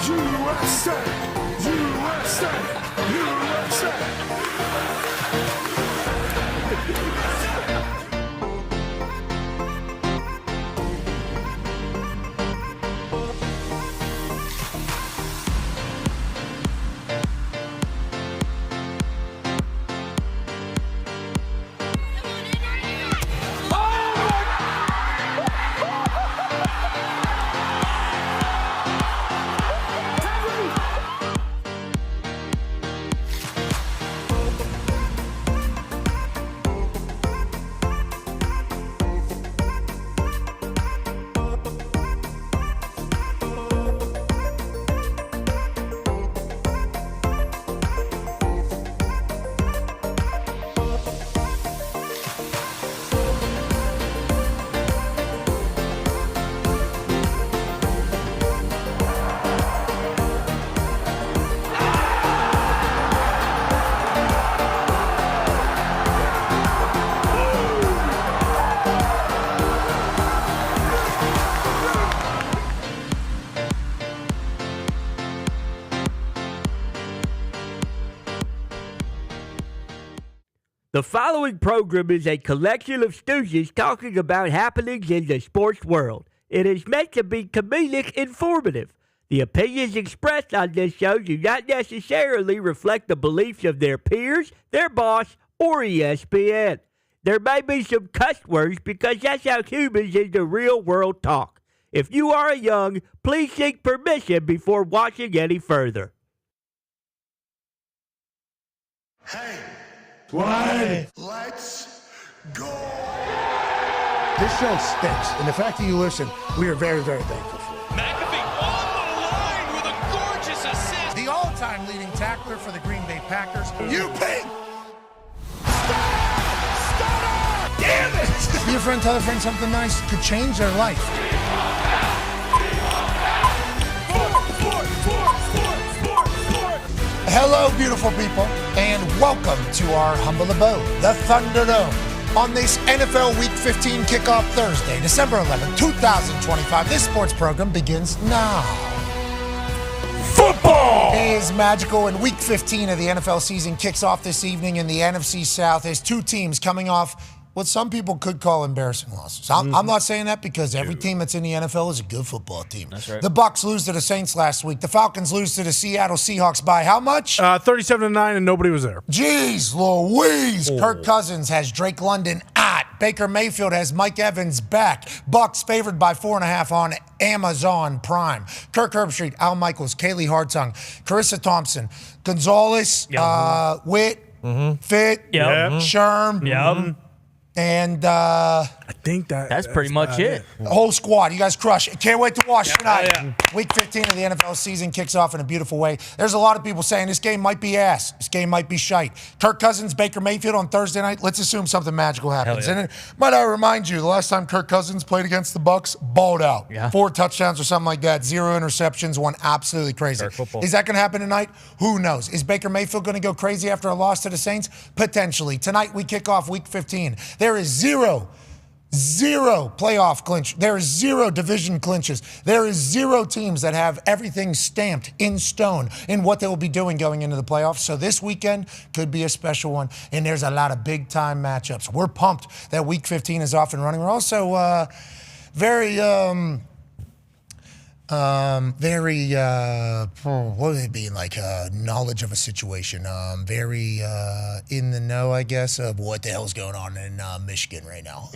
USA! USA! USA! The following program is a collection of stooges talking about happenings in the sports world. It is meant to be comedic informative. The opinions expressed on this show do not necessarily reflect the beliefs of their peers, their boss, or ESPN. There may be some cuss words because that's how humans in the real world talk. If you are young, please seek permission before watching any further. Hey! Why? Let's go! This show stinks, and the fact that you listen, we are very, very thankful for. McAfee on the line with a gorgeous assist. The all-time leading tackler for the Green Bay Packers. You pink! Stutter! Damn it! Be a friend, tell a friend something nice could change their life. Hello, beautiful people, and welcome to our humble abode, the Thunderdome. On this NFL Week 15 kickoff Thursday, December 11, 2025, this sports program begins now. Football is magical, and Week 15 of the NFL season kicks off this evening in the NFC South as two teams coming off what some people could call embarrassing losses. I'm not saying that because every team that's in the NFL is a good football team. That's right. The Bucs lose to the Saints last week. The Falcons lose to the Seattle Seahawks by how much? 37-9, and nobody was there. Jeez Louise. Kirk Cousins has Drake London at. Baker Mayfield has Mike Evans back. Bucs favored by 4.5 on Amazon Prime. Kirk Herbstreit, Al Michaels, Kaylee Hartung, Carissa Thompson, Gonzalez, Witt, Fit, Sherm, and I think that's pretty much it. the whole squad. You guys crush it. Can't wait to watch tonight. Week 15 of the NFL season kicks off in a beautiful way. There's a lot of people saying this game might be ass. This game might be shite. Kirk Cousins, Baker Mayfield on Thursday night. Let's assume something magical happens. And might I remind you, the last time Kirk Cousins played against the Bucs, balled out. 4 touchdowns or something like that. 0 interceptions. Went absolutely crazy. Is that going to happen tonight? Who knows? Is Baker Mayfield going to go crazy after a loss to the Saints? Potentially. Tonight we kick off Week 15. There is zero playoff clinch. There is 0 division clinches. There is 0 teams that have everything stamped in stone in what they will be doing going into the playoffs. So this weekend could be a special one, and there's a lot of big-time matchups. We're pumped that Week 15 is off and running. We're also very what would it be, like knowledge of a situation, very in the know, I guess, of what the hell's going on in Michigan right now.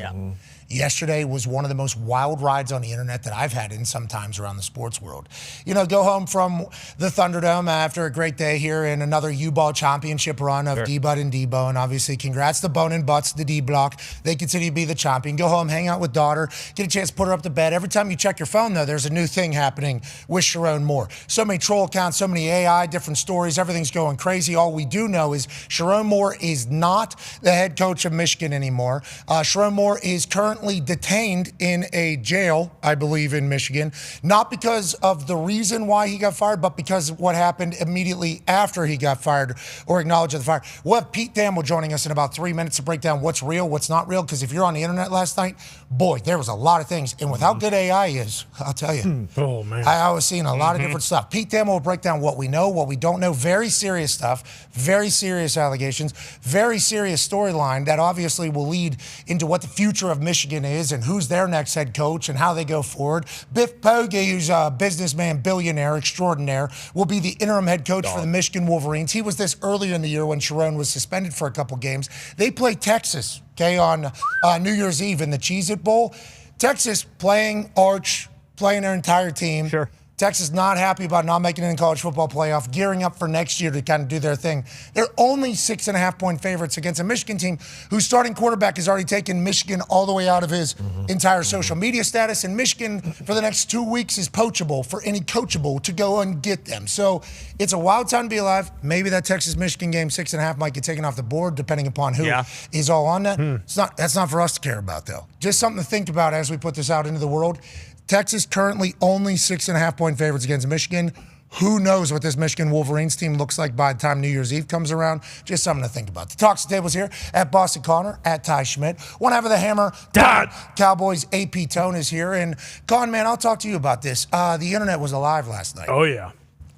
Yesterday was one of the most wild rides on the internet that I've had in sometimes around the sports world. You know, go home from the Thunderdome after a great day here in another U-Ball championship run of D-Bud and Debo, and obviously congrats to Bone and Butts, the D-Block. They continue to be the champion. Go home, hang out with daughter, get a chance to put her up to bed. Every time you check your phone, though, there's a new thing happening with Sharon Moore. So many troll accounts, so many AI, different stories, everything's going crazy. All we do know is Sharon Moore is not the head coach of Michigan anymore. Sharon Moore is currently currently detained in a jail, I believe, in Michigan, not because of the reason why he got fired, but because of what happened immediately after he got fired or acknowledged the fire. We'll have Pete Thamel joining us in about 3 minutes to break down what's real, what's not real, because if you're on the internet last night, boy, there was a lot of things. And with how good AI is, I'll tell you. Oh, man. I was seeing a lot of different stuff. Pete Thamel will break down what we know, what we don't know. Very serious stuff, very serious allegations, very serious storyline that obviously will lead into what the future of Michigan is and who's their next head coach and how they go forward. Biff Poggi, who's a businessman, billionaire, extraordinaire, will be the interim head coach for the Michigan Wolverines. He was this earlier in the year when Sharon was suspended for a couple games. They play Texas, okay, on New Year's Eve in the Cheez-It Bowl. Texas playing Arch, playing their entire team. Sure. Texas not happy about not making it in the college football playoff, gearing up for next year to kind of do their thing. They're only 6.5-point favorites against a Michigan team whose starting quarterback has already taken Michigan all the way out of his entire social media status. And Michigan, for the next 2 weeks, is poachable for any coachable to go and get them. So it's a wild time to be alive. Maybe that Texas-Michigan game, 6.5, might get taken off the board, depending upon who is all on that. That's not for us to care about, though. Just something to think about as we put this out into the world. Texas currently only 6.5-point favorites against Michigan. Who knows what this Michigan Wolverines team looks like by the time New Year's Eve comes around? Just something to think about. The Talks Table's here at Boston Connor, at Ty Schmidt. One half of the hammer, Dahn. Cowboys AP Tone is here. And Con, man, I'll talk to you about this. The internet was alive last night. Oh, yeah.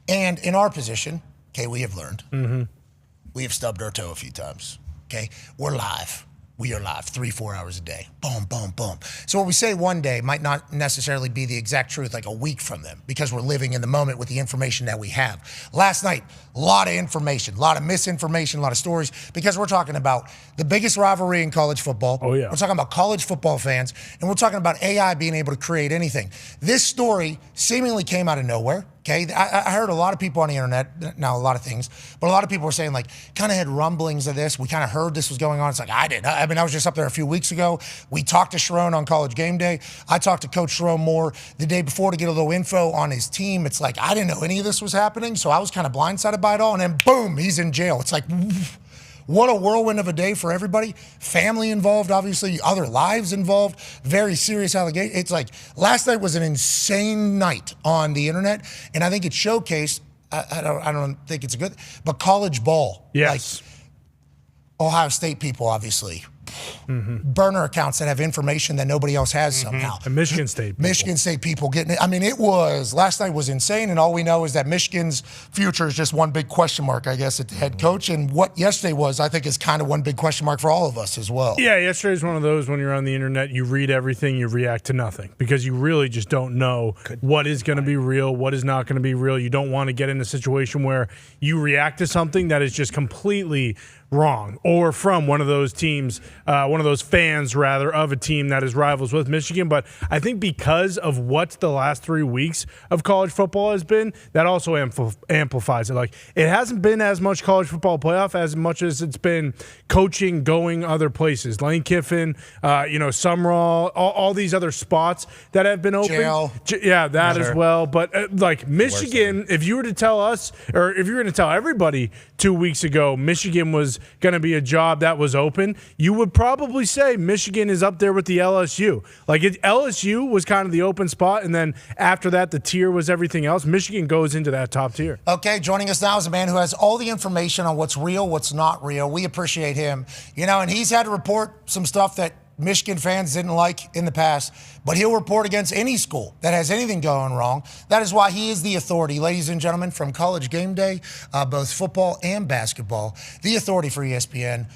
And in our position, okay, we have learned. We have stubbed our toe a few times. Okay, we're live. We are live 3-4 hours a day. Boom, boom, boom. So what we say one day might not necessarily be the exact truth like a week from them because we're living in the moment with the information that we have. Last night, a lot of information, a lot of misinformation, a lot of stories because we're talking about the biggest rivalry in college football. Oh, yeah. We're talking about college football fans, and we're talking about AI being able to create anything. This story seemingly came out of nowhere. Okay, I heard a lot of people on the internet, now a lot of things, but a lot of people were saying like, kind of had rumblings of this. We kind of heard this was going on. It's like, I did. I mean, I was just up there a few weeks ago. We talked to Sharon on College Game Day. I talked to Coach Sharon Moore the day before to get a little info on his team. It's like, I didn't know any of this was happening, so I was kind of blindsided by it all, and then boom, he's in jail. It's like, what a whirlwind of a day for everybody. Family involved, obviously, other lives involved, very serious allegation. It's like last night was an insane night on the internet, and I think it showcased, I don't think it's a good, but college ball. Yes. Like Ohio State people, obviously. Burner accounts that have information that nobody else has somehow. And Michigan State people. Michigan State people getting it. I mean, last night was insane, and all we know is that Michigan's future is just one big question mark, I guess, at the head coach. And what yesterday was, I think, is kind of one big question mark for all of us as well. Yeah, yesterday's one of those when you're on the internet, you read everything, you react to nothing because you really just don't know what is going to be real, what is not going to be real. You don't want to get in a situation where you react to something that is just completely wrong or from one of those teams, one of those fans, rather, of a team that is rivals with Michigan. But I think because of what the last 3 weeks of college football has been, that also amplifies it. Like, it hasn't been as much college football playoff as much as it's been coaching going other places. Lane Kiffin, Sumrall, all these other spots that have been open. As well. But like Michigan, if you were to tell us, or if you were going to tell everybody 2 weeks ago, Michigan was going to be a job that was open, you would probably say Michigan is up there with the LSU. Like, LSU was kind of the open spot, and then after that, the tier was everything else. Michigan goes into that top tier. Okay, joining us now is a man who has all the information on what's real, what's not real. We appreciate him. And he's had to report some stuff that Michigan fans didn't like in the past, but he'll report against any school that has anything going wrong. That is why he is the authority, ladies and gentlemen, from College Game Day, both football and basketball, the authority for ESPN,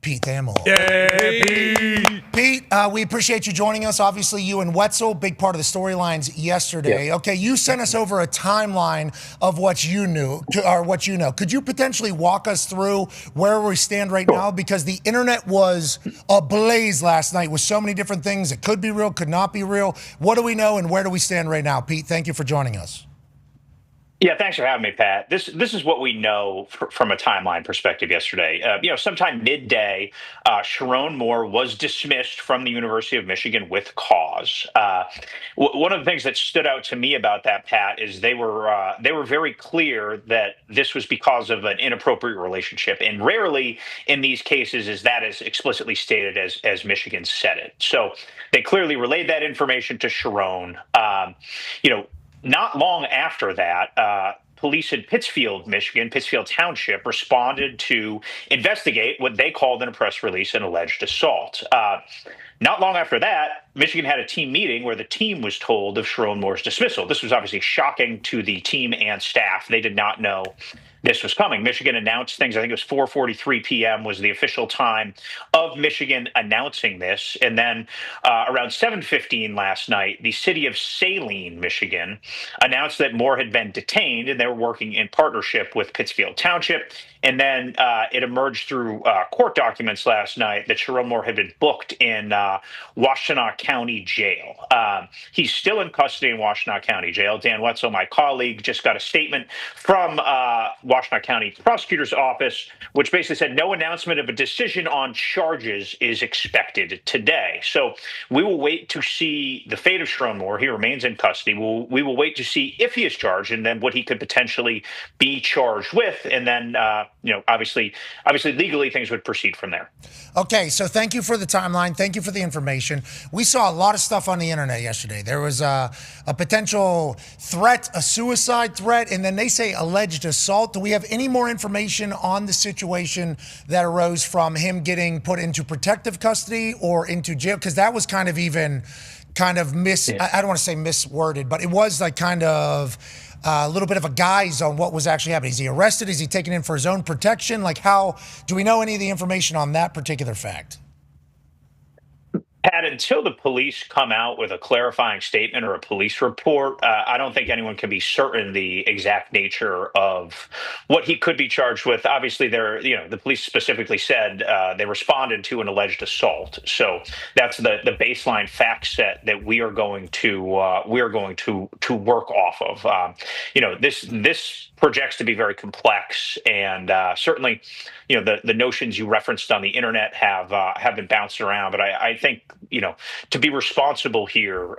Pete Thamel. Yay, Pete, we appreciate you joining us. Obviously, you and Wetzel, big part of the storylines yesterday. Yeah. Okay, you sent us over a timeline of what you knew, or what you know. Could you potentially walk us through where we stand right now? Because the internet was ablaze last night with so many different things. It could be real, could not be real. What do we know, and where do we stand right now? Pete, thank you for joining us. Yeah, thanks for having me, Pat. This is what we know from a timeline perspective yesterday. Sometime midday, Sharon Moore was dismissed from the University of Michigan with cause. One of the things that stood out to me about that, Pat, is they were very clear that this was because of an inappropriate relationship, and rarely in these cases is that as explicitly stated as Michigan said it. So they clearly relayed that information to Sharon. Not long after that, police in Pittsfield, Michigan, Pittsfield Township, responded to investigate what they called in a press release an alleged assault. Not long after that, Michigan had a team meeting where the team was told of Sharon Moore's dismissal. This was obviously shocking to the team and staff. They did not know this was coming. Michigan announced things. I think it was 4:43 p.m. was the official time of Michigan announcing this. And then around 7:15 last night, the city of Saline, Michigan, announced that Moore had been detained, and they were working in partnership with Pittsfield Township. And then it emerged through court documents last night that Sharon Moore had been booked in Washtenaw County Jail. He's still in custody in Washtenaw County Jail. Dan Wetzel, my colleague, just got a statement from Washtenaw County Prosecutor's Office, which basically said no announcement of a decision on charges is expected today. So we will wait to see the fate of Sharon Moore. He remains in custody. We will wait to see if he is charged and then what he could potentially be charged with. And then, obviously legally things would proceed from there. Okay, so thank you for the timeline. Thank you for the information. We saw a lot of stuff on the internet yesterday. There was a potential threat, a suicide threat, and then they say alleged assault. Do we have any more information on the situation that arose from him getting put into protective custody or into jail? Because that was I don't want to say misworded, but it was like kind of a little bit of a guise on what was actually happening. Is he arrested? Is he taken in for his own protection? Like, how do we know any of the information on that particular fact? Pat, until the police come out with a clarifying statement or a police report, I don't think anyone can be certain the exact nature of what he could be charged with. Obviously, the police specifically said they responded to an alleged assault. So that's the baseline fact set that we are going to work off of. This projects to be very complex, and certainly, the notions you referenced on the internet have been bounced around. But I think, to be responsible here,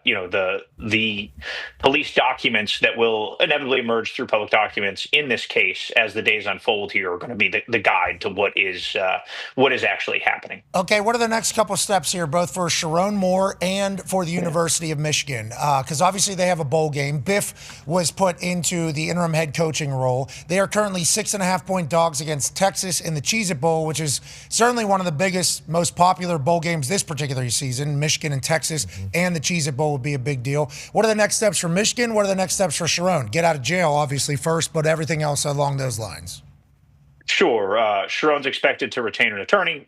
the police documents that will inevitably emerge through public documents in this case as the days unfold here are going to be the guide to what is actually happening. Okay, what are the next couple steps here, both for Sharon Moore and for the University of Michigan? Because obviously they have a bowl game. Biff was put into the interim head coaching role. They are currently 6.5-point dogs against Texas in the Cheez-It Bowl, which is certainly one of the biggest, most popular bowl games this particular season. Michigan and Texas and the Cheez-It Bowl would be a big deal. What are the next steps for Michigan? What are the next steps for Sharon? Get out of jail, obviously, first, but everything else along those lines. Sure. Sharon's expected to retain an attorney.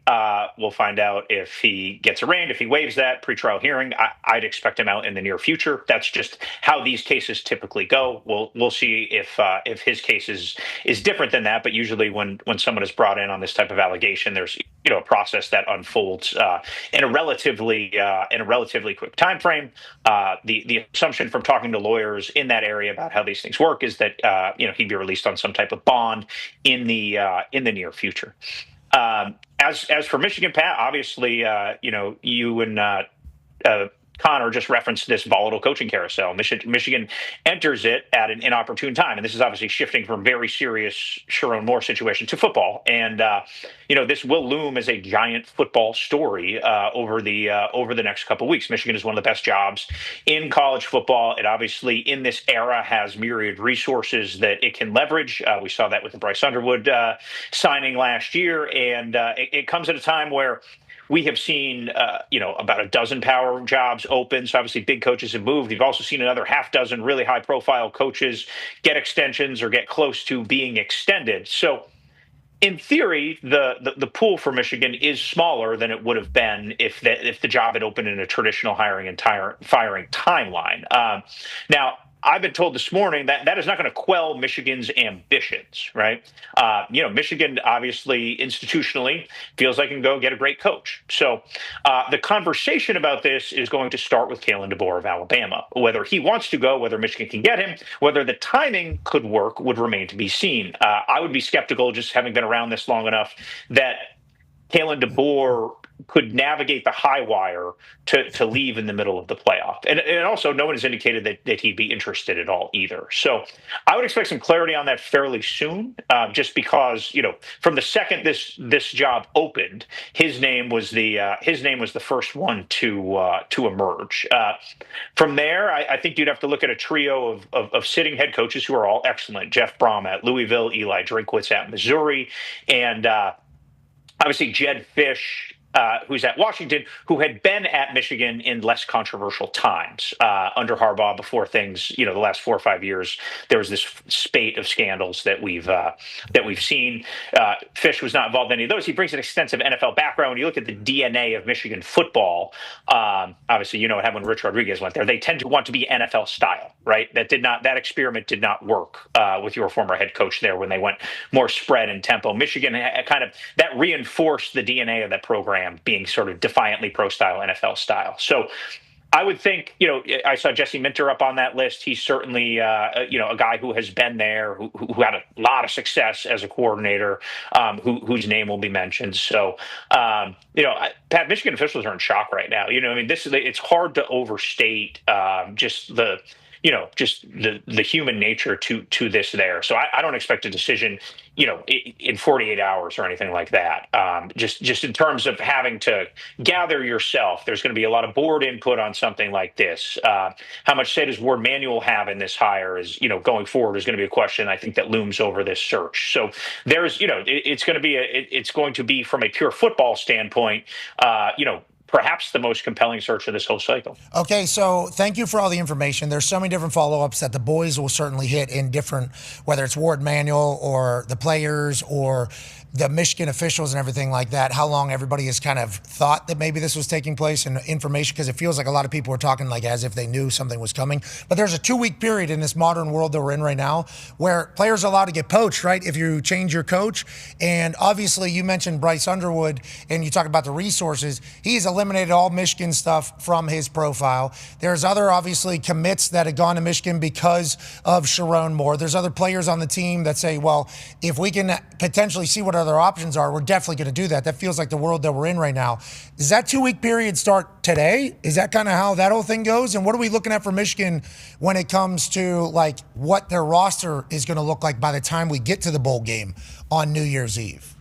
We'll find out if he gets arraigned. If he waives that pretrial hearing, I'd expect him out in the near future. That's just how these cases typically go. We'll see if his case is different than that. But usually, when someone is brought in on this type of allegation, there's a process that unfolds in a relatively quick time frame. The assumption from talking to lawyers in that area about how these things work is that he'd be released on some type of bond in the near future. As for Michigan, Pat, obviously, you and Connor just referenced this volatile coaching carousel. Michigan enters it at an inopportune time, and this is obviously shifting from very serious Sharon Moore situation to football. And this will loom as a giant football story over the next couple of weeks. Michigan is one of the best jobs in college football. It obviously, in this era, has myriad resources that it can leverage. We saw that with the Bryce Underwood signing last year, and it comes at a time where we have seen, about a dozen power jobs open. So obviously big coaches have moved. You've also seen another half dozen really high profile coaches get extensions or get close to being extended. So in theory, the pool for Michigan is smaller than it would have been if the job had opened in a traditional hiring and firing timeline. Now, I've been told this morning that that is not going to quell Michigan's ambitions, right? Michigan obviously institutionally feels like it can go get a great coach. So the conversation about this is going to start with Kalen DeBoer of Alabama. Whether he wants to go, whether Michigan can get him, whether the timing could work would remain to be seen. I would be skeptical, just having been around this long enough, that Kalen DeBoer could navigate the high wire to leave in the middle of the playoff. And also, no one has indicated that he'd be interested at all either. So I would expect some clarity on that fairly soon, just because, from the second this job opened, his name was the first one to emerge. From there, I think you'd have to look at a trio of sitting head coaches who are all excellent. Jeff Brom at Louisville, Eli Drinkwitz at Missouri, and obviously Jed Fish, who's at Washington, who had been at Michigan in less controversial times under Harbaugh before things, the last 4 or 5 years, there was this spate of scandals that we've seen. Fish was not involved in any of those. He brings an extensive NFL background. When you look at the DNA of Michigan football, obviously, what happened when Rich Rodriguez went there. They tend to want to be NFL style, right? That experiment did not work with your former head coach there when they went more spread and tempo. Michigan that reinforced the DNA of that program being sort of defiantly pro-style, NFL style. So I would think, I saw Jesse Minter up on that list. He's certainly, a guy who has been there, who had a lot of success as a coordinator, whose name will be mentioned. So, Pat, Michigan officials are in shock right now. It's hard to overstate just the human nature to this there. So I don't expect a decision, in 48 hours or anything like that. Just in terms of having to gather yourself, there's going to be a lot of board input on something like this. How much say does Ward Manuel have in this hire is, going forward is going to be a question I think that looms over this search. So there's, it's going to be from a pure football standpoint, perhaps the most compelling search of this whole cycle. Okay, so thank you for all the information. There's so many different follow-ups that the boys will certainly hit in different, whether it's Ward Manuel or the players or the Michigan officials and everything like that, how long everybody has kind of thought that maybe this was taking place and information, because it feels like a lot of people are talking like as if they knew something was coming. But there's a 2-week period in this modern world that we're in right now where players are allowed to get poached, right, if you change your coach. And obviously you mentioned Bryce Underwood and you talk about the resources. He's eliminated all Michigan stuff from his profile. There's other, obviously, commits that have gone to Michigan because of Sharon Moore. There's other players on the team that say, well, if we can potentially see what other options are, we're definitely going to do that. That feels like the world that we're in right now. Does that 2-week period start today? Is that kind of how that whole thing goes? And what are we looking at for Michigan when it comes to like what their roster is going to look like by the time we get to the bowl game on New Year's Eve?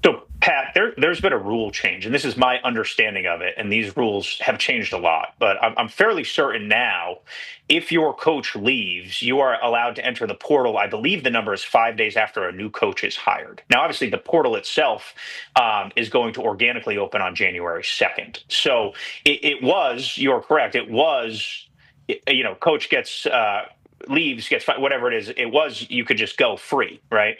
So, Pat, there's been a rule change, and this is my understanding of it, and these rules have changed a lot. But I'm fairly certain now, if your coach leaves, you are allowed to enter the portal. I believe the number is 5 days after a new coach is hired. Now, obviously, the portal itself is going to organically open on January 2nd. So you're correct, it was, coach leaves, gets whatever it is, you could just go free, right?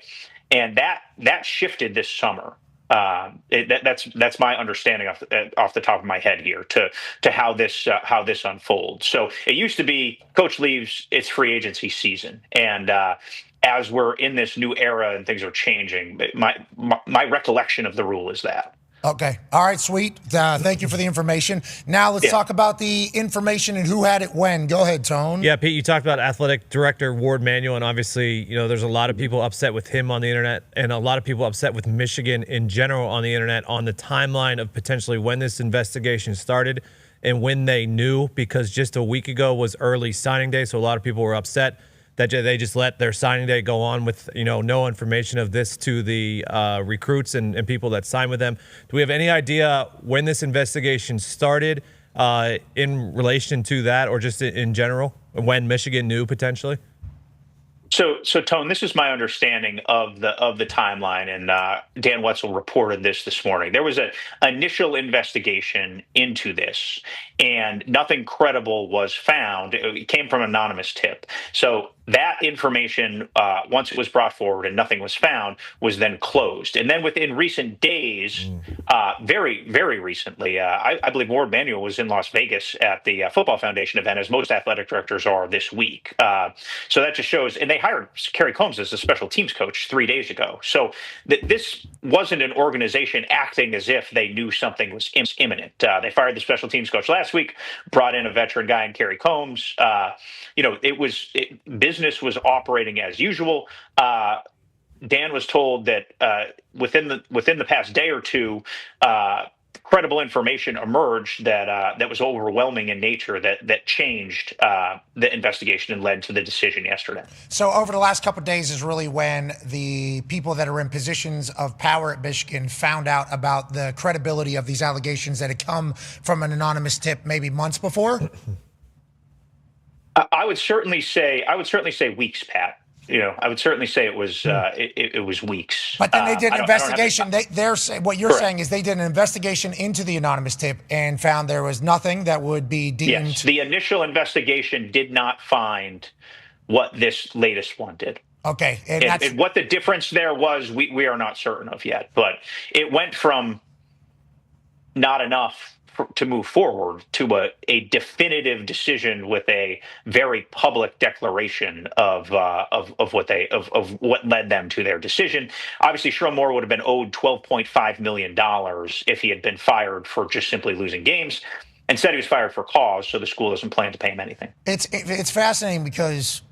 And that shifted this summer. That's my understanding off the top of my head here to how this unfolds. So it used to be coach leaves, it's free agency season, and as we're in this new era and things are changing, my recollection of the rule is that. Okay. All right, sweet. Thank you for the information. Now let's talk about the information and who had it when. Go ahead, Tone. Yeah, Pete, you talked about athletic director Ward Manuel, and obviously, there's a lot of people upset with him on the internet and a lot of people upset with Michigan in general on the internet on the timeline of potentially when this investigation started and when they knew, because just a week ago was early signing day, so a lot of people were upset that they just let their signing day go on with, no information of this to the recruits and people that sign with them. Do we have any idea when this investigation started in relation to that, or just in general, when Michigan knew potentially? So Tone, this is my understanding of the timeline, and Dan Wetzel reported this morning. There was an initial investigation into this, and nothing credible was found. It came from an anonymous tip. So that information, once it was brought forward and nothing was found, was then closed. And then within recent days, very, very recently, I believe Ward Manuel was in Las Vegas at the Football Foundation event, as most athletic directors are this week. So that just shows, and they hired Kerry Combs as a special teams coach 3 days ago. So this wasn't an organization acting as if they knew something was imminent. They fired the special teams coach last week, brought in a veteran guy in Kerry Combs. Business was operating as usual. Dan was told that within the past day or two, credible information emerged that was overwhelming in nature that changed the investigation and led to the decision yesterday. So over the last couple of days is really when the people that are in positions of power at Michigan found out about the credibility of these allegations that had come from an anonymous tip maybe months before. I would certainly say weeks, Pat. I would certainly say it was it was weeks. But then they did an investigation. They're what you're Correct. saying is they did an investigation into the anonymous tip and found there was nothing that would be deemed. Yes, the initial investigation did not find what this latest one did. Okay, and what the difference there was, we are not certain of yet. But it went from not enough to move forward to a definitive decision with a very public declaration of what led them to their decision. Obviously, Sherrone Moore would have been owed $12.5 million if he had been fired for just simply losing games. Instead, he was fired for cause, so the school doesn't plan to pay him anything. It's fascinating because,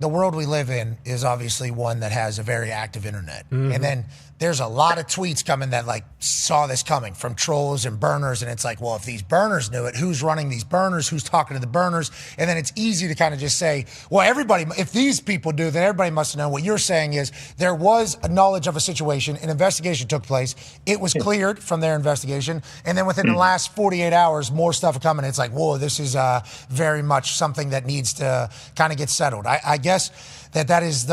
the world we live in is obviously one that has a very active internet. Mm-hmm. And then there's a lot of tweets coming that saw this coming from trolls and burners. And it's like, well, if these burners knew it, who's running these burners? Who's talking to the burners? And then it's easy to kind of just say, well, everybody, if these people do, then everybody must know. What you're saying is there was a knowledge of a situation, an investigation took place. It was cleared from their investigation. And then within the last 48 hours, more stuff coming. It's like, whoa, this is very much something that needs to kind of get settled. I guess that is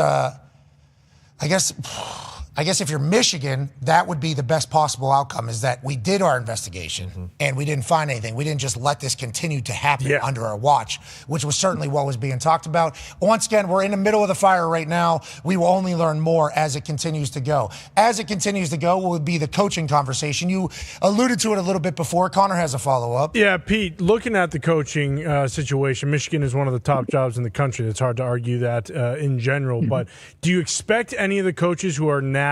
I guess if you're Michigan, that would be the best possible outcome, is that we did our investigation and we didn't find anything. We didn't just let this continue to happen under our watch, which was certainly what was being talked about. Once again, we're in the middle of the fire right now. We will only learn more as it continues to go. As it continues to go will be the coaching conversation. You alluded to it a little bit before. Connor has a follow-up. Yeah, Pete, looking at the coaching situation, Michigan is one of the top jobs in the country. It's hard to argue that in general. But do you expect any of the coaches who are now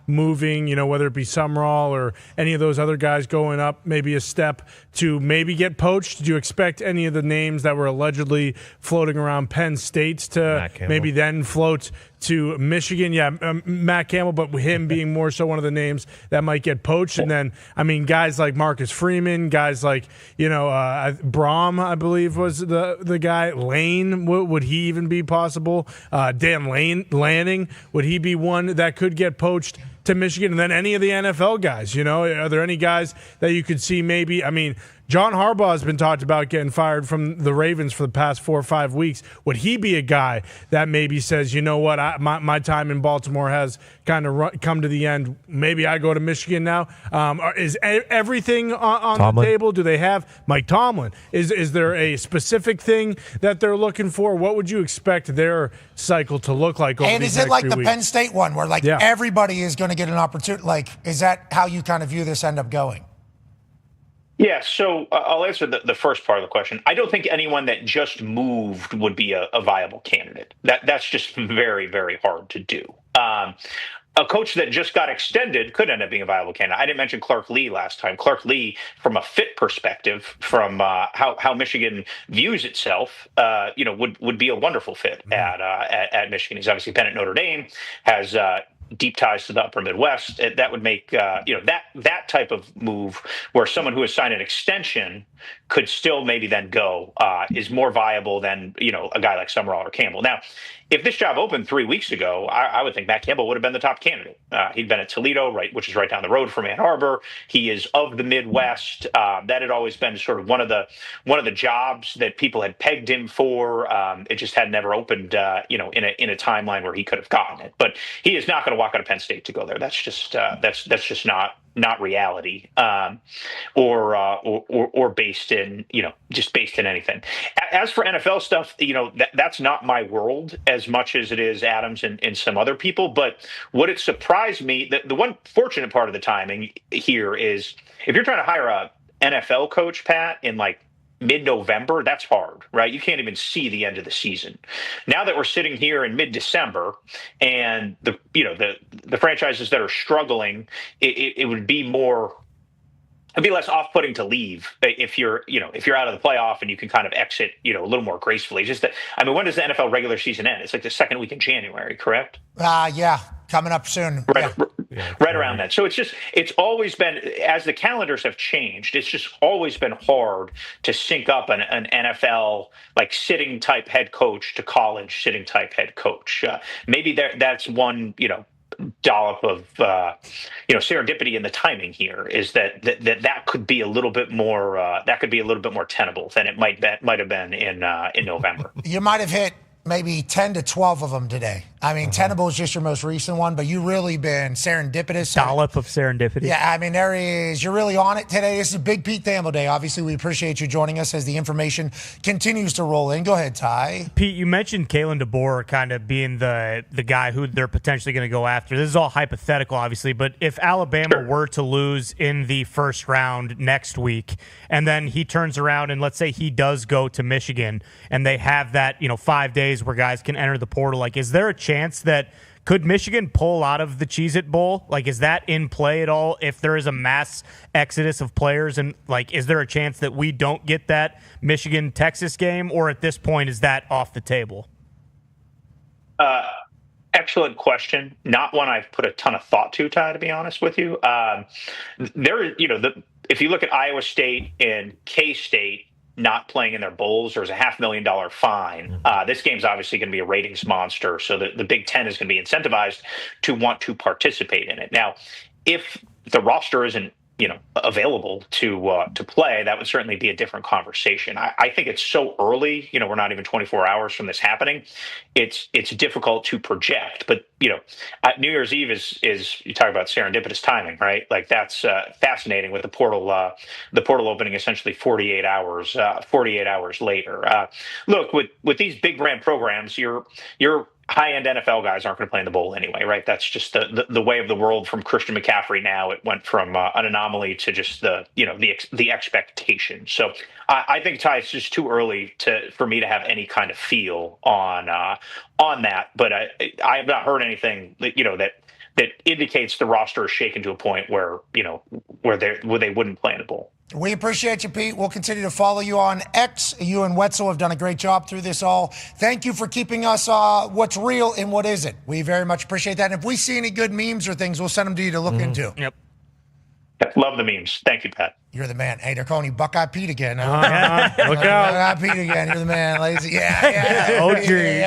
moving, whether it be Summerall or any of those other guys going up maybe a step to maybe get poached? Do you expect any of the names that were allegedly floating around Penn State to maybe then float to Michigan? Yeah, Matt Campbell, but him being more so one of the names that might get poached. And then, guys like Marcus Freeman, guys like, Braum, I believe was the guy. Lane, would he even be possible? Dan Lanning, would he be one that could get poached to Michigan? And then any of the NFL guys, are there any guys that you could see maybe? John Harbaugh has been talked about getting fired from the Ravens for the past 4 or 5 weeks. Would he be a guy that maybe says, you know what, my time in Baltimore has kind of come to the end. Maybe I go to Michigan now. Is everything on the table? Do they have Mike Tomlin? Is there a specific thing that they're looking for? What would you expect their cycle to look like over these next few weeks? And is it like the Penn State one where everybody is going to get an opportunity? Is that how you kind of view this end up going? Yeah, so I'll answer the first part of the question. I don't think anyone that just moved would be a viable candidate. That's just very, very hard to do. A coach that just got extended could end up being a viable candidate. I didn't mention Clark Lee last time. Clark Lee, from a fit perspective, from how Michigan views itself, would be a wonderful fit at Michigan. He's obviously been at Notre Dame, has deep ties to the upper Midwest, that would make that type of move where someone who has signed an extension could still maybe then go is more viable than a guy like Summerall or Campbell. Now, if this job opened 3 weeks ago, I would think Matt Campbell would have been the top candidate. He'd been at Toledo, which is right down the road from Ann Arbor. He is of the Midwest. That had always been sort of one of the jobs that people had pegged him for. It just had never opened, in a timeline where he could have gotten it. But he is not going to walk out of Penn State to go there. That's just not reality, or based in anything. As for NFL stuff, that's not my world as much as it is Adams and some other people. But what it surprised me, the one fortunate part of the timing here is if you're trying to hire a NFL coach, Pat, in like mid-November, that's hard, right? You can't even see the end of the season. Now that we're sitting here in mid-December, and the franchises that are struggling, it would be more. It'd be less off-putting to leave if you're out of the playoff and you can kind of exit, a little more gracefully. Just that, when does the NFL regular season end? It's like the second week in January, correct? Yeah, coming up soon. Right. Yeah. Right around that. So it's always been, as the calendars have changed, it's just always been hard to sync up an NFL like sitting type head coach to college sitting type head coach. Maybe that's one, dollop of serendipity in the timing here is that could be a little bit more tenable than it might have been in November. You might have hit maybe 10 to 12 of them today. Tenable is just your most recent one, but you've really been serendipitous. Dollop of serendipity. Yeah, there is. You're really on it today. This is Big Pete Thamel Day. Obviously, we appreciate you joining us as the information continues to roll in. Go ahead, Ty. Pete, you mentioned Kalen DeBoer kind of being the guy who they're potentially going to go after. This is all hypothetical, obviously, but if Alabama were to lose in the first round next week, and then he turns around and let's say he does go to Michigan, and they have that 5 days where guys can enter the portal, is there a chance that could Michigan pull out of the Cheez-It Bowl? Is that in play at all? If there is a mass exodus of players, and is there a chance that we don't get that Michigan-Texas game, or at this point is that off the table? Excellent question. Not one I've put a ton of thought to, Ty, to be honest with you. If you look at Iowa State and K-State not playing in their bowls, there's a $500,000 fine. This game's obviously going to be a ratings monster, so the Big Ten is going to be incentivized to want to participate in it. Now, if the roster isn't available to play, that would certainly be a different conversation. I think it's so early. We're not even 24 hours from this happening. It's difficult to project. But New Year's Eve is you talk about serendipitous timing, right? That's fascinating with the portal opening essentially 48 hours later. Look, with these big brand programs, you're high-end NFL guys aren't going to play in the bowl anyway, right? That's just the way of the world from Christian McCaffrey now. It went from an anomaly to just the expectation. So I think, Ty, it's just too early for me to have any kind of feel on that. But I have not heard anything that indicates the roster is shaken to a point where they wouldn't play in the bowl. We appreciate you, Pete. We'll continue to follow you on X. You and Wetzel have done a great job through this all. Thank you for keeping us what's real and what isn't. We very much appreciate that. And if we see any good memes or things, we'll send them to you to look into. Yep. Love the memes. Thank you, Pat. You're the man. Hey, they're calling you Buckeye Pete again. Look out. Buckeye Pete again. You're the man, lazy. Yeah. Oh, geez.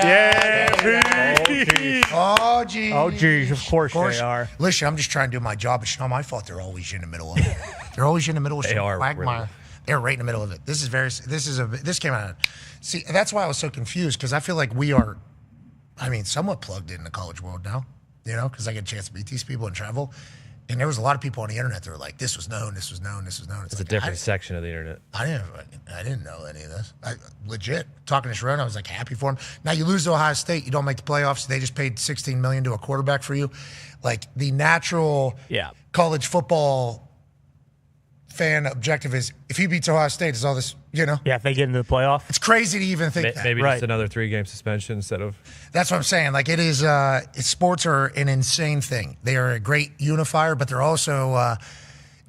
Oh, geez. Oh, geez. Of course they are. Listen, I'm just trying to do my job. It's not my fault. They're always in the middle of it. They're always in the middle of They are, quagmire. really. They're right in the middle of it. This came out. See, that's why I was so confused, because I feel like we are, somewhat plugged in the college world now, because I get a chance to meet these people and travel. And there was a lot of people on the internet that were like, this was known, this was known, this was known. It's a different section of the internet. I didn't know any of this. Legit. Talking to Sharon, I was happy for him. Now you lose to Ohio State, you don't make the playoffs. They just paid $16 million to a quarterback for you. The natural college football fan objective is if he beats Ohio State, is all this, Yeah, if they get into the playoff. It's crazy to even think that. Maybe just another 3-game suspension instead of. That's what I'm saying. It is. Sports are an insane thing. They are a great unifier, but they're also,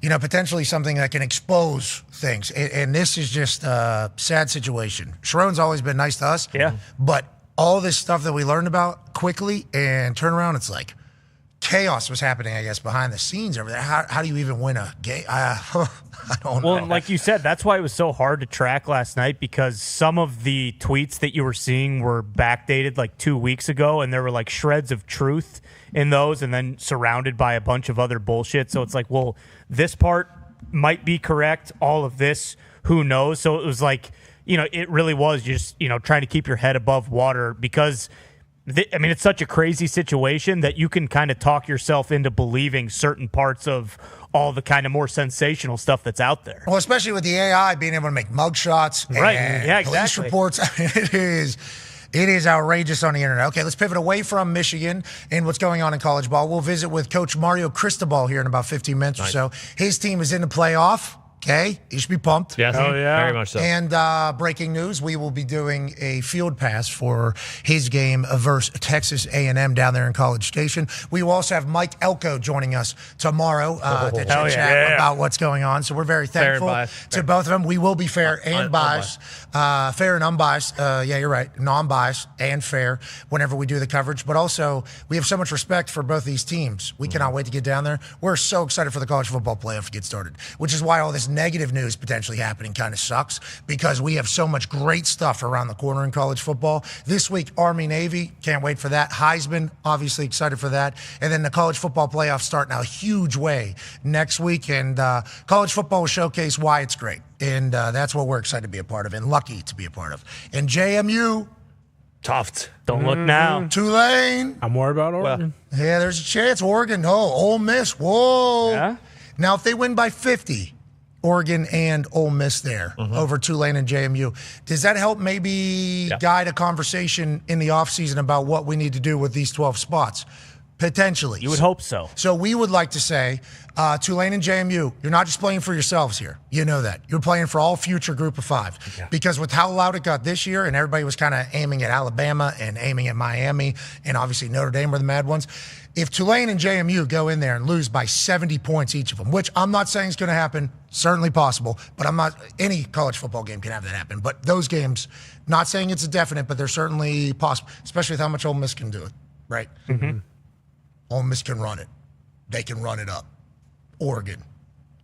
potentially something that can expose things. And this is just a sad situation. Sharon's always been nice to us. Yeah. But all this stuff that we learned about quickly and turn around, it's chaos was happening, I guess, behind the scenes over there. How do you even win a game? I don't know. Well, and like you said, that's why it was so hard to track last night, because some of the tweets that you were seeing were backdated like 2 weeks ago, and there were like shreds of truth in those, and then surrounded by a bunch of other bullshit. So it's like, well, this part might be correct. All of this, who knows? So it was like, it really was just, trying to keep your head above water, because it's such a crazy situation that you can kind of talk yourself into believing certain parts of all the kind of more sensational stuff that's out there. Well, especially with the AI being able to make mugshots Right. and Yeah, police exactly. reports. It is outrageous on the internet. Okay, let's pivot away from Michigan and what's going on in college ball. We'll visit with Coach Mario Cristobal here in about 15 minutes or so. His team is in the playoff. Okay, you should be pumped. Yes, very much so. And breaking news, we will be doing a field pass for his game versus Texas A&M down there in College Station. We will also have Mike Elko joining us tomorrow to chit-chat about what's going on. So we're very thankful to both of them. We will be fair and biased. Fair and unbiased. Yeah, you're right. Non-biased and fair whenever we do the coverage. But also, we have so much respect for both these teams. We cannot wait to get down there. We're so excited for the college football playoff to get started, which is why all this negative news potentially happening kind of sucks, because we have so much great stuff around the corner in college football. This week, Army-Navy, can't wait for that. Heisman, obviously excited for that. And then the college football playoffs start in a huge way next week. And college football will showcase why it's great. And that's what we're excited to be a part of and lucky to be a part of. And JMU, Tough. Don't look now. Tulane. I'm worried about Oregon. Yeah, there's a chance. Oregon, no. Ole Miss, whoa. Yeah? Now, if they win by 50, Oregon and Ole Miss there over Tulane and JMU, does that help maybe guide a conversation in the offseason about what we need to do with these 12 spots? Potentially. You would hope so. So we would like to say, Tulane and JMU, you're not just playing for yourselves here. You know that. You're playing for all future group of five. Yeah. Because with how loud it got this year, and everybody was kind of aiming at Alabama and aiming at Miami, and obviously Notre Dame were the mad ones. If Tulane and JMU go in there and lose by 70 points each of them, which I'm not saying is going to happen, certainly possible, but any college football game can have that happen. But those games, not saying it's a definite, but they're certainly possible, especially with how much Ole Miss can do it, right? Mm-hmm. Ole Miss can run it. They can run it up. Oregon,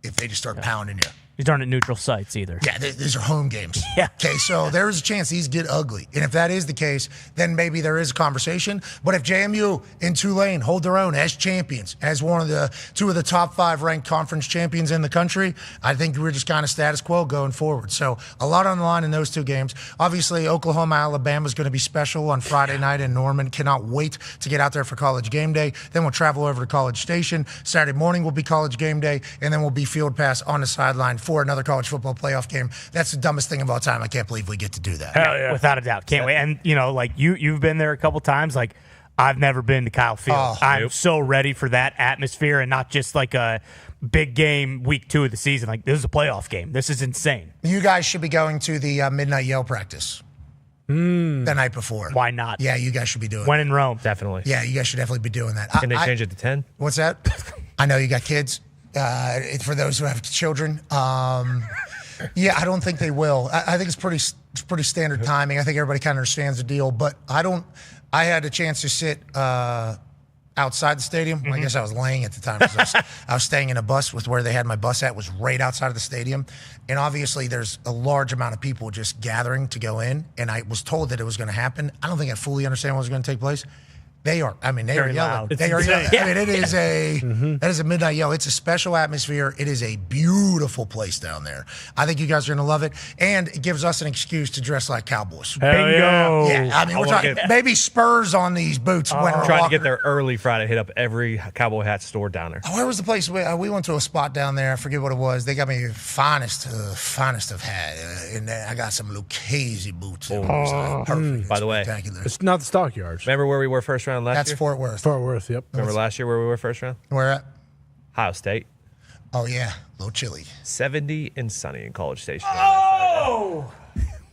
if they just start pounding you. These aren't at neutral sites either. Yeah, these are home games. Yeah. Okay, so there's a chance these get ugly. And if that is the case, then maybe there is a conversation. But if JMU and Tulane hold their own as champions, as two of the top 5 ranked conference champions in the country, I think we're just kind of status quo going forward. So a lot on the line in those two games. Obviously, Oklahoma, Alabama is going to be special on Friday night in Norman. Cannot wait to get out there for College Game Day. Then we'll travel over to College Station. Saturday morning will be College Game Day. And then we'll be field pass on the sideline for another college football playoff game. That's the dumbest thing of all time. I can't believe we get to do that. Hell yeah. Without a doubt. Can't wait. And, you've been there a couple times. Like, I've never been to Kyle Field. I'm so ready for that atmosphere, and not just like a big game week 2 of the season. Like, this is a playoff game. This is insane. You guys should be going to the midnight yell practice the night before. Why not? Yeah, you guys should be doing When it. in Rome. Definitely. Yeah, you guys should definitely be doing that. Can they change it to 10? What's that? I know you got kids. For those who have children. Yeah, I don't think they will. I think it's pretty standard timing. I think everybody kind of understands the deal. But I had a chance to sit outside the stadium. I guess I was laying at the time, because I was staying in a bus with where they had my bus at was right outside of the stadium. And obviously there's a large amount of people just gathering to go in. And I was told that it was going to happen. I don't think I fully understand what was going to take place. They are. I mean, they Very are yelling. loud. They are yelling. I mean, it is that is a midnight yell. It's a special atmosphere. It is a beautiful place down there. I think you guys are going to love it, and it gives us an excuse to dress like cowboys. Bingo. Yeah, I mean, we're talking maybe spurs on these boots. When we're Trying to walking. get there early Friday, hit up every cowboy hat store down there. Where was the place? We went to a spot down there. I forget what it was. They got me finest of hat, and I got some Lucchese boots. Perfect. By the way, spectacular. It's not the Stockyards. Remember where we were first round last That's year? Fort Worth. Fort Worth, yep. Remember last year where we were first round? Where at? Ohio State. Oh yeah, a little chilly. 70 and sunny in College Station. Oh!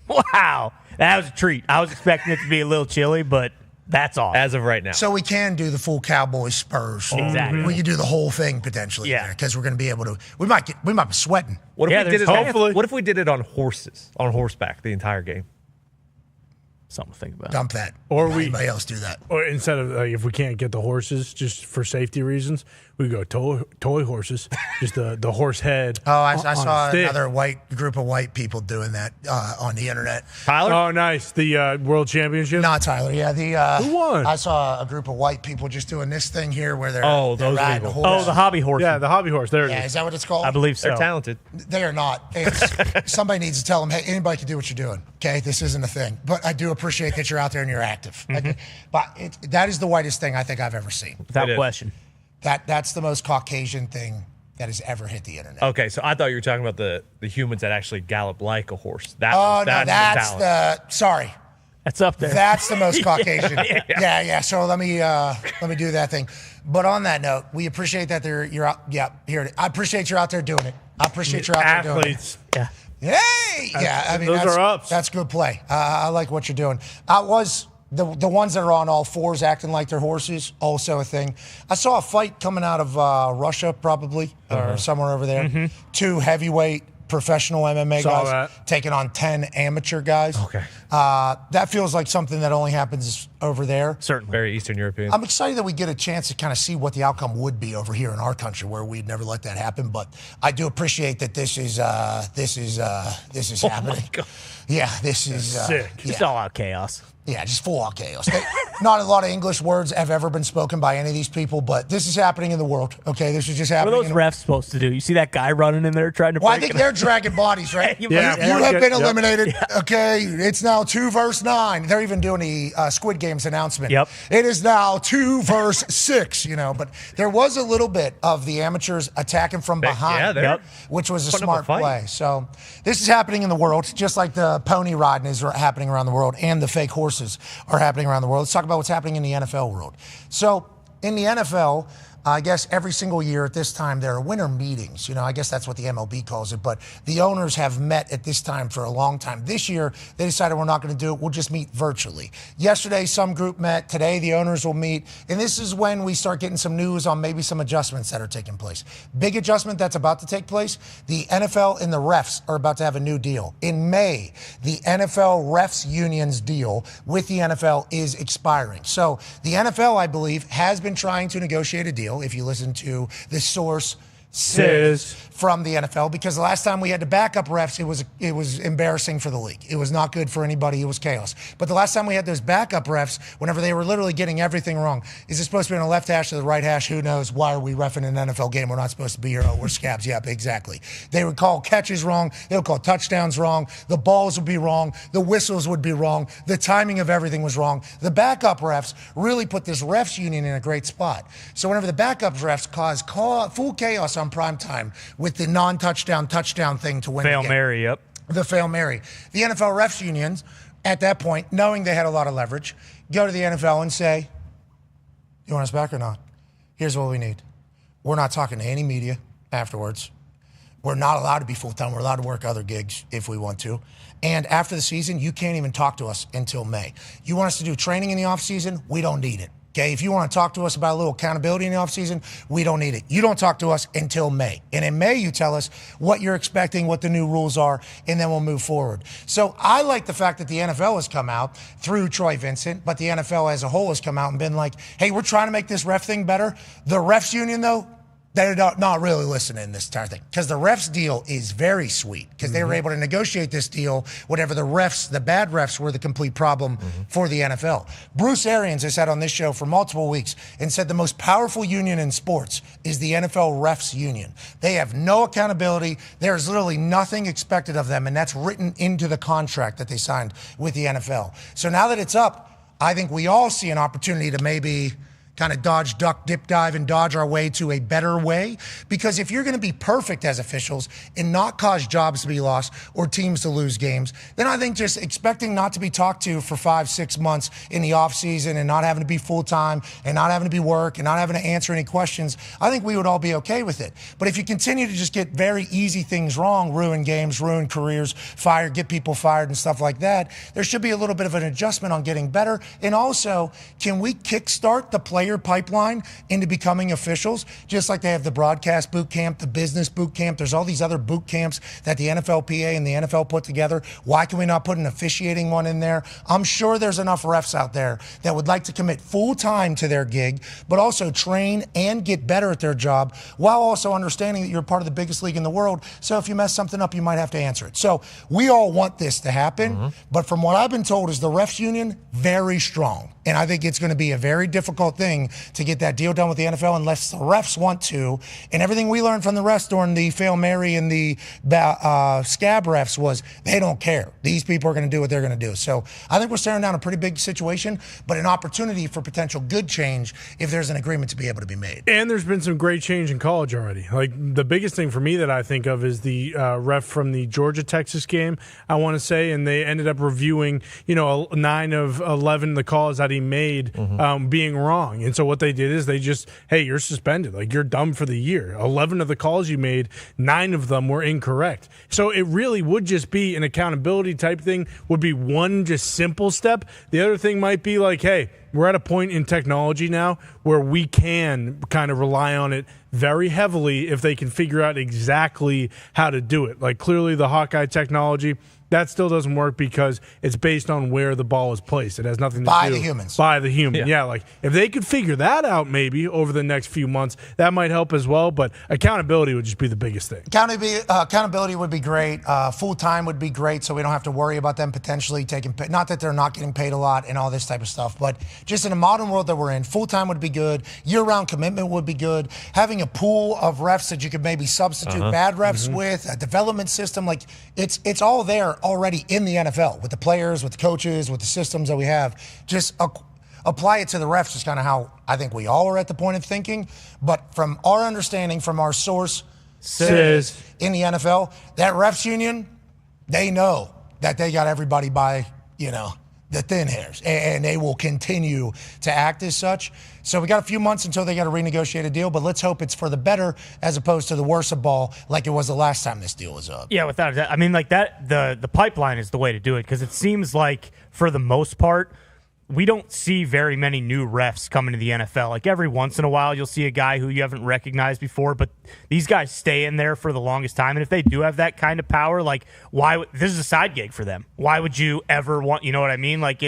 Wow. That was a treat. I was expecting it to be a little chilly, but that's awesome. As of right now. So we can do the full Cowboys Spurs. Exactly. We can do the whole thing potentially. Yeah. Because we're going to be able to. We might be sweating. What if Yeah, we did there's it? hopefully. What if we did it on horses, on horseback, the entire game? Something to think about. Dump that. Or anybody else do that. Or instead of if we can't get the horses, just for safety reasons, we go toy horses, just the horse head. Oh, I saw another group of white people doing that on the internet. Tyler? Oh, nice. The World Championship? Not Tyler. Yeah, who won? I saw a group of white people just doing this thing here where they're they're those riding people. a horse. The hobby horse. Yeah, the hobby horse. There it is. Yeah, is that what it's called? I believe so. They're talented. They are not. Somebody needs to tell them, hey, anybody can do what you're doing. Okay, this isn't a thing. But I do appreciate that you're out there and you're active. But that is the whitest thing I think I've ever seen. Without question. That's the most Caucasian thing that has ever hit the internet. Okay, so I thought you were talking about the humans that actually gallop like a horse. That's sorry. That's up there. That's the most Caucasian. yeah. So let me do that thing. But on that note, we appreciate that you're out. Yeah, here it is. I appreciate you're out there doing it. I appreciate you're out there doing it. Athletes. Yeah. Hey, I mean those are ups. That's good play. I like what you're doing. The ones that are on all fours acting like they're horses, also a thing. I saw a fight coming out of Russia, probably, or somewhere over there. 2 heavyweight professional MMA guys taking on 10 amateur guys. Okay. That feels like something that only happens over there. Certainly. Very Eastern European. I'm excited that we get a chance to kind of see what the outcome would be over here in our country, where we'd never let that happen. But I do appreciate that this is happening. My God. Yeah, this is sick. Just all out chaos. Yeah, just full out chaos. Not a lot of English words have ever been spoken by any of these people, but this is happening in the world. Okay, this is just What happening. are those refs supposed to do? You see that guy running in there trying to Well, I break think it? they're dragging bodies, right? You You have been Yep. eliminated. Okay, it's now 2 versus 9. They're even doing the Squid Games announcement. Yep. It is now 2 versus 6. But there was a little bit of the amateurs attacking from behind, they're which was a putting up smart a fight. play. So this is happening in the world, just like the pony riding is happening around the world, and the fake horses are happening around the world. Let's talk about what's happening in the NFL world. So in the NFL, I guess every single year at this time, there are winter meetings. I guess that's what the MLB calls it. But the owners have met at this time for a long time. This year, they decided we're not going to do it. We'll just meet virtually. Yesterday, some group met. Today, the owners will meet. And this is when we start getting some news on maybe some adjustments that are taking place. Big adjustment that's about to take place. The NFL and the refs are about to have a new deal. In May, the NFL refs union's deal with the NFL is expiring. So the NFL, I believe, has been trying to negotiate a deal. If you listen to the source says from the NFL, because the last time we had to back up refs, it was embarrassing for the league. It was not good for anybody. It was chaos. But the last time we had those backup refs, whenever they were literally getting everything wrong, is it supposed to be on the left hash or the right hash? Who knows? Why are we reffing an NFL game? We're not supposed to be here. Oh, we're scabs. Yep, exactly. They would call catches wrong. They would call touchdowns wrong. The balls would be wrong. The whistles would be wrong. The timing of everything was wrong. The backup refs really put this refs union in a great spot. So whenever the backup refs cause full chaos on prime time with the non-touchdown touchdown thing to win the game. Fail Mary, yep. The Fail Mary. The NFL refs unions, at that point, knowing they had a lot of leverage, go to the NFL and say, you want us back or not? Here's what we need. We're not talking to any media afterwards. We're not allowed to be full-time. We're allowed to work other gigs if we want to. And after the season, you can't even talk to us until May. You want us to do training in the offseason? We don't need it. Okay, if you want to talk to us about a little accountability in the offseason, we don't need it. You don't talk to us until May. And in May, you tell us what you're expecting, what the new rules are, and then we'll move forward. So I like the fact that the NFL has come out through Troy Vincent, but the NFL as a whole has come out and been like, hey, we're trying to make this ref thing better. The refs union, though, they're not really listening to this entire thing, because the refs deal is very sweet, because they were able to negotiate this deal whatever the bad refs were the complete problem for the NFL. Bruce Arians has said on this show for multiple weeks and said the most powerful union in sports is the NFL refs union. They have no accountability. There's literally nothing expected of them, and that's written into the contract that they signed with the NFL. So now that it's up, I think we all see an opportunity to maybe kind of dodge, duck, dip, dive, and dodge our way to a better way. Because if you're going to be perfect as officials and not cause jobs to be lost or teams to lose games, then I think just expecting not to be talked to for 5-6 months in the offseason and not having to be full-time and not having to be work and not having to answer any questions, I think we would all be okay with it. But if you continue to just get very easy things wrong, ruin games, ruin careers, get people fired and stuff like that, there should be a little bit of an adjustment on getting better. And also, can we kickstart the player entire pipeline into becoming officials, just like they have the broadcast boot camp, the business boot camp. There's all these other boot camps that the NFLPA and the NFL put together. Why can we not put an officiating one in there? I'm sure there's enough refs out there that would like to commit full time to their gig, but also train and get better at their job while also understanding that you're part of the biggest league in the world. So if you mess something up, you might have to answer it. So we all want this to happen, but from what I've been told is the refs union, very strong. And I think it's going to be a very difficult thing to get that deal done with the NFL unless the refs want to. And everything we learned from the refs during the Fail Mary and the scab refs was they don't care. These people are going to do what they're going to do. So I think we're staring down a pretty big situation, but an opportunity for potential good change if there's an agreement to be able to be made. And there's been some great change in college already. Like the biggest thing for me that I think of is the ref from the Georgia-Texas game, I want to say, and they ended up reviewing, 9 of 11 the calls that he made being wrong. And so what they did is they just, hey, you're suspended. Like, you're dumb for the year. 11 of the calls you made, 9 of them were incorrect. So it really would just be an accountability type thing, would be one just simple step. The other thing might be like, hey, we're at a point in technology now where we can kind of rely on it very heavily if they can figure out exactly how to do it. Like, clearly the Hawkeye technology, that still doesn't work because it's based on where the ball is placed. It has nothing to do by the humans. By the human. Yeah, like if they could figure that out maybe over the next few months, that might help as well. But accountability would just be the biggest thing. Accountability would be great. Full time would be great, so we don't have to worry about them potentially taking pay. Not that they're not getting paid a lot and all this type of stuff, but just in a modern world that we're in, full time would be good. Year-round commitment would be good. Having a pool of refs that you could maybe substitute bad refs with, a development system, like it's all there already in the NFL with the players, with the coaches, with the systems that we have. Just apply it to the refs is kind of how I think we all are at the point of thinking. But from our understanding, from our source Says in the NFL, that refs union, they know that they got everybody by, the thin hairs, and they will continue to act as such. So we got a few months until they got to renegotiate a deal, but let's hope it's for the better as opposed to the worse of ball like it was the last time this deal was up. Yeah, without a doubt. I mean, like that, the pipeline is the way to do it because it seems like for the most part, we don't see very many new refs coming to the NFL. Like every once in a while, you'll see a guy who you haven't recognized before, but these guys stay in there for the longest time. And if they do have that kind of power, like this is a side gig for them. Why would you ever want, you know what I mean? Like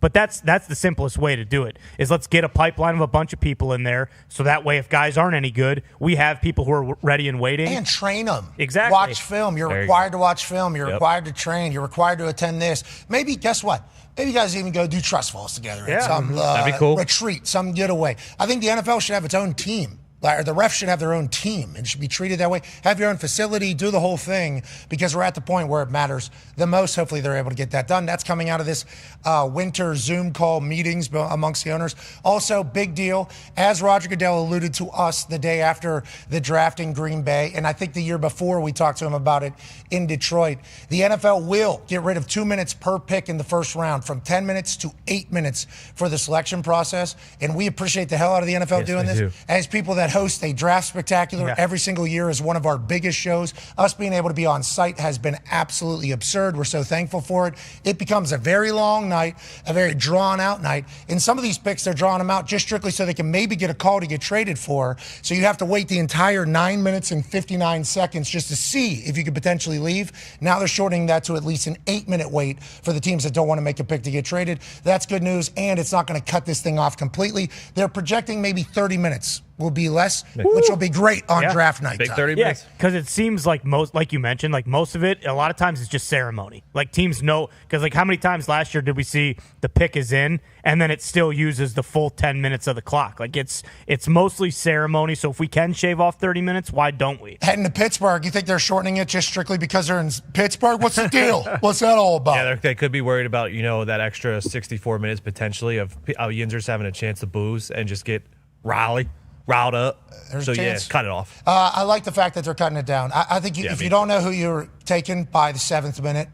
but that's the simplest way to do it is let's get a pipeline of a bunch of people in there. So that way, if guys aren't any good, we have people who are ready and waiting. And train them. Exactly. Watch film. You're required to watch film. You're required to train. You're required to attend this. Maybe, guess what? Maybe you guys even go do trust falls together at some that'd be cool. retreat, some getaway. I think the NFL should have its own team. Or the refs should have their own team and should be treated that way. Have your own facility, do the whole thing, because we're at the point where it matters the most. Hopefully they're able to get that done. That's coming out of this winter Zoom call meetings amongst the owners. Also, big deal, as Roger Goodell alluded to us the day after the draft in Green Bay, and I think the year before we talked to him about it in Detroit, the NFL will get rid of 2 minutes per pick in the first round, from 10 minutes to 8 minutes for the selection process. And we appreciate the hell out of the NFL doing this. As people that host a draft spectacular every single year is one of our biggest shows. Us being able to be on site has been absolutely absurd. We're so thankful for it. It becomes a very long night, a very drawn out night. And some of these picks, they're drawing them out just strictly so they can maybe get a call to get traded for. So you have to wait the entire 9 minutes and 59 seconds just to see if you could potentially leave. Now they're shortening that to at least an 8-minute wait for the teams that don't want to make a pick to get traded. That's good news, and it's not going to cut this thing off completely. They're projecting maybe 30 minutes will be less, which will be great on draft night. Big 30 minutes. Yeah, because it seems like like you mentioned, like most of it, a lot of times it's just ceremony. Like teams know, because like how many times last year did we see the pick is in and then it still uses the full 10 minutes of the clock? Like it's mostly ceremony. So if we can shave off 30 minutes, why don't we? Heading to Pittsburgh, you think they're shortening it just strictly because they're in Pittsburgh? What's the deal? What's that all about? Yeah, they could be worried about, that extra 64 minutes potentially of Yinzers having a chance to booze and just get riled up. There's a chance. Cut it off. I like the fact that they're cutting it down. I think if you don't know who you're taking by the 7th minute,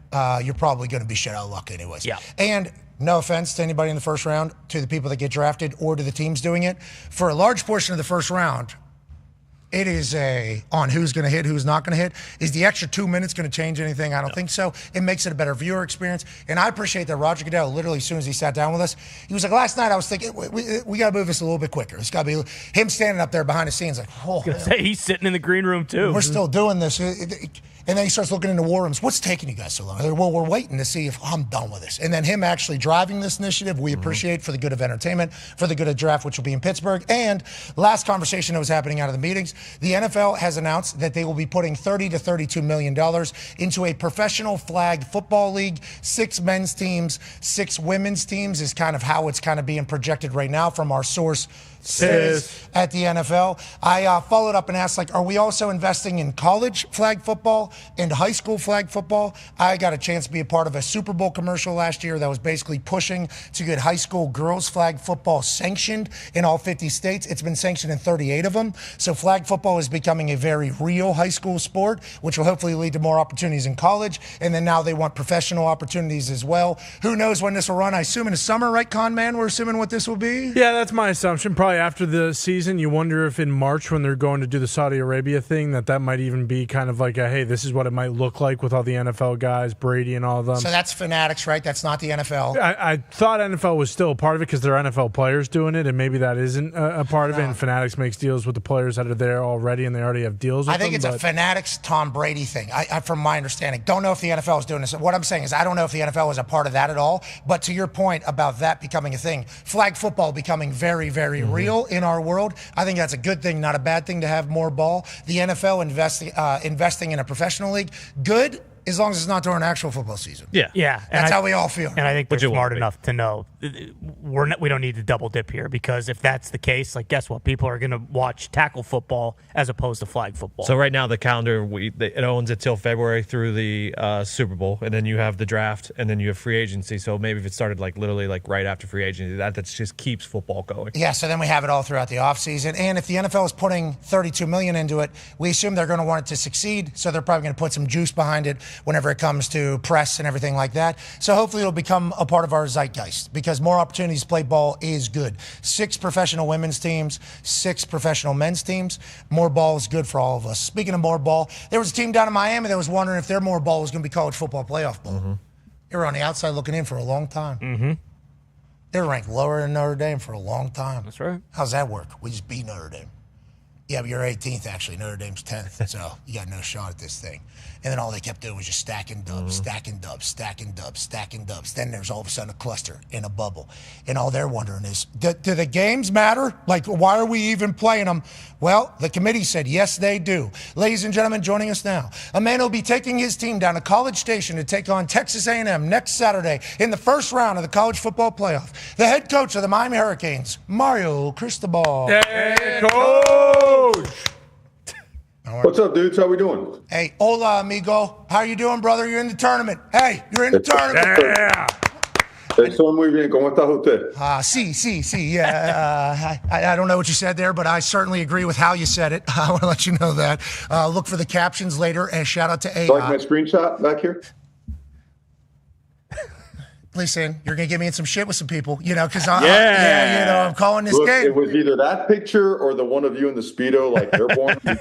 you're probably going to be shit out of luck anyways. Yeah. And no offense to anybody in the first round, to the people that get drafted or to the teams doing it, for a large portion of the first round, it is on who's going to hit, who's not going to hit. Is the extra 2 minutes going to change anything? I don't think so. It makes it a better viewer experience. And I appreciate that Roger Goodell, literally as soon as he sat down with us, he was like, last night I was thinking, we got to move this a little bit quicker. It's got to be him standing up there behind the scenes like, oh. I was going to say, he's sitting in the green room too. We're still doing this. And then he starts looking into war rooms. What's taking you guys so long? Well, we're waiting to see if I'm done with this. And then him actually driving this initiative, we appreciate for the good of entertainment, for the good of draft, which will be in Pittsburgh. And last conversation that was happening out of the meetings, the NFL has announced that they will be putting $30 to $32 million into a professional flag football league. 6 men's teams, 6 women's teams is kind of how it's kind of being projected right now from our source at the NFL. I followed up and asked, are we also investing in college flag football and high school flag football? I got a chance to be a part of a Super Bowl commercial last year that was basically pushing to get high school girls flag football sanctioned in all 50 states. It's been sanctioned in 38 of them. So flag football is becoming a very real high school sport, which will hopefully lead to more opportunities in college. And then now they want professional opportunities as well. Who knows when this will run? I assume in the summer, right, Con Man? We're assuming what this will be? Yeah, that's my assumption. Probably after the season. You wonder if in March when they're going to do the Saudi Arabia thing that might even be kind of like a, hey, this is what it might look like with all the NFL guys, Brady and all of them. So that's Fanatics, right? That's not the NFL. I thought NFL was still a part of it because they're NFL players doing it, and maybe that isn't a part of it. And Fanatics makes deals with the players that are there already, and they already have deals with them. I think it's a Fanatics Tom Brady thing, I from my understanding. Don't know if the NFL is doing this. What I'm saying is I don't know if the NFL is a part of that at all. But to your point about that becoming a thing, flag football becoming very, very real in our world, I think that's a good thing, not a bad thing to have more ball. The NFL investing in a professional league, good, as long as it's not during actual football season. Yeah. That's how we all feel. And I think they're smart enough to know we don't need to double dip here, because if that's the case, guess what? People are going to watch tackle football as opposed to flag football. So right now the calendar, it owns it till February through the Super Bowl, and then you have the draft, and then you have free agency. So maybe if it started literally right after free agency, that just keeps football going. Yeah, so then we have it all throughout the offseason. And if the NFL is putting $32 million into it, we assume they're going to want it to succeed, so they're probably going to put some juice behind it whenever it comes to press and everything like that. So hopefully it'll become a part of our zeitgeist, because more opportunities to play ball is good. 6 professional women's teams, 6 professional men's teams. More ball is good for all of us. Speaking of more ball, there was a team down in Miami that was wondering if their more ball was going to be college football playoff ball. They were on the outside looking in for a long time. They were ranked lower than Notre Dame for a long time. That's right. How's that work? We just beat Notre Dame. Yeah, but you're 18th, actually. Notre Dame's 10th, so you got no shot at this thing. And then all they kept doing was just stacking dubs, stacking dubs, stacking dubs, stacking dubs. Then there's all of a sudden a cluster in a bubble. And all they're wondering is, do the games matter? Why are we even playing them? Well, the committee said, yes, they do. Ladies and gentlemen, joining us now, a man who'll be taking his team down to College Station to take on Texas A&M next Saturday in the first round of the college football playoff. The head coach of the Miami Hurricanes, Mario Cristobal. Hey, coach! What's up, dudes? How we doing? Hey, hola, amigo. How you doing, brother? You're in the tournament. Hey, you're in the tournament. Yeah. Estoy muy bien. ¿Cómo está usted? Sí. Yeah, I don't know what you said there, but I certainly agree with how you said it. I want to let you know that. Look for the captions later, and shout out to AI. Like my screenshot back here? Listen, you're going to get me in some shit with some people, because I'm calling this game. It was either that picture or the one of you in the Speedo, airborne.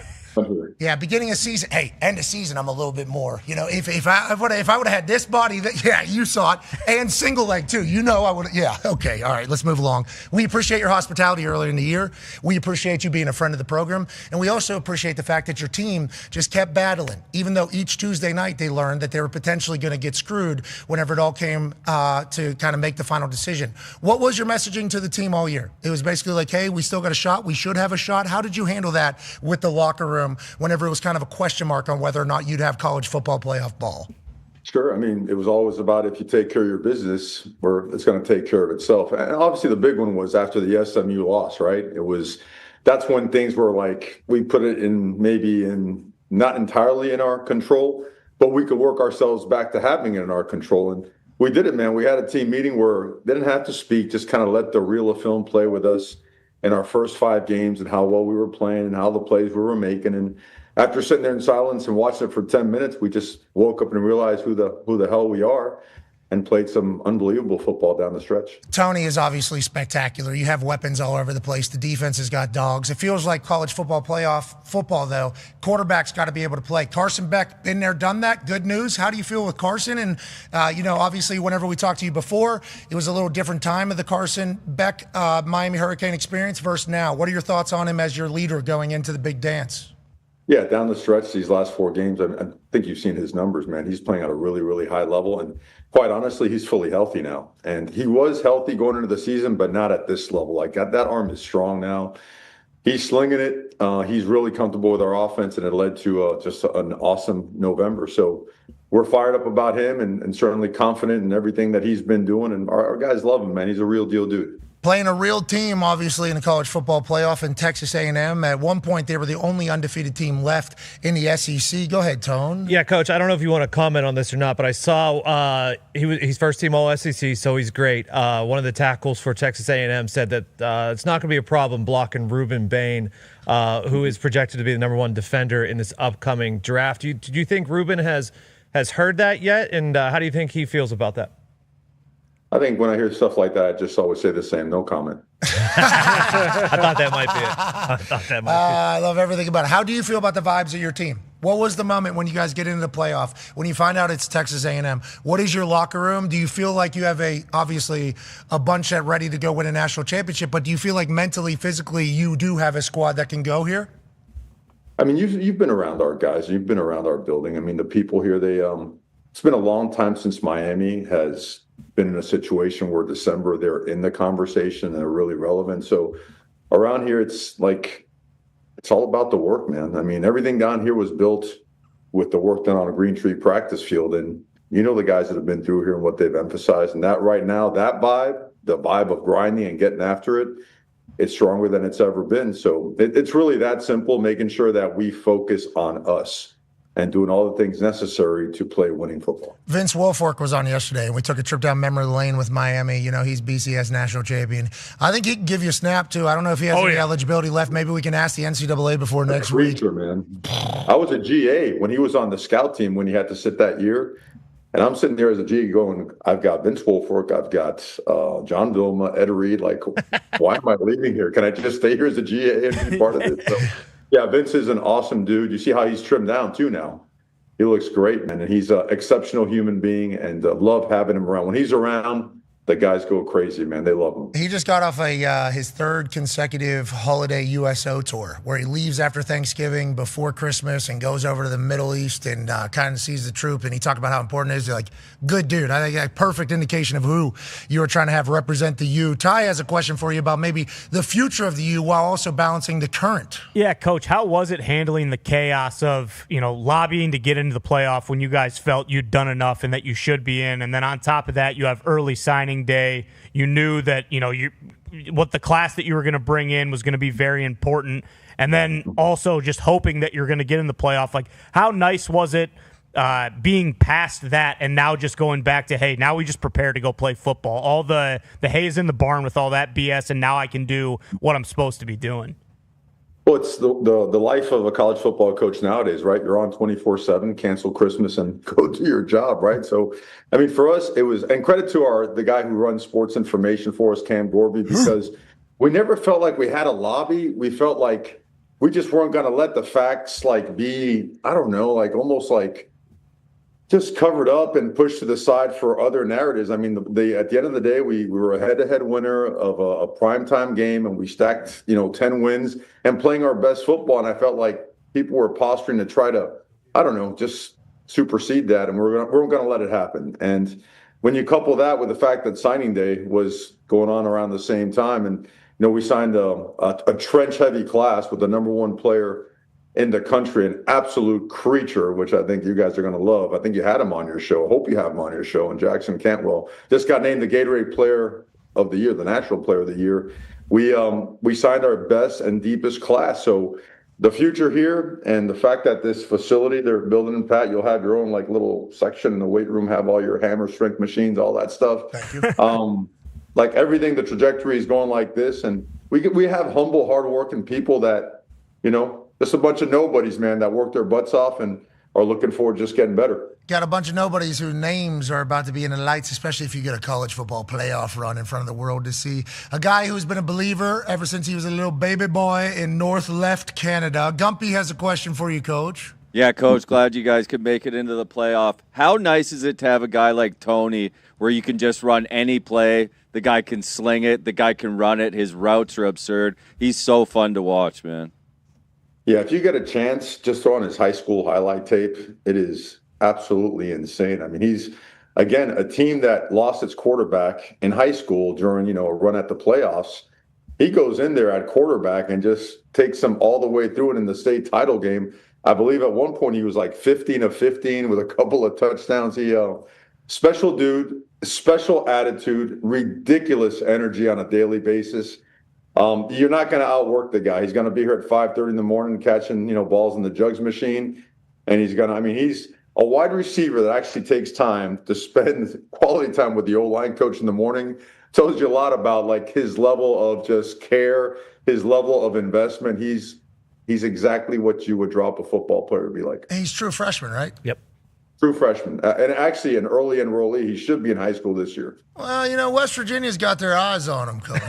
Yeah, beginning of season. Hey, end of season, I'm a little bit more. If I would have had this body, you saw it, and single leg too. I would. Yeah, okay, all right. Let's move along. We appreciate your hospitality earlier in the year. We appreciate you being a friend of the program, and we also appreciate the fact that your team just kept battling, even though each Tuesday night they learned that they were potentially going to get screwed whenever it all came to kind of make the final decision. What was your messaging to the team all year? It was basically like, hey, we still got a shot. We should have a shot. How did you handle that with the locker room whenever it was kind of a question mark on whether or not you'd have college football playoff ball? Sure. I mean, it was always about if you take care of your business, it's going to take care of itself. And obviously the big one was after the SMU loss, right? That's when things were we put it in not entirely in our control, but we could work ourselves back to having it in our control. And we did it, man. We had a team meeting where they didn't have to speak, just kind of let the reel of film play with us in our first 5 games and how well we were playing and how the plays we were making. And after sitting there in silence and watching it for 10 minutes, we just woke up and realized who the hell we are. and played some unbelievable football down the stretch. Tony is obviously spectacular. You have weapons all over the place. The defense has got dogs. It feels like college football playoff football, though. Quarterback's got to be able to play. Carson Beck, been there, done that. Good news. How do you feel with Carson? And, obviously, whenever we talked to you before, it was a little different time of the Carson Beck Miami Hurricane experience versus now. What are your thoughts on him as your leader going into the big dance? Yeah, down the stretch, these last 4 games, I think you've seen his numbers, man. He's playing at a really, really high level. And quite honestly, he's fully healthy now. And he was healthy going into the season, but not at this level. Like that arm is strong now. He's slinging it. He's really comfortable with our offense, and it led to just an awesome November. So we're fired up about him and certainly confident in everything that he's been doing. And our guys love him, man. He's a real deal dude. Playing a real team, obviously, in the college football playoff in Texas A&M. At one point, they were the only undefeated team left in the SEC. Go ahead, Tone. Yeah, Coach, I don't know if you want to comment on this or not, but I saw he's first team All-SEC, so he's great. One of the tackles for Texas A&M said that it's not going to be a problem blocking Ruben Bain, who is projected to be the number 1 defender in this upcoming draft. Do you think Ruben has heard that yet, and how do you think he feels about that? I think when I hear stuff like that, I just always say the same, no comment. I thought that might be it. I love everything about it. How do you feel about the vibes of your team? What was the moment when you guys get into the playoff, when you find out it's Texas A&M? What is your locker room? Do you feel like you have obviously a bunch that ready to go win a national championship, but do you feel like mentally, physically, you do have a squad that can go here? I mean, you've been around our guys. You've been around our building. I mean, the people here, it's been a long time since Miami has been in a situation where December they're in the conversation and they're really relevant. So around here, it's all about the work, man. I mean, everything down here was built with the work done on a Green Tree practice field. And the guys that have been through here and what they've emphasized. And that right now, that vibe, the vibe of grinding and getting after it, it's stronger than it's ever been. So it's really that simple, making sure that we focus on us and doing all the things necessary to play winning football. Vince Wilfork was on yesterday, and we took a trip down memory lane with Miami. He's BCS national champion. I think he can give you a snap, too. I don't know if he has any eligibility left. Maybe we can ask the NCAA before next week. Man. I was a GA when he was on the scout team when he had to sit that year. And I'm sitting there as a GA going, I've got Vince Wilfork, I've got John Vilma, Ed Reed. Like, why am I leaving here? Can I just stay here as a GA and be part of it? So, yeah, Vince is an awesome dude. You see how he's trimmed down, too, now. He looks great, man. And he's an exceptional human being, and love having him around. When he's around, the guys go crazy, man. They love him. He just got off his 3rd consecutive holiday USO tour, where he leaves after Thanksgiving, before Christmas, and goes over to the Middle East and kind of sees the troop. And he talked about how important it is. He's like, good dude. I think a perfect indication of who you were trying to have represent the U. Ty has a question for you about maybe the future of the U while also balancing the current. Yeah, Coach, how was it handling the chaos of, lobbying to get into the playoff when you guys felt you'd done enough and that you should be in? And then on top of that, you have early signing day. You knew that what the class that you were going to bring in was going to be very important, and then also just hoping that you're going to get in the playoff. Like, how nice was it being past that and now just going back to, hey, now we just prepare to go play football? All the hay is in the barn with all that BS, and now I can do what I'm supposed to be doing. Well, it's the life of a college football coach nowadays, right? You're on 24/7, cancel Christmas and go do your job, right? So, I mean, for us, it was, and credit to the guy who runs sports information for us, Cam Gorby, because we never felt like we had a lobby. We felt like we just weren't going to let the facts be, I don't know, almost just covered up and pushed to the side for other narratives. I mean, at the end of the day, we were a head-to-head winner of a primetime game, and we stacked, 10 wins and playing our best football. And I felt like people were posturing to try to, I don't know, just supersede that, and we're going to let it happen. And when you couple that with the fact that signing day was going on around the same time, and we signed a trench-heavy class with the number 1 player in the country, an absolute creature, which I think you guys are going to love. I think you had him on your show. I hope you have him on your show. And Jackson Cantwell just got named the Gatorade Player of the Year, the National Player of the Year. We signed our best and deepest class. So the future here and the fact that this facility they're building in Pat, you'll have your own little section in the weight room, have all your hammer strength machines, all that stuff. Thank you. Everything, the trajectory is going like this. And we have humble, hardworking people that, just a bunch of nobodies, man, that work their butts off. And are looking forward to just getting better. Got a bunch of nobodies whose names are about to be in the lights, especially if you get a college football playoff run in front of the world to see. A guy who's been a believer ever since he was a little baby boy in North Left Canada. Gumpy has a question for you, Coach. Yeah, Coach, glad you guys could make it into the playoff. How nice is it to have a guy like Tony where you can just run any play? The guy can sling it. The guy can run it. His routes are absurd. He's so fun to watch, man. Yeah, if you get a chance, just on his high school highlight tape, it is absolutely insane. I mean, he's, again, a team that lost its quarterback in high school during, a run at the playoffs. He goes in there at quarterback and just takes them all the way through it in the state title game. I believe at one point he was like 15 of 15 with a couple of touchdowns. He, special dude, special attitude, ridiculous energy on a daily basis. You're not going to outwork the guy. He's going to be here at 5:30 in the morning catching, balls in the jugs machine. And he's a wide receiver that actually takes time to spend quality time with the O-line coach in the morning. Tells you a lot about like his level of just care, his level of investment. He's exactly what you would drop a football player to be like. And he's true freshman, right? Yep. True freshman. And actually an early enrollee. He should be in high school this year. Well, West Virginia's got their eyes on him, Coach.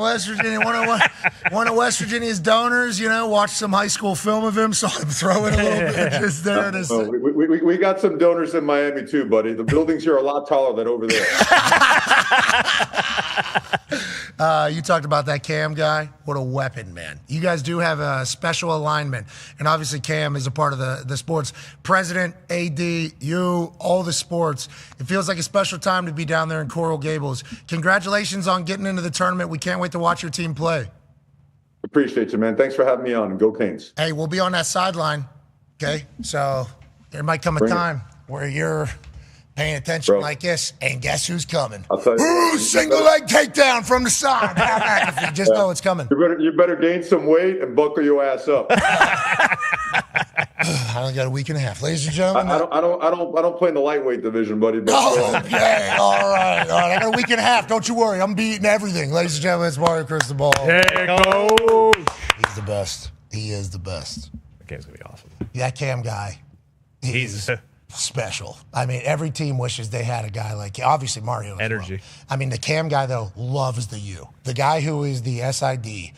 West Virginia, one of West Virginia's donors, watched some high school film of him, saw him throw it a little bit just there. We got some donors in Miami too, buddy. The buildings here are a lot taller than over there. You talked about that Cam guy. What a weapon, man. You guys do have a special alignment. And obviously Cam is a part of the sports. President, AD, you, all the sports. It feels like a special time to be down there in Coral Gables. Congratulations on getting into the tournament. We can't wait to watch your team play. Appreciate you, man. Thanks for having me on. And go Canes. Hey, we'll be on that sideline, okay? So there might come a time where you're paying attention like this, and guess who's coming? I'll tell you. Ooh, single leg takedown from the side. McAfee, just know it's coming. You better gain some weight and buckle your ass up. I only got a week and a half, ladies and gentlemen. I don't play in the lightweight division, buddy. But okay, all right. I got a week and a half. Don't you worry, I'm beating everything, ladies and gentlemen. It's Mario Cristobal. There it goes. He's the best. He is the best. That game's gonna be awesome. That Cam guy, he's special. I mean, every team wishes they had a guy like, obviously Mario. Energy. Well. I mean, the Cam guy though loves the U. The guy who is the SID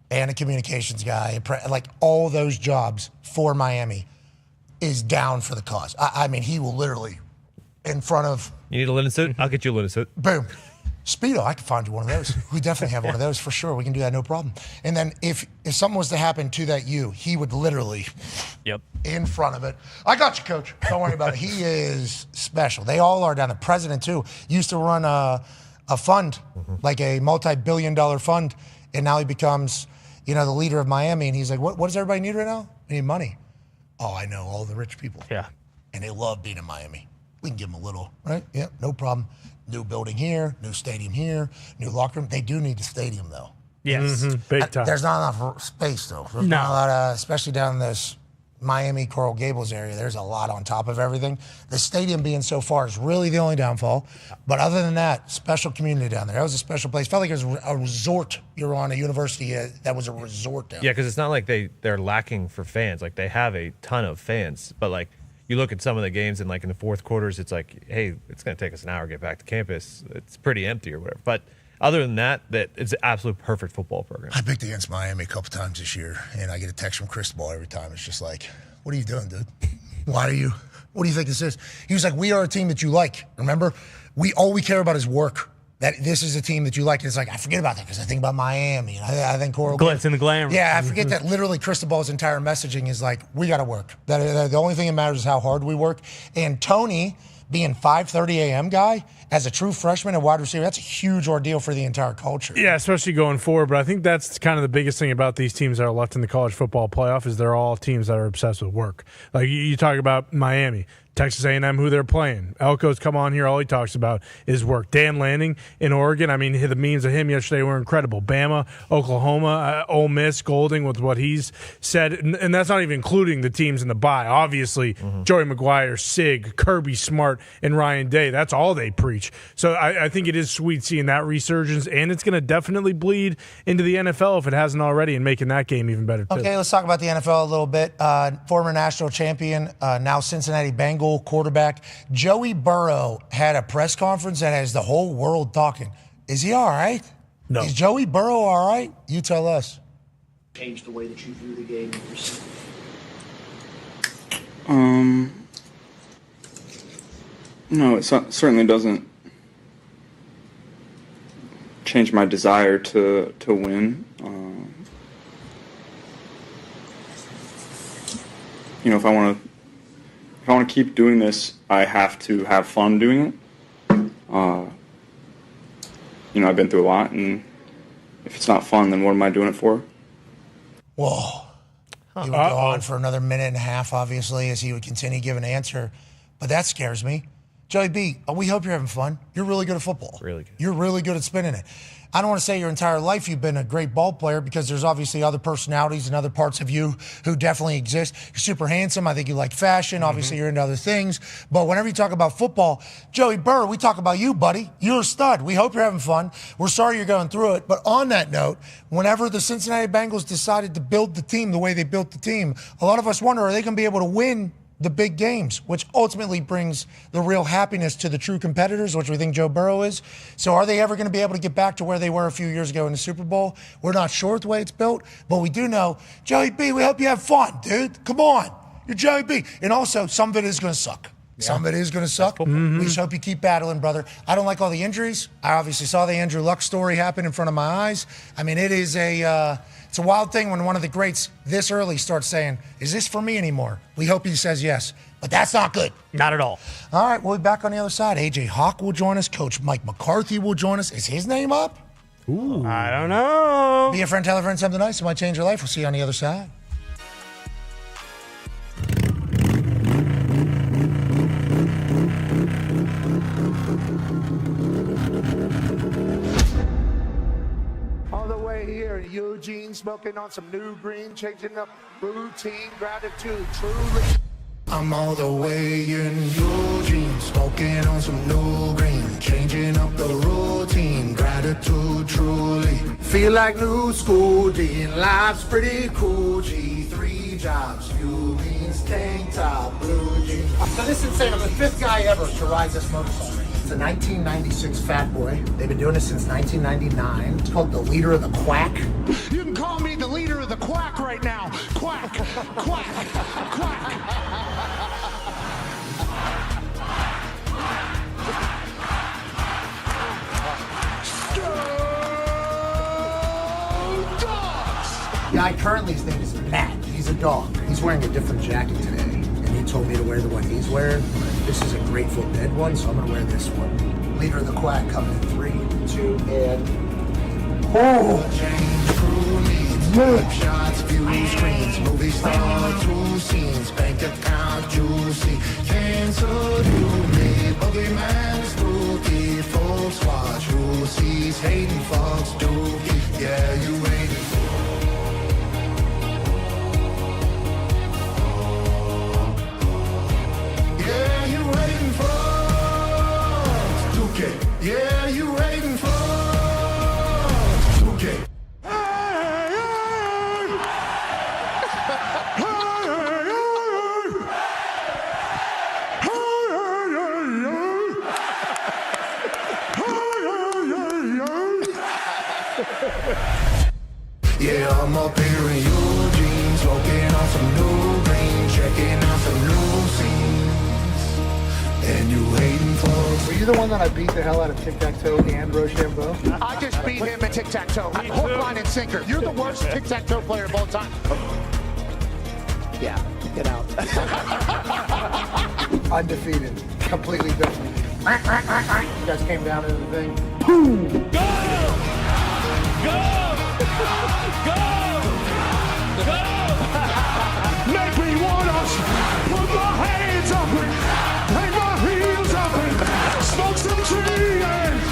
and a communications guy, like all those jobs for Miami, is down for the cause. I mean, he will literally in front of. You need a linen suit? I'll get you a linen suit. Boom. Speedo, I can find you one of those. We definitely have one of those for sure. We can do that, no problem. And then if something was to happen to that U, he would literally, in front of it. I got you, Coach. Don't worry about it. He is special. They all are down. The president too used to run a fund, like a multi-billion-dollar fund, and now he becomes, the leader of Miami. And he's like, what does everybody need right now? They need money. Oh, I know, all the rich people. Yeah. And they love being in Miami. We can give them a little, right? Yeah, no problem. New building here, new stadium here, new locker room. They do need the stadium, though. Yes. Big time. There's not enough space, though. There's not a lot of, especially down in this Miami, Coral Gables area, there's a lot on top of everything. The stadium being so far is really the only downfall. But other than that, special community down there. That was a special place. Felt like it was a resort. You were on a university that was a resort down there. Yeah, because it's not like they're lacking for fans. Like, they have a ton of fans. But, like, you look at some of the games and, like, in the fourth quarters, it's like, hey, it's going to take us an hour to get back to campus. It's pretty empty or whatever. But other than that, it's an absolute perfect football program. I picked against Miami a couple times this year, and I get a text from Cristobal every time. It's just like, what are you doing, dude? What do you think this is? He was like, we are a team that you like. Remember? All we care about is work. That this is a team that you like. And it's like, I forget about that because I think about Miami. And I think Coral. Glitz and the glamour. Yeah, I forget that literally Cristobal's entire messaging is like, we got to work. That the only thing that matters is how hard we work. And Tony, being 5:30 a.m. guy, as a true freshman and wide receiver, that's a huge ordeal for the entire culture. Yeah, especially going forward. But I think that's kind of the biggest thing about these teams that are left in the college football playoff is they're all teams that are obsessed with work. Like you talk about Miami, Texas A&M, who they're playing. Elko's come on here. All he talks about is work. Dan Lanning in Oregon. I mean, the memes of him yesterday were incredible. Bama, Oklahoma, Ole Miss, Golding with what he's said. And that's not even including the teams in the bye. Obviously, Joey McGuire, Sig, Kirby Smart, and Ryan Day. That's all they preach. outreach. So I think it is sweet seeing that resurgence, and it's going to definitely bleed into the NFL if it hasn't already, and making that game even better, too. Okay, let's talk about the NFL a little bit. Former national champion, now Cincinnati Bengal quarterback, Joey Burrow had a press conference that has the whole world talking. Is he all right? No. Is Joey Burrow all right? You tell us. Change the way that you view the game. No, it certainly doesn't change my desire to win. If I want to keep doing this, I have to have fun doing it. I've been through a lot, and if it's not fun, then what am I doing it for? Whoa. He would go on for another minute and a half, obviously, as he would continue to give an answer. But that scares me. Joey B, we hope you're having fun. You're really good at football. Really good. You're really good at spinning it. I don't want to say your entire life you've been a great ball player, because there's obviously other personalities and other parts of you who definitely exist. You're super handsome. I think you like fashion. Obviously, you're into other things. But whenever you talk about football, Joey Burrow, we talk about you, buddy. You're a stud. We hope you're having fun. We're sorry you're going through it. But on that note, whenever the Cincinnati Bengals decided to build the team the way they built the team, a lot of us wonder, are they going to be able to win the big games, which ultimately brings the real happiness to the true competitors, which we think Joe Burrow is. So are they ever going to be able to get back to where they were a few years ago in the Super Bowl? We're not sure the way it's built, but we do know, Joey B, we hope you have fun, dude. Come on. You're Joey B. And also, some of it is going to suck. Yeah. Some of it is going to suck. We just hope you keep battling, brother. I don't like all the injuries. I obviously saw the Andrew Luck story happen in front of my eyes. I mean, it is it's a wild thing when one of the greats this early starts saying, is this for me anymore? We hope he says yes. But that's not good. Not at all. All right, we'll be back on the other side. AJ Hawk will join us. Coach Mike McCarthy will join us. Is his name up? Ooh. I don't know. Be a friend, tell a friend something nice. It might change your life. We'll see you on the other side. All the way here, Eugene smoking on some new green, changing up routine, gratitude, truly. I'm all the way in Eugene, smoking on some new green, changing up the routine, gratitude, truly. Feel like new school, Dean, life's pretty cool, G, 3 jobs, few beans, tank top, blue jeans. So this is insane. I'm the 5th guy ever to ride this motorcycle. It's a 1996 Fat Boy. They've been doing it since 1999. It's called the Leader of the Quack. You can call me the leader of the quack right now. Quack, quack, quack. Guy currently, his name is Matt. He's a dog. He's wearing a different jacket today, and he told me to wear the one he's wearing. This is a Grateful Dead one, so I'm gonna wear this one. Leader of the Quack coming in 3, 2, and Move shots, view screens, movie star, 2 scenes, bank account juicy, cancel you me, boogeyman spooky, folks watch who sees, hating folks dookie, yeah you waiting for. Yeah, you waiting for Dookie. Yeah, you waiting for Dookie. Yeah, I'm up here in Eugene, smoking on some new green, checking out some new scenes. And you waiting for. Were you the one that I beat the hell out of tic-tac-toe and Rochambeau? I just beat him at tic-tac-toe. Hook, line, and sinker. You're the worst tic-tac-toe player of all time. Yeah, get out. Undefeated. Completely different. You guys came down into the thing. Boom! Go! Go! Make me want us. Put my hands up and hang my heels up and smoke some trees.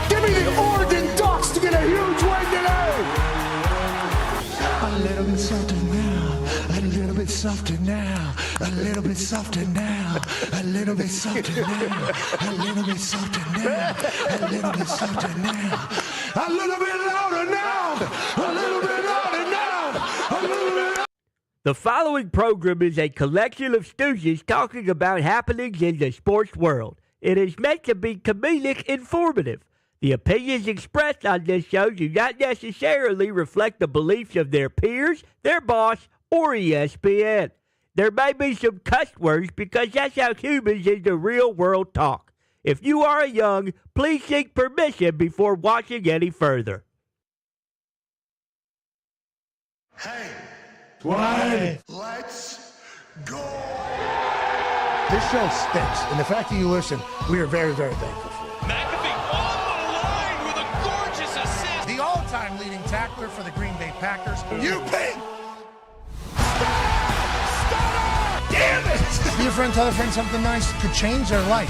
Give me the Oregon Ducks to get a huge win today. A little bit something now, a little bit something. softer now, a little bit softer now, a little bit softer now, a little bit softer now, a little bit softer now, a little bit louder now, a little bit louder now, a little bit louder. The following program is a collection of stooges talking about happenings in the sports world. It is meant to be comedic informative. The opinions expressed on this show do not necessarily reflect the beliefs of their peers, their boss, or ESPN. There may be some cuss words because that's how humans in the real world talk. If you are young, please seek permission before watching any further. Hey, what? Let's go. This show stinks, and the fact that you listen, we are very, very thankful for. McAfee on the line with a gorgeous assist. The all-time leading tackler for the Green Bay Packers, UP. Damn it! Be a friend, tell a friend something nice could change their life.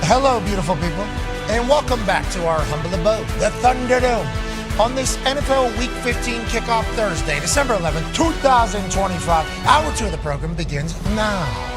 Hello, beautiful people, and welcome back to our humble abode, the Thunderdome. On this NFL Week 15 kickoff Thursday, December 11th, 2025, hour 2 of the program begins now.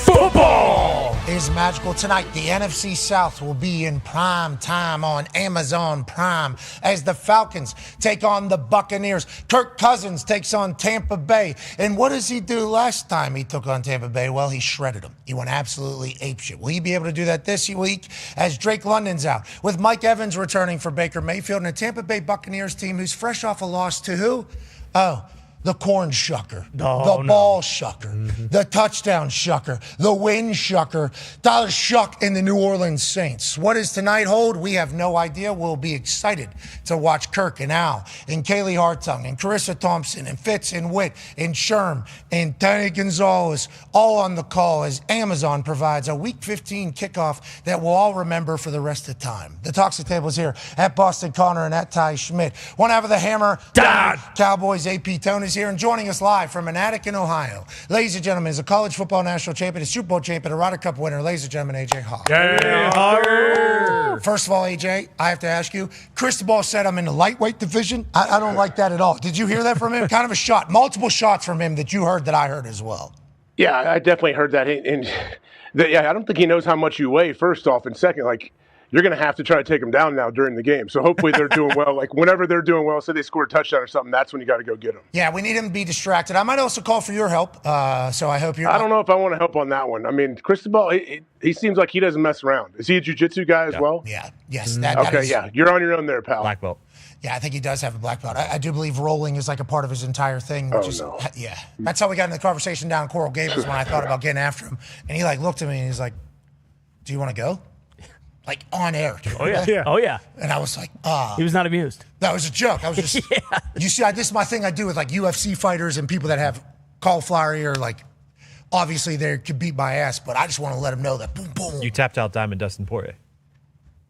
Football is magical tonight. The NFC South will be in prime time on Amazon Prime as the Falcons take on the Buccaneers. Kirk Cousins takes on Tampa Bay. And what does he do last time he took on Tampa Bay? Well, he shredded them. He went absolutely apeshit. Will he be able to do that this week as Drake London's out, with Mike Evans returning for Baker Mayfield and a Tampa Bay Buccaneers team who's fresh off a loss to who? Oh, the corn shucker, ball shucker, the touchdown shucker, the win shucker, Tyler Shuck and the New Orleans Saints. What does tonight hold? We have no idea. We'll be excited to watch Kirk and Al and Kaylee Hartung and Carissa Thompson and Fitz and Witt and Sherm and Tony Gonzalez all on the call as Amazon provides a Week 15 kickoff that we'll all remember for the rest of the time. The Toxic Table is here at Boston Connor and at Ty Schmidt. One half of the Hammer, Dahn. Cowboys AP Tony is here, and joining us live from an attic in Ohio, ladies and gentlemen, is a college football national champion, a Super Bowl champion, a Ryder Cup winner, ladies and gentlemen, AJ Hawk. First of all, AJ, I have to ask you, Cristobal said I'm in the lightweight division. I don't like that at all. Did you hear that from him? Kind of a shot, multiple shots from him that you heard that I heard as well. Yeah, I definitely heard that. And I don't think he knows how much you weigh, first off. And second, you're going to have to try to take them down now during the game. So hopefully they're doing well. Whenever they're doing well, say they score a touchdown or something, that's when you got to go get them. Yeah, we need him to be distracted. I might also call for your help. So I hope you're. I don't know if I want to help on that one. I mean, Cristobal, he seems like he doesn't mess around. Is he a jiu-jitsu guy as well? Yeah. Yes. Yeah. You're on your own there, pal. Black belt. Yeah, I think he does have a black belt. I do believe rolling is like a part of his entire thing. No. Yeah. That's how we got in the conversation down Coral Gables when I thought about getting after him. And he looked at me and he's like, "Do you want to go?" On air. Oh, yeah. Oh, yeah. And I was like, He was not amused. That was a joke. I was just, You see, this is my thing I do with UFC fighters and people that have cauliflower ear. Obviously they could beat my ass, but I just want to let them know that boom, boom. You tapped out Diamond Dustin Poirier.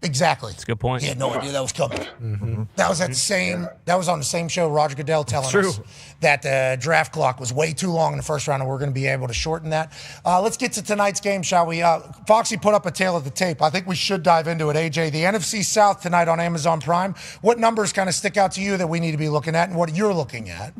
Exactly. That's a good point. He had no idea that was coming. Mm-hmm. That was That was on the same show. Roger Goodell telling us that the draft clock was way too long in the first round, and we're going to be able to shorten that. Let's get to tonight's game, shall we? Foxy put up a tail of the tape. I think we should dive into it. AJ, the NFC South tonight on Amazon Prime. What numbers kind of stick out to you that we need to be looking at, and what you're looking at?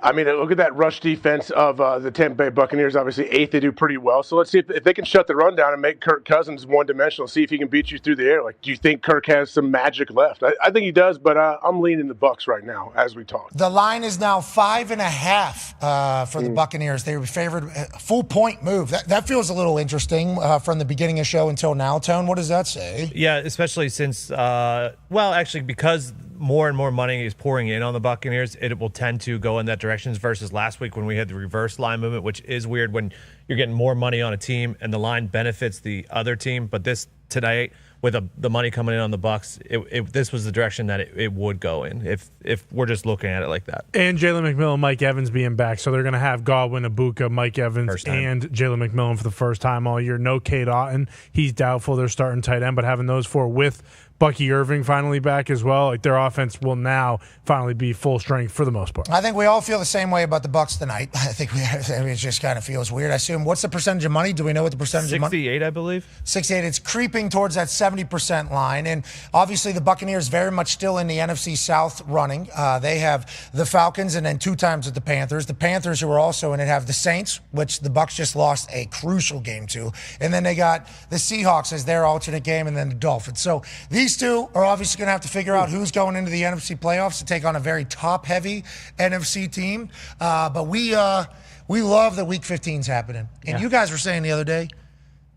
I mean, look at that rush defense of the Tampa Bay Buccaneers. Obviously, 8th, they do pretty well. So let's see if they can shut the run down and make Kirk Cousins one-dimensional, see if he can beat you through the air. Do you think Kirk has some magic left? I think he does, but I'm leaning the Bucs right now as we talk. The line is now 5.5 for the Buccaneers. They were favored a full point move. That feels a little interesting from the beginning of the show until now. Tone, what does that say? Yeah, especially since, because more and more money is pouring in on the Buccaneers, it will tend to go in that direction versus last week when we had the reverse line movement, which is weird when you're getting more money on a team and the line benefits the other team. But this today, with the money coming in on the Bucs, this was the direction that it would go in if we're just looking at it like that. And Jalen McMillan, Mike Evans being back, so they're going to have Godwin, Ibuka, Mike Evans, and Jalen McMillan for the first time all year. No Cade Otton. He's doubtful. They're starting tight end, but having those four with Bucky Irving finally back as well, their offense will now finally be full strength for the most part. I think we all feel the same way about the Bucs tonight. It just kind of feels weird. I assume, what's the percentage of money? Do we know what the percentage of money? 68, I believe. 68. It's creeping moving towards that 70% line. And obviously the Buccaneers very much still in the NFC South running. They have the Falcons and then 2 times with the Panthers. The Panthers, who are also in it, have the Saints, which the Bucs just lost a crucial game to. And then they got the Seahawks as their alternate game, and then the Dolphins. So these two are obviously going to have to figure out who's going into the NFC playoffs to take on a very top-heavy NFC team. But we love that Week 15's happening. And you guys were saying the other day,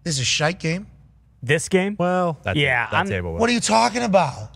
this is a shite game. This game? Well, what are you talking about?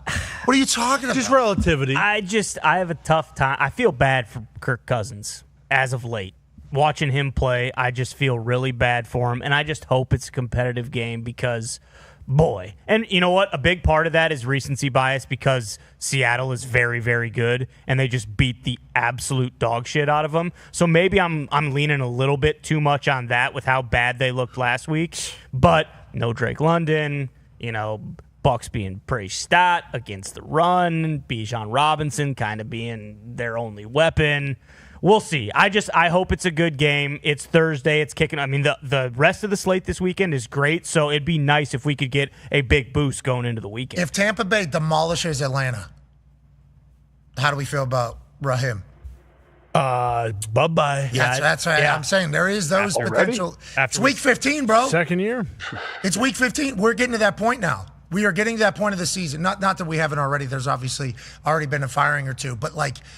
What are you talking about? Just relativity. I have a tough time. I feel bad for Kirk Cousins as of late. Watching him play, I just feel really bad for him, and I just hope it's a competitive game because, boy. And you know what? A big part of that is recency bias because Seattle is very, very good, and they just beat the absolute dog shit out of them. So maybe I'm leaning a little bit too much on that with how bad they looked last week. But no Drake London, Bucs being pretty stat against the run, Bijan Robinson kind of being their only weapon. We'll see. I hope it's a good game. It's Thursday. It's kicking. I mean, the rest of the slate this weekend is great, so it'd be nice if we could get a big boost going into the weekend. If Tampa Bay demolishes Atlanta, how do we feel about Raheem? Bye-bye. That's right. I'm saying there is those potential. It's Week 15, bro. Second year. It's Week 15. We're getting to that point now. We are getting to that point of the season. Not that we haven't already. There's obviously already been a firing or two. But,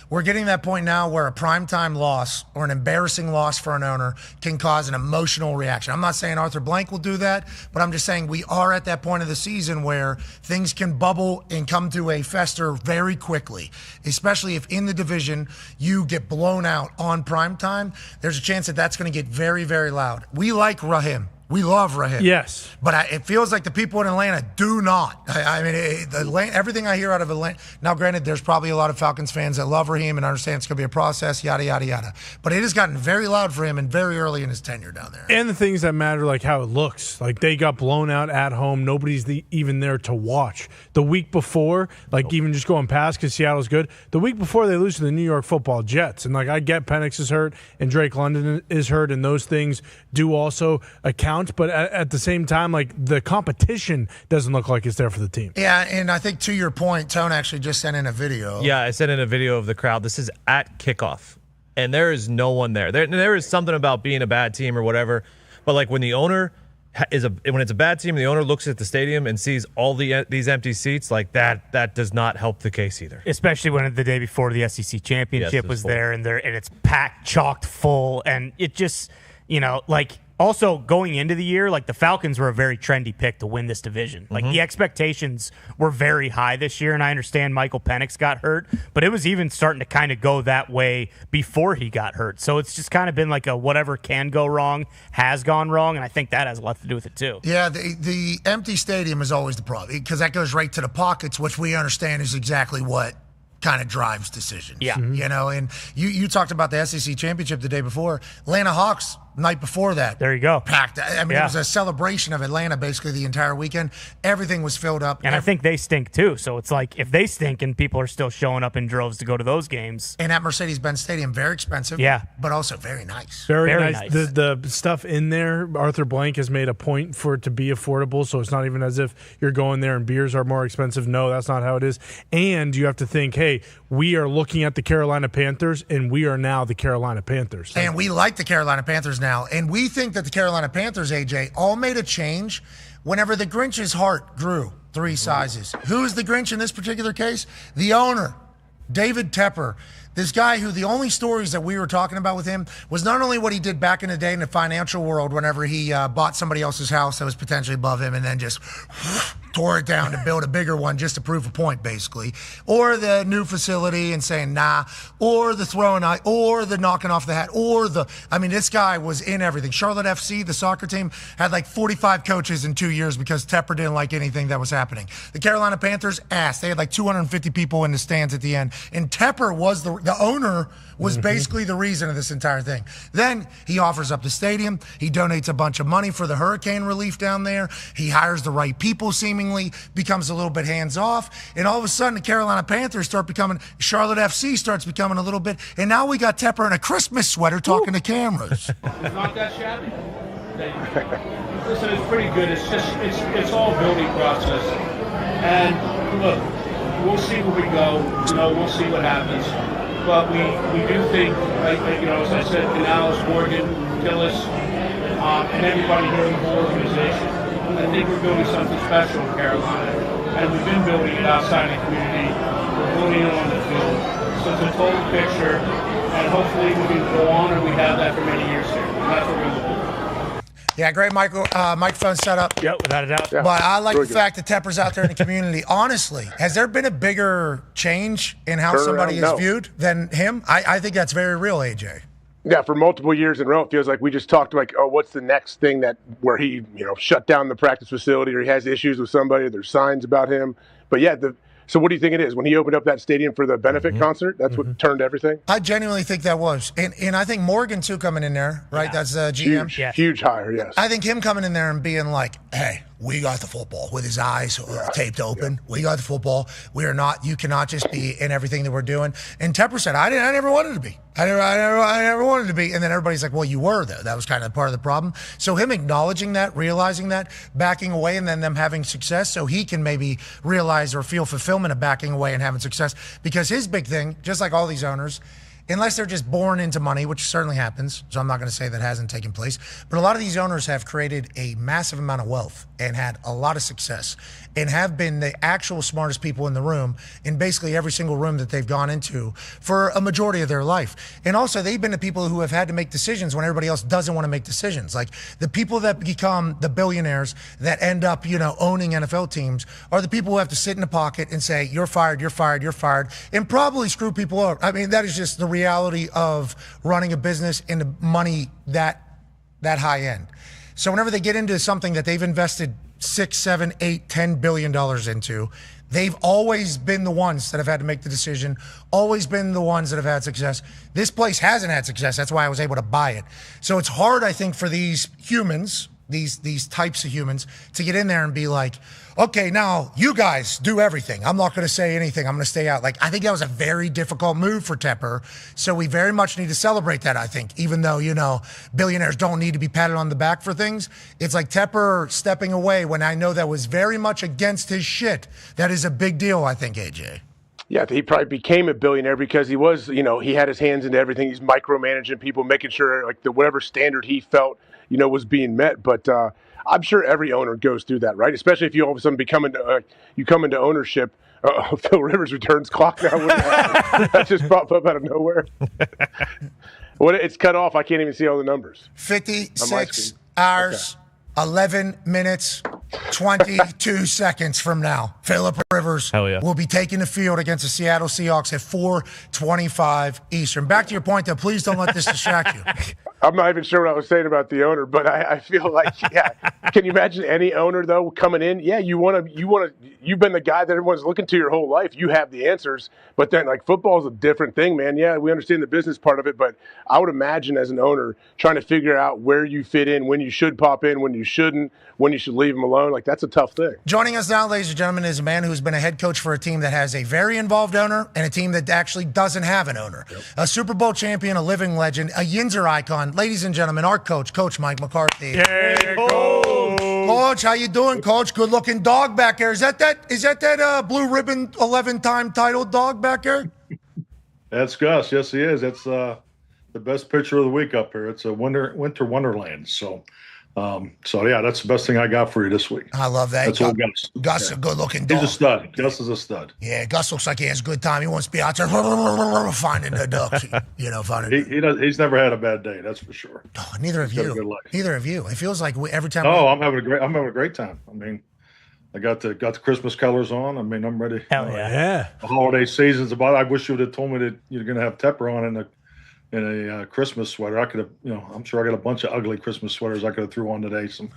we're getting to that point now where a primetime loss or an embarrassing loss for an owner can cause an emotional reaction. I'm not saying Arthur Blank will do that, but I'm just saying we are at that point of the season where things can bubble and come to a fester very quickly, especially if in the division you get blown out on primetime. There's a chance that that's going to get very, very loud. We like Raheem. We love Raheem. Yes. But it feels like the people in Atlanta do not. Everything I hear out of Atlanta. Now, granted, there's probably a lot of Falcons fans that love Raheem and understand it's going to be a process, yada, yada, yada. But it has gotten very loud for him and very early in his tenure down there. And the things that matter, like how it looks. Like they got blown out at home. Nobody's even there to watch. The week before, even just going past because Seattle's good, the week before they lose to the New York Football Jets. And, I get Penix is hurt and Drake London is hurt, and those things do also account. But at the same time, the competition doesn't look like it's there for the team. Yeah, and I think to your point, Tone actually just sent in a video. Yeah, I sent in a video of the crowd. This is at kickoff, and there is no one there. There is something about being a bad team or whatever, but when the owner when it's a bad team, the owner looks at the stadium and sees all these empty seats, that does not help the case either. Especially when the day before the SEC championship was there, and it's packed, chocked full, and it just Also, going into the year, the Falcons were a very trendy pick to win this division. The expectations were very high this year, and I understand Michael Penix got hurt, but it was even starting to kind of go that way before he got hurt. So it's just kind of been a whatever can go wrong has gone wrong, and I think that has a lot to do with it too. Yeah, the empty stadium is always the problem because that goes right to the pockets, which we understand is exactly what kind of drives decisions. Yeah. And you talked about the SEC championship the day before. Atlanta Hawks, night before that. There you go. Packed. It was a celebration of Atlanta basically the entire weekend. Everything was filled up. And I think they stink too. So it's if they stink and people are still showing up in droves to go to those games. And at Mercedes-Benz Stadium, very expensive. Yeah. But also very nice. Very nice. The stuff in there, Arthur Blank has made a point for it to be affordable. So it's not even as if you're going there and beers are more expensive. No, that's not how it is. And you have to think, hey, we are looking at the Carolina Panthers, and we are now the Carolina Panthers. And we like the Carolina Panthers now. And we think that the Carolina Panthers, AJ, all made a change whenever the Grinch's heart grew 3 sizes. Who is the Grinch in this particular case? The owner, David Tepper. This guy who the only stories that we were talking about with him was not only what he did back in the day in the financial world whenever he bought somebody else's house that was potentially above him and then just tore it down to build a bigger one just to prove a point, basically, or the new facility and saying nah, or the throwing eye, or the knocking off the hat, this guy was in everything. Charlotte FC, the soccer team, had 45 coaches in 2 years because Tepper didn't like anything that was happening. The Carolina Panthers, they had 250 people in the stands at the end, and Tepper was the owner was basically the reason of this entire thing. Then he offers up the stadium. He donates a bunch of money for the hurricane relief down there. He hires the right people, seemingly, becomes a little bit hands-off. And all of a sudden, the Carolina Panthers Charlotte FC starts becoming a little bit. And now we got Tepper in a Christmas sweater talking to cameras. It's not that shabby. Listen, it's pretty good. It's just it's all building process. And look, we'll see where we go. We'll see what happens. But we do think, as I said, Canales, Morgan, Gillis, and everybody here in the whole organization, I think we're building something special in Carolina. And we've been building it outside the community. We're building it on the field. So it's a total picture, and hopefully we can go on, and we have that for many years here. And that's what we're looking for. Yeah, great microphone setup. Yep, without a doubt. Yeah. But I like the fact that Tepper's out there in the community. Honestly, has there been a bigger change in how somebody is viewed than him? I think that's very real, AJ. Yeah, for multiple years in a row, it feels like we just talked like, oh, what's the next thing where he, shut down the practice facility or he has issues with somebody, there's signs about him. But yeah, so what do you think it is? When he opened up that stadium for the benefit concert, that's what turned everything? I genuinely think that was. And I think Morgan, too, coming in there, right? Yeah. That's GM. Huge hire, yes. I think him coming in there and being like, hey, we got the football with his eyes taped open. Yeah. We got the football. We are not, you cannot just be in everything that we're doing. And Tepper said, I never wanted to be. I never wanted to be. And then everybody's like, well, you were, though. That was kind of part of the problem. So him acknowledging that, realizing that, backing away, and then them having success so he can maybe realize or feel fulfillment of backing away and having success. Because his big thing, just like all these owners, unless they're just born into money, which certainly happens, so I'm not going to say that hasn't taken place, but a lot of these owners have created a massive amount of wealth and had a lot of success and have been the actual smartest people in the room in basically every single room that they've gone into for a majority of their life. And also, they've been the people who have had to make decisions when everybody else doesn't want to make decisions. Like the people that become the billionaires that end up, owning NFL teams are the people who have to sit in the pocket and say, you're fired, you're fired, you're fired, and probably screw people up. I mean, that is just the reality of running a business and the money that high end. So whenever they get into something that they've invested $6, $7, $8, $10 billion into, they've always been the ones that have had to make the decision, always been the ones that have had success. This place hasn't had success. That's why I was able to buy it. So it's hard, I think, for these humans, these types of humans, to get in there and be like, okay, now you guys do everything. I'm not going to say anything. I'm going to stay out. Like, I think that was a very difficult move for Tepper. So we very much need to celebrate that, I think, even though, billionaires don't need to be patted on the back for things. It's like Tepper stepping away when I know that was very much against his shit. That is a big deal, I think, AJ. Yeah, he probably became a billionaire because he was, he had his hands into everything. He's micromanaging people, making sure like whatever standard he felt, was being met. But I'm sure every owner goes through that, right? Especially if you all of a sudden you come into ownership. Phil Rivers returns clock now. That just popped up out of nowhere. It's cut off. I can't even see all the numbers. 56 hours, 11 minutes, 22 seconds from now. Phillip Rivers will be taking the field against the Seattle Seahawks at 4:25 Eastern. Back to your point, though. Please don't let this distract you. I'm not even sure what I was saying about the owner, but I feel like, Can you imagine any owner though coming in? Yeah, you've been the guy that everyone's looking to your whole life. You have the answers, but then like football is a different thing, man. Yeah, we understand the business part of it, but I would imagine as an owner trying to figure out where you fit in, when you should pop in, when you shouldn't, when you should leave them alone. Like that's a tough thing. Joining us now, ladies and gentlemen, is a man who's been a head coach for a team that has a very involved owner and a team that actually doesn't have an owner. Yep. A Super Bowl champion, a living legend, a Yinzer icon. Ladies and gentlemen, our coach, Coach Mike McCarthy. Yeah, Coach. Coach, how you doing, Coach? Good-looking dog back there. Is that blue ribbon 11-time title dog back there? That's Gus. Yes, he is. That's the best picture of the week up here. It's a winter wonderland. So yeah, that's the best thing I got for you this week. I love that. That's all Gus. Gus is a good-looking dog. He's a stud. Gus is a stud. Yeah, Gus looks like he has a good time. He wants to be out there finding the ducks. He's never had a bad day. That's for sure. Oh, neither of you. Neither of you. It feels like every time. Oh, I'm having a great time. I mean, I got the Christmas colors on. I mean, I'm ready. Hell yeah. The holiday season's about. I wish you would have told me that you're going to have Tepper on in a Christmas sweater. I could have, I'm sure I got a bunch of ugly Christmas sweaters I could have threw on today. Some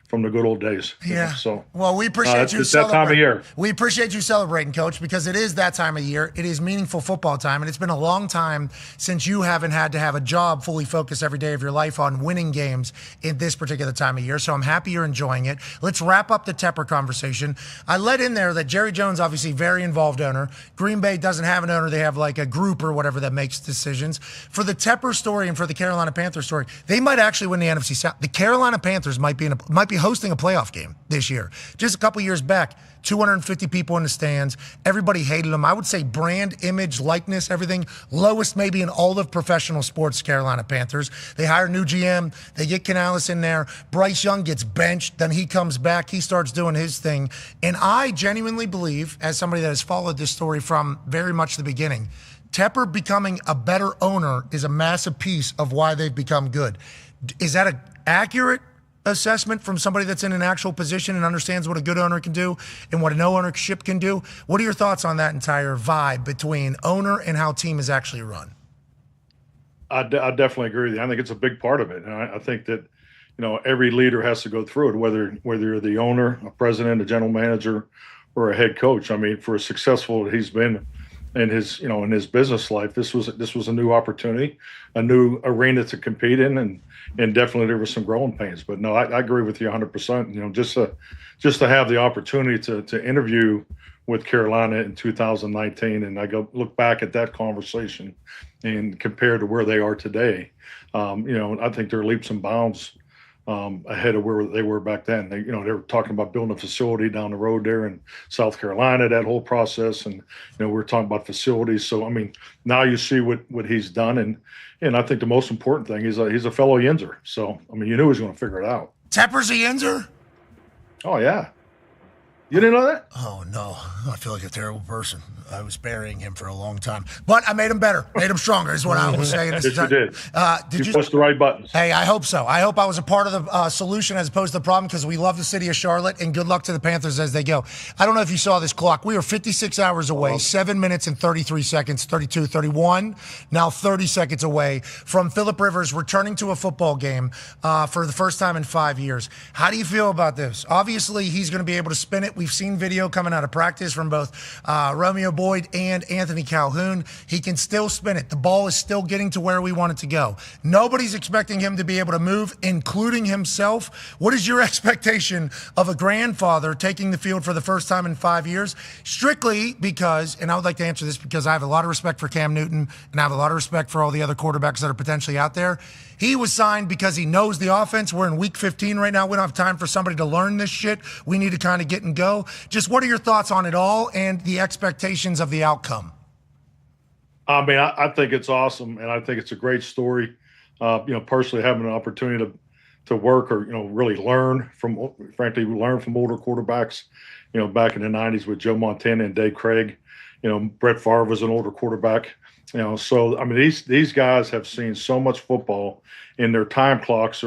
the good old days. Yeah. So well, we appreciate you it's that time of year. We appreciate you celebrating, Coach, because it is that time of year. It is meaningful football time, and it's been a long time since you haven't had to have a job fully focused every day of your life on winning games in this particular time of year. So I'm happy you're enjoying it. Let's wrap up the Tepper conversation. I let in there that Jerry Jones, obviously very involved owner. Green Bay doesn't have an owner. They have like a group or whatever that makes decisions. For the Tepper story and for the Carolina Panthers story, they might actually win the NFC South. The Carolina Panthers might be hosting a playoff game this year. Just a couple years back, 250 people in the stands. Everybody hated them. I would say brand, image, likeness, everything. Lowest maybe in all of professional sports, Carolina Panthers. They hire a new GM. They get Canales in there. Bryce Young gets benched. Then he comes back. He starts doing his thing. And I genuinely believe, as somebody that has followed this story from very much the beginning, Tepper becoming a better owner is a massive piece of why they've become good. Is that an accurate assessment from somebody that's in an actual position and understands what a good owner can do and what a no ownership can do? What are your thoughts on that entire vibe between owner and how team is actually run? I definitely agree with you. I think it's a big part of it. And I think that, every leader has to go through it, whether you're the owner, a president, a general manager, or a head coach. I mean, for as successful as he's been in his, in his business life, this was a new opportunity, a new arena to compete in, and definitely there were some growing pains. But no, I agree with you 100%. Just to have the opportunity to interview with Carolina in 2019, and I go look back at that conversation and compare to where they are today. I think they're leaps and bounds ahead of where they were back then. They were talking about building a facility down the road there in South Carolina, that whole process. And, we're talking about facilities. So, I mean, now you see what he's done. And I think the most important thing is he's a fellow Yinzer. So, I mean, you knew he was going to figure it out. Tepper's a Yinzer? Oh, yeah. You didn't know that? Oh, no. I feel like a terrible person. I was burying him for a long time. But I made him better, made him stronger, is what I was saying. Yes, you did. You pushed the right buttons. Hey, I hope so. I hope I was a part of the solution as opposed to the problem, because we love the city of Charlotte, and good luck to the Panthers as they go. I don't know if you saw this clock. We are 56 hours away, 7 minutes and 33 seconds, 32, 31, now 30 seconds away from Phillip Rivers returning to a football game for the first time in 5 years. How do you feel about this? Obviously, he's going to be able to spin it. We've seen video coming out of practice from both Romeo Boyd and Anthony Calhoun. He can still spin it. The ball is still getting to where we want it to go. Nobody's expecting him to be able to move, including himself. What is your expectation of a grandfather taking the field for the first time in 5 years? Strictly because, and I would like to answer this because I have a lot of respect for Cam Newton, and I have a lot of respect for all the other quarterbacks that are potentially out there. He was signed because he knows the offense. We're in week 15 right now. We don't have time for somebody to learn this shit. We need to kind of get and go. Just what are your thoughts on it all and the expectations of the outcome? I mean, I think it's awesome, and I think it's a great story. Personally having an opportunity to work or, really learn from older quarterbacks, back in the 90s with Joe Montana and Dave Craig. Brett Favre was an older quarterback. So I mean, these guys have seen so much football, and their time clocks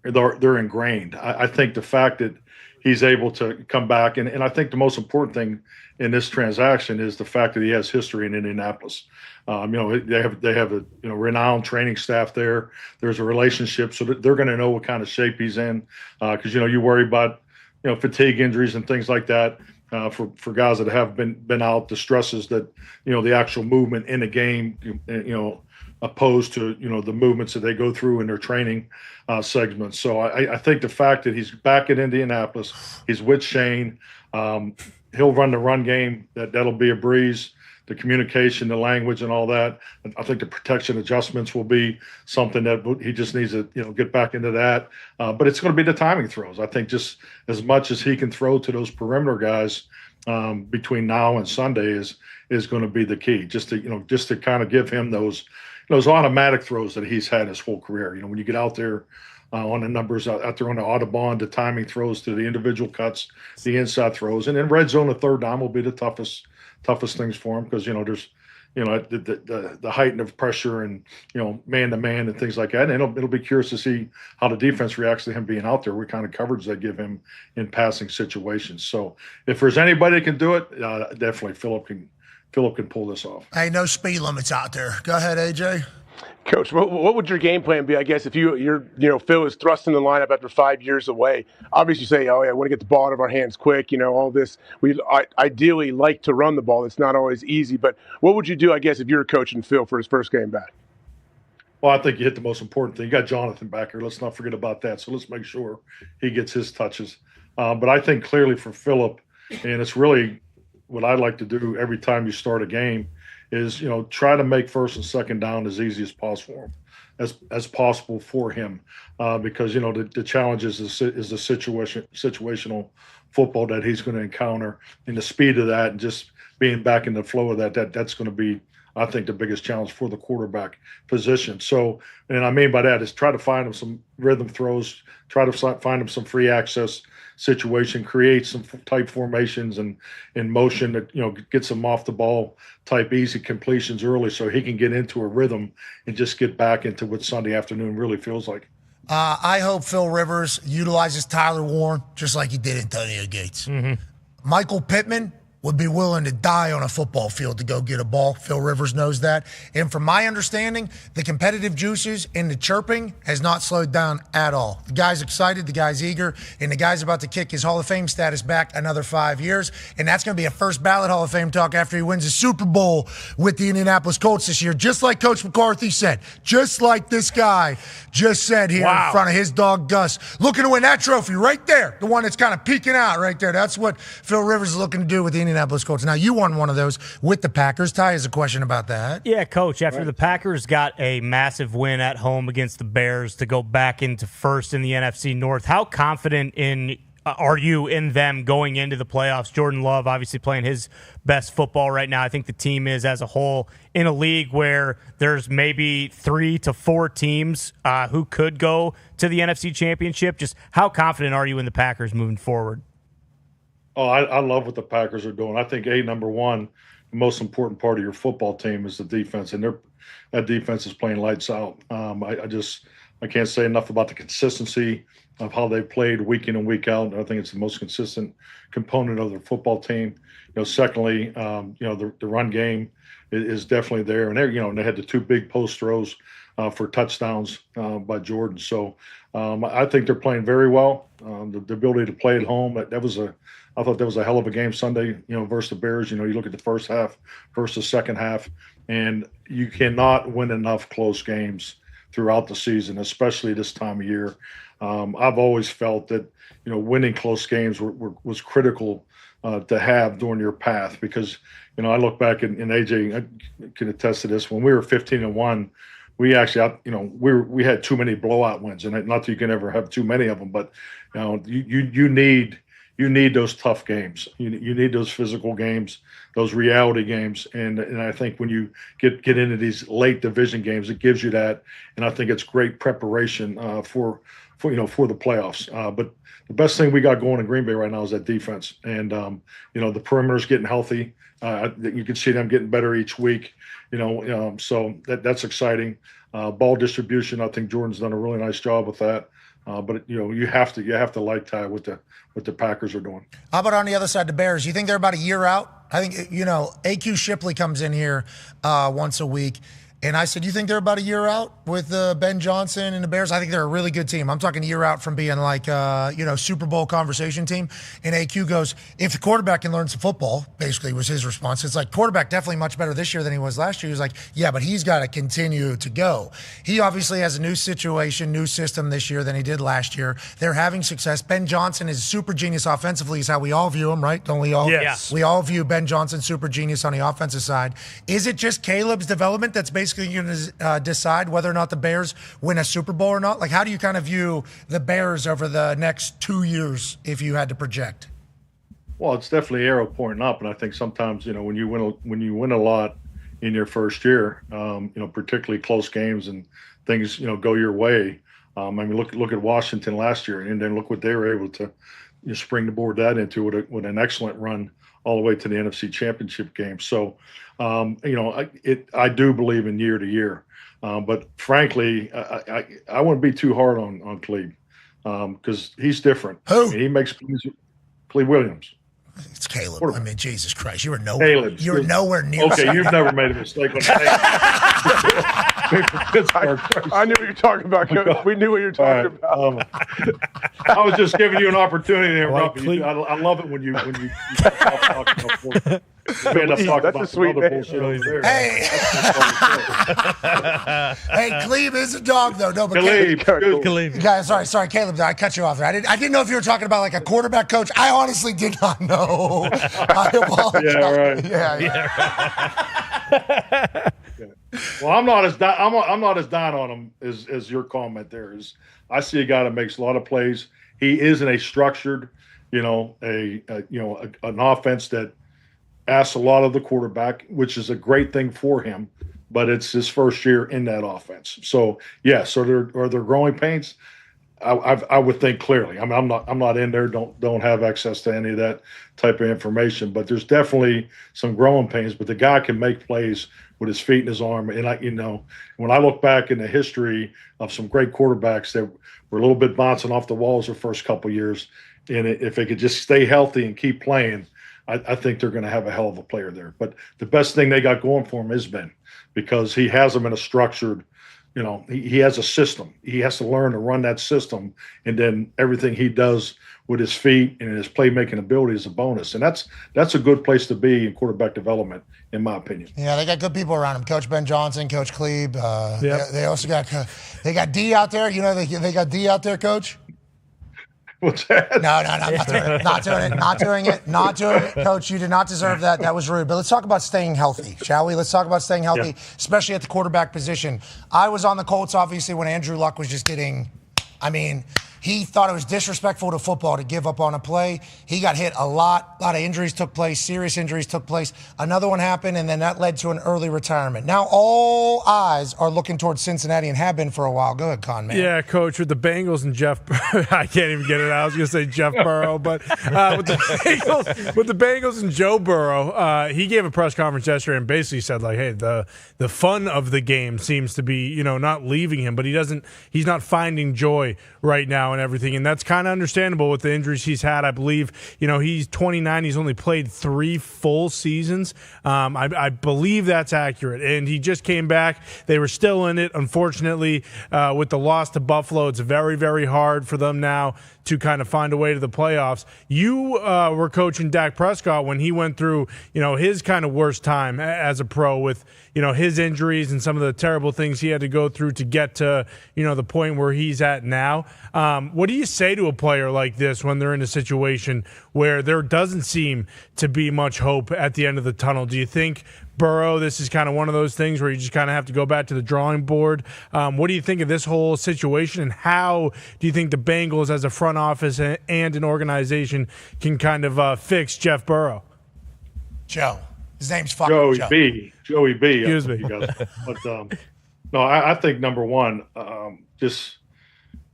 they're ingrained. I think the fact that he's able to come back, and I think the most important thing in this transaction is the fact that he has history in Indianapolis. They have a renowned training staff there. There's a relationship, so they're going to know what kind of shape he's in. Because you worry about fatigue injuries and things like that. For guys that have been out, the stresses that the actual movement in a game, opposed to the movements that they go through in their training segments. So I think the fact that he's back in Indianapolis, he's with Shane, he'll run the run game. That'll be a breeze. The communication, the language, and all that. I think the protection adjustments will be something that he just needs to get back into that. But it's going to be the timing throws. I think just as much as he can throw to those perimeter guys between now and Sunday is going to be the key. Just to kind of give him those automatic throws that he's had his whole career. When you get out there on the numbers out there on the Audubon, the timing throws to the individual cuts, the inside throws, and in red zone, the third down will be the toughest things for him because there's the height of pressure and man to man and things like that. And it'll be curious to see how the defense reacts to him being out there. What kind of coverage they give him in passing situations. So if there's anybody that can do it, definitely Phillip can pull this off. Hey, no speed limits out there. Go ahead, AJ. Coach, what would your game plan be? I guess if Phil is thrusting the lineup after 5 years away. Obviously, you say, "Oh yeah, I want to get the ball out of our hands quick." All this. We ideally like to run the ball. It's not always easy, but what would you do? I guess if you're coaching Phil for his first game back. Well, I think you hit the most important thing. You got Jonathan back here. Let's not forget about that. So let's make sure he gets his touches. But I think clearly for Phillip, and it's really what I like to do every time you start a game, is try to make first and second down as easy as possible as possible for him, because the challenge is the situational football that he's going to encounter, and the speed of that, and just being back in the flow of that's going to be, I think, the biggest challenge for the quarterback position. So, and I mean by that is try to find him some rhythm throws, try to find him some free access situation, create some type formations and in motion that gets him off the ball type easy completions early, so he can get into a rhythm and just get back into what Sunday afternoon really feels like. I hope Phil Rivers utilizes Tyler Warren just like he did Antonio Gates. Mm-hmm. Michael Pittman would be willing to die on a football field to go get a ball. Phil Rivers knows that. And from my understanding, the competitive juices and the chirping has not slowed down at all. The guy's excited, the guy's eager, and the guy's about to kick his Hall of Fame status back another 5 years. And that's going to be a first ballot Hall of Fame talk after he wins the Super Bowl with the Indianapolis Colts this year, just like Coach McCarthy said, just like this guy just said here in front of his dog Gus. Looking to win that trophy right there, the one that's kind of peeking out right there. That's what Phil Rivers is looking to do with the Indianapolis Colts. Now, you won one of those with the Packers. Ty has a question about that. Yeah, Coach, after the Packers got a massive win at home against the Bears to go back into first in the NFC North, how confident are you in them going into the playoffs? Jordan Love obviously playing his best football right now. I think the team is as a whole in a league where there's maybe 3 to 4 teams who could go to the NFC Championship. Just how confident are you in the Packers moving forward? Oh, I love what the Packers are doing. I think number one, the most important part of your football team is the defense, and that defense is playing lights out. I can't say enough about the consistency of how they played week in and week out. I think it's the most consistent component of their football team. Secondly, the run game is definitely there, and they had the 2 big post throws for touchdowns by Jordan. So I think they're playing very well. The ability to play at home, I thought that was a hell of a game Sunday, versus the Bears. You look at the first half versus the second half, and you cannot win enough close games throughout the season, especially this time of year. I've always felt that, winning close games was critical to have during your path, because, I look back and AJ I can attest to this. When we were 15-1, we actually, we had too many blowout wins, and not that you can ever have too many of them, but you need those tough games. You need those physical games, those reality games, and I think when you get into these late division games, it gives you that, and I think it's great preparation for the playoffs. But the best thing we got going in Green Bay right now is that defense, and the perimeter's getting healthy. You can see them getting better each week. So that's exciting. Ball distribution, I think Jordan's done a really nice job with that. But you have to like Ty what the Packers are doing. How about on the other side, the Bears? You think they're about a year out? I think AQ Shipley comes in here once a week. And I said, you think they're about a year out with Ben Johnson and the Bears? I think they're a really good team. I'm talking a year out from being like, Super Bowl conversation team. And AQ goes, if the quarterback can learn some football, basically was his response. It's like, quarterback definitely much better this year than he was last year. He was like, yeah, but he's got to continue to go. He obviously has a new situation, new system this year than he did last year. They're having success. Ben Johnson is a super genius offensively is how we all view him, right? Don't we all? Yes. We all view Ben Johnson super genius on the offensive side. Is it just Caleb's development that's basically going to decide whether or not the Bears win a Super Bowl or not? Like, how do you kind of view the Bears over the next 2 years if you had to project? Well, it's definitely arrow pointing up, and I think sometimes when you win a lot in your first year, particularly close games and things go your way. Look at Washington last year, and then look what they were able to springboard that into with an excellent run all the way to the NFC Championship game. So, I do believe in year to year, but frankly, I wouldn't be too hard on Cleve because he's different. Who? I mean, he makes Cleve Williams. It's Caleb. I mean, Jesus Christ, you were nowhere. You were nowhere near. Okay, you've never made a mistake on that. Pittsburgh. I knew what you were talking about, Coach. We knew what you were talking about. I was just giving you an opportunity to interrupt you. I love it when you stop talking about That's a sweet name. Hey, hey, Khalib is a dog though. No, but Khalib. Guys, sorry, Caleb. I cut you off there. I didn't know if you were talking about like a quarterback coach. I honestly did not know. I apologize. Yeah, right. Yeah. Well, I'm not as down on him as your comment there is. I see a guy that makes a lot of plays. He is in a structured, an offense that asks a lot of the quarterback, which is a great thing for him. But it's his first year in that offense. So yes, are there growing pains? I would think clearly. I mean, I'm not in there. Don't have access to any of that type of information. But there's definitely some growing pains. But the guy can make plays with his feet and his arm. And when I look back in the history of some great quarterbacks that were a little bit bouncing off the walls their first couple years, and if they could just stay healthy and keep playing, I think they're going to have a hell of a player there. But the best thing they got going for him is Ben, because he has them in a structured. He has a system. He has to learn to run that system, and then everything he does with his feet and his playmaking ability is a bonus. And that's a good place to be in quarterback development, in my opinion. Yeah, they got good people around him. Coach Ben Johnson, Coach Klebe. They also got D out there. They got D out there, Coach. What's that? No, not doing it. Coach, you did not deserve that. That was rude. But let's talk about staying healthy, shall we? Let's talk about staying healthy, especially at the quarterback position. I was on the Colts, obviously, when Andrew Luck was just getting, he thought it was disrespectful to football to give up on a play. He got hit a lot. A lot of injuries took place. Serious injuries took place. Another one happened, and then that led to an early retirement. Now all eyes are looking towards Cincinnati and have been for a while. Go ahead, Con, man. Yeah, Coach, with the Bengals and Jeff I can't even get it out. I was going to say Jeff Burrow, but with the Bengals and Joe Burrow, he gave a press conference yesterday and basically said, like, hey, the fun of the game seems to be, not leaving him, but he's not finding joy right now and everything, and that's kind of understandable with the injuries he's had. I believe, he's 29. He's only played 3 full seasons. I believe that's accurate, and he just came back. They were still in it, unfortunately, with the loss to Buffalo. It's very, very hard for them now to kind of find a way to the playoffs. You were coaching Dak Prescott when he went through, his kind of worst time as a pro with, his injuries and some of the terrible things he had to go through to get to, the point where he's at now. What do you say to a player like this when they're in a situation where there doesn't seem to be much hope at the end of the tunnel? Do you think Burrow, this is kind of one of those things where you just kind of have to go back to the drawing board? What do you think of this whole situation, and how do you think the Bengals as a front office and an organization can kind of fix Jeff Burrow? Joe. His name's fucking Joey B. Excuse me. But no, I think number one,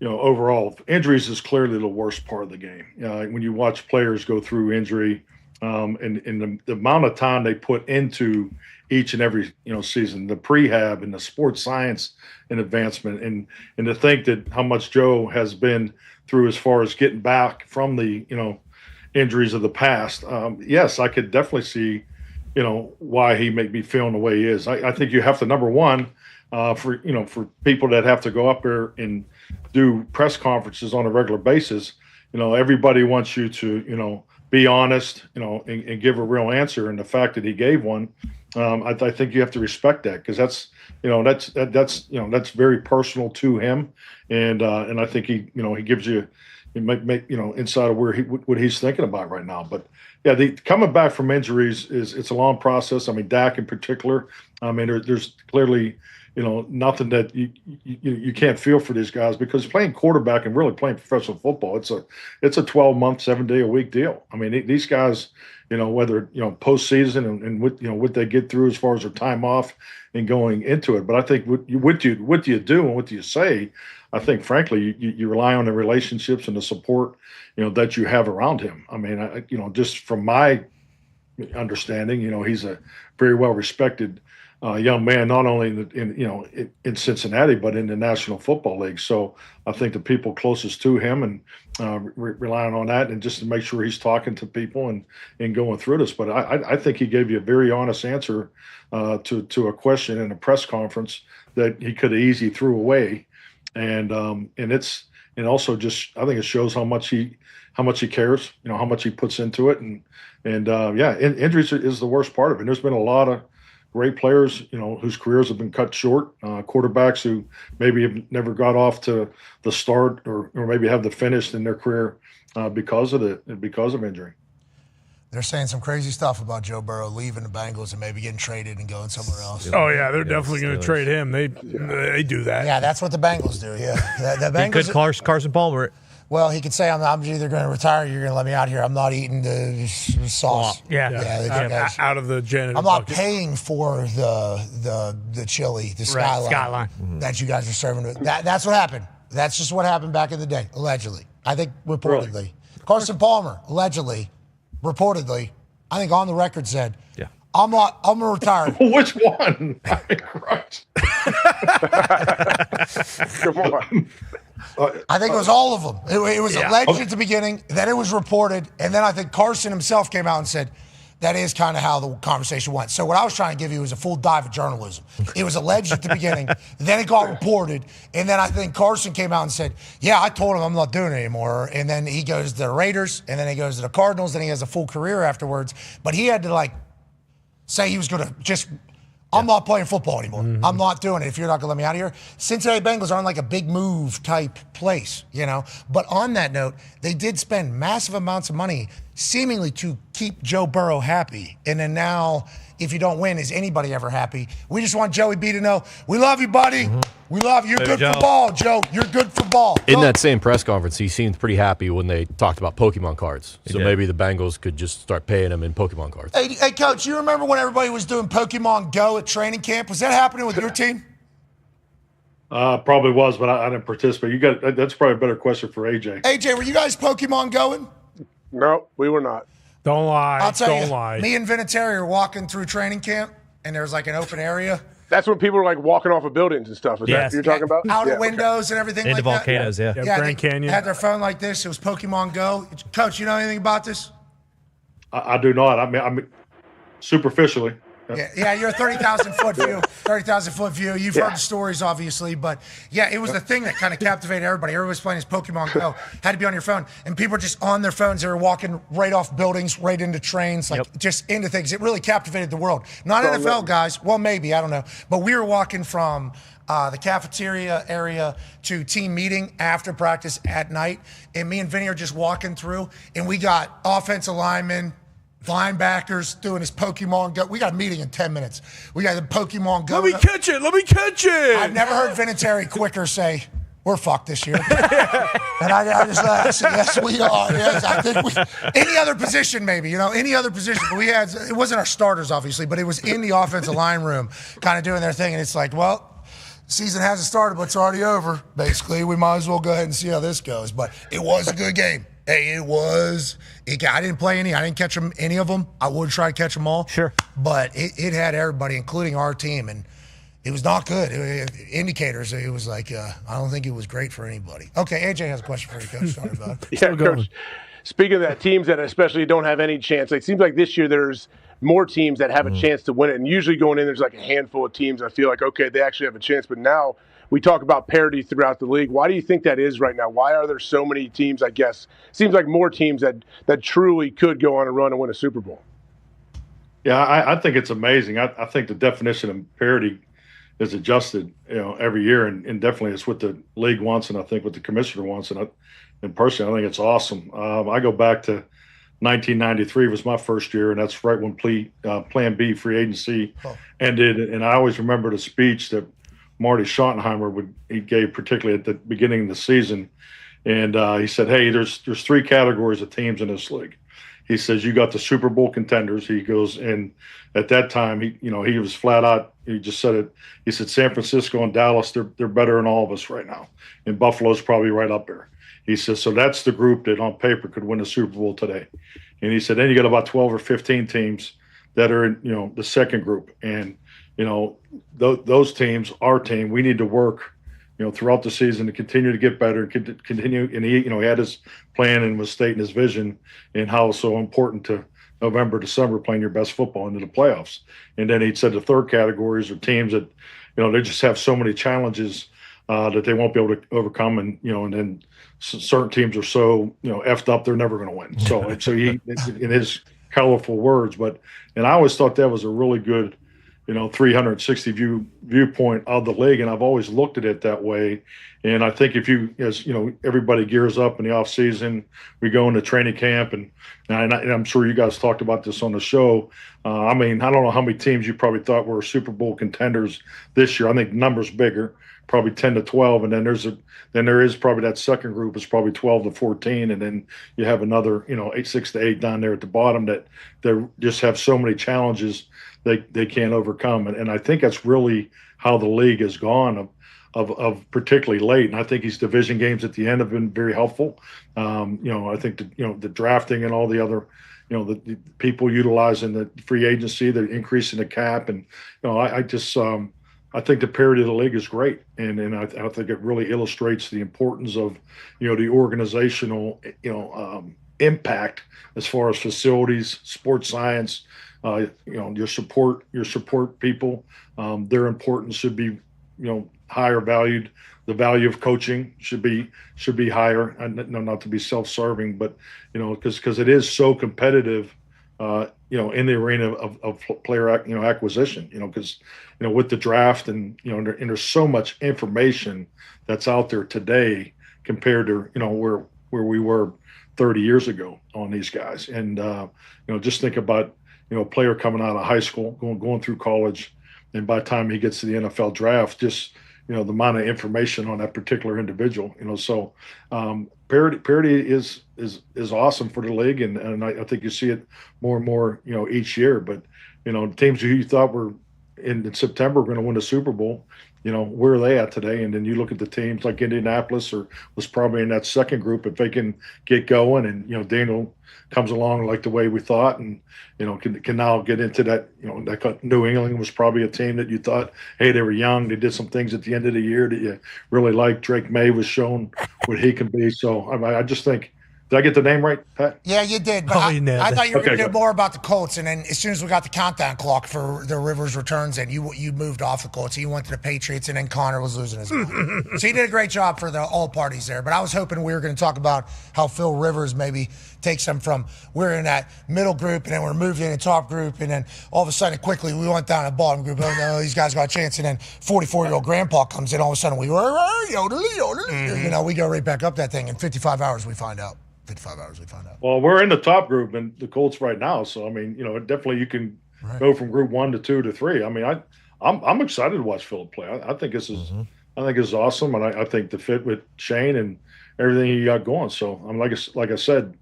overall, injuries is clearly the worst part of the game. When you watch players go through injury, and the amount of time they put into each and every season, the prehab and the sports science and advancement, and to think that how much Joe has been through as far as getting back from the injuries of the past. Yes, I could definitely see why he may be feeling the way he is. I think you have to, number one, for people that have to go up there and do press conferences on a regular basis, everybody wants you to be honest, and give a real answer. And the fact that he gave one, I think you have to respect that, because that's very personal to him, and I think he gives you, it might make inside of what he's thinking about right now. But yeah, coming back from injuries it's a long process. I mean, Dak in particular. I mean, there's clearly nothing that you can't feel for these guys, because playing quarterback and really playing professional football, it's a 12-month, 7-day-a-week deal. I mean, these guys, whether postseason and what they get through as far as their time off and going into it. But I think what you do and what you say, I think frankly you rely on the relationships and the support that you have around him. I mean, just from my understanding, he's a very well respected young man, not only in Cincinnati, but in the National Football League. So I think the people closest to him and relying on that, and just to make sure he's talking to people and going through this. But I think he gave you a very honest answer to a question in a press conference that he could have easily threw away, and also just I think it shows how much he cares, how much he puts into it, and injuries is the worst part of it. There's been a lot of great players, whose careers have been cut short, quarterbacks who maybe have never got off to the start or maybe have the finish in their career because of injury. They're saying some crazy stuff about Joe Burrow leaving the Bengals and maybe getting traded and going somewhere else. Oh yeah, they're definitely going to trade him. They do that. Yeah, that's what the Bengals do. Yeah, the He Bengals. could Carson Palmer. Well, he could say, I'm either going to retire or you're going to let me out here. I'm not eating the sauce. Out of the janitor. I'm not bucket. paying for the chili, the skyline that you guys are serving. That's what happened. That's just what happened back in the day, allegedly. I think reportedly. Really? Carson Palmer, allegedly, reportedly, I think on the record said, I'm going to retire. Which one? I mean, Christ. Come on. I think it was all of them. It was alleged at the beginning, then it was reported, and then I think Carson himself came out and said, that is kind of how the conversation went. So what I was trying to give you was a full dive of journalism. It was alleged at the beginning, then it got reported, and then I think Carson came out and said, yeah, I told him I'm not doing it anymore. And then he goes to the Raiders, and then he goes to the Cardinals, then he has a full career afterwards. But he had to say he was going to just, I'm not playing football anymore. Mm-hmm. I'm not doing it if you're not going to let me out of here. Cincinnati Bengals aren't like a big move type place, But on that note, they did spend massive amounts of money seemingly to keep Joe Burrow happy. And then now, if you don't win, is anybody ever happy? We just want Joey B to know, we love you, buddy. Mm-hmm. We love you. You're good for ball, Joe. You're good for ball. In that same press conference, he seemed pretty happy when they talked about Pokemon cards. So maybe the Bengals could just start paying him in Pokemon cards. Hey, Coach, you remember when everybody was doing Pokemon Go at training camp? Was that happening with your team? Probably was, but I didn't participate. That's probably a better question for AJ. AJ, were you guys Pokemon going? No, we were not. Don't lie. I'll tell Don't you, lie. me and Vinatieri are walking through training camp, and there's like an open area. That's when people were walking off of buildings and stuff. Is that what you're talking about? Outer windows and everything Into like volcanoes, that. Yeah, Grand Canyon. Had their phone like this. It was Pokemon Go. Coach, you know anything about this? I do not. I mean, superficially. Yeah, you're a 30,000 foot view. 30,000 foot view. You've heard the stories, obviously, but it was the thing that kind of captivated everybody. Everybody's playing this Pokemon Go. Had to be on your phone, and people were just on their phones. They were walking right off buildings, right into trains, just into things. It really captivated the world. Not NFL guys. Well, maybe I don't know, but we were walking from the cafeteria area to team meeting after practice at night, and me and Vinny are just walking through, and we got offensive linemen, linebackers doing his Pokemon Go. We got a meeting in 10 minutes. We got the Pokemon Go. Let me catch it. Let me catch it. I've never heard Vinatieri quicker say, we're fucked this year. And I just laughed. Yes, we are. Yes, I think any other position maybe, any other position. But it wasn't our starters, obviously, but it was in the offensive line room kind of doing their thing. And it's like, well, season hasn't started, but it's already over. Basically, we might as well go ahead and see how this goes. But it was a good game. Hey, it was. I didn't play any. I didn't catch any of them. I would try to catch them all. Sure. But it had everybody, including our team, and it was not good. Indicators, it was like, I don't think it was great for anybody. Okay, AJ has a question for you, Coach. Sorry about it. Yeah, Coach. Speaking of that, teams that especially don't have any chance, it seems like this year there's more teams that have a chance to win it. And usually going in, there's like a handful of teams I feel like, okay, they actually have a chance. But now we talk about parity throughout the league. Why do you think that is right now? Why are there so many teams, I guess? Seems like more teams that truly could go on a run and win a Super Bowl. Yeah, I think it's amazing. I think the definition of parity is adjusted, every year, and definitely it's what the league wants, and I think what the commissioner wants, and personally, I think it's awesome. I go back to 1993 was my first year, and that's right when Plan B free agency ended. And I always remember the speech that Marty Schottenheimer he gave, particularly at the beginning of the season, and he said, "Hey, there's three categories of teams in this league." He says, "You got the Super Bowl contenders." He goes, and at that time, he was flat out. He just said it. He said, "San Francisco and Dallas, they're better than all of us right now, and Buffalo's probably right up there." He says, "So that's the group that on paper could win a Super Bowl today." And he said, "Then you got about 12 or 15 teams that are in the second group, and those teams, our team, we need to work." Throughout the season to continue to get better, continue. And he had his plan and was stating his vision and how it's so important to November, December, playing your best football into the playoffs. And then he said the third categories are teams that, they just have so many challenges that they won't be able to overcome, and then certain teams are so effed up they're never going to win. So he, in his colorful words, and I always thought that was a really good 360 viewpoint of the league, and I've always looked at it that way. And I think if everybody gears up in the off season, we go into training camp, and I'm sure you guys talked about this on the show. I don't know how many teams you probably thought were Super Bowl contenders this year. I think the number's bigger, probably 10 to 12, and then there is probably that second group is probably 12 to 14, and then you have another 6 to 8 down there at the bottom that they just have so many challenges they can't overcome, and I think that's really how the league has gone of particularly late. And I think these division games at the end have been very helpful. I think the drafting and all the other the people utilizing the free agency, the increase in the cap, and I think the parity of the league is great, and I think it really illustrates the importance of the organizational impact as far as facilities, sports science. Your support people, their importance should be, higher valued. The value of coaching should be higher. And not to be self-serving, but because it is so competitive, in the arena of player acquisition. Because with the draft and and there's so much information that's out there today compared to where we were 30 years ago on these guys. And just think about a player coming out of high school, going through college, and by the time he gets to the NFL draft, just the amount of information on that particular individual. So parity is awesome for the league, and I think you see it more and more each year. But teams who you thought were in September were going to win the Super Bowl, where are they at today? And then you look at the teams like Indianapolis, or was probably in that second group, if they can get going, and Daniel comes along like the way we thought, and can now get into that. That New England was probably a team that you thought, hey, they were young, they did some things at the end of the year that you really liked. Drake May was shown what he can be. So I just think. Did I get the name right, Pat? Yeah, you did. But I thought you were going to do more about the Colts, and then as soon as we got the countdown clock for the Rivers returns, and you moved off the Colts, you went to the Patriots, and then Connor was losing his mind. So you did a great job for all parties there. But I was hoping we were going to talk about how Phil Rivers maybe takes them from we're in that middle group, and then we're moved in the top group, and then all of a sudden quickly we went down to the bottom group. Oh no, these guys got a chance, and then 44-year-old grandpa comes in. All of a sudden we were we go right back up that thing. In 55 hours we find out. 55 hours we find out. Well, we're in the top group in the Colts right now, so definitely you can go from group 1 to 2 to 3. I'm excited to watch Philip play. I think this is awesome, and I think the fit with Shane and everything he got going. So I'm like I said,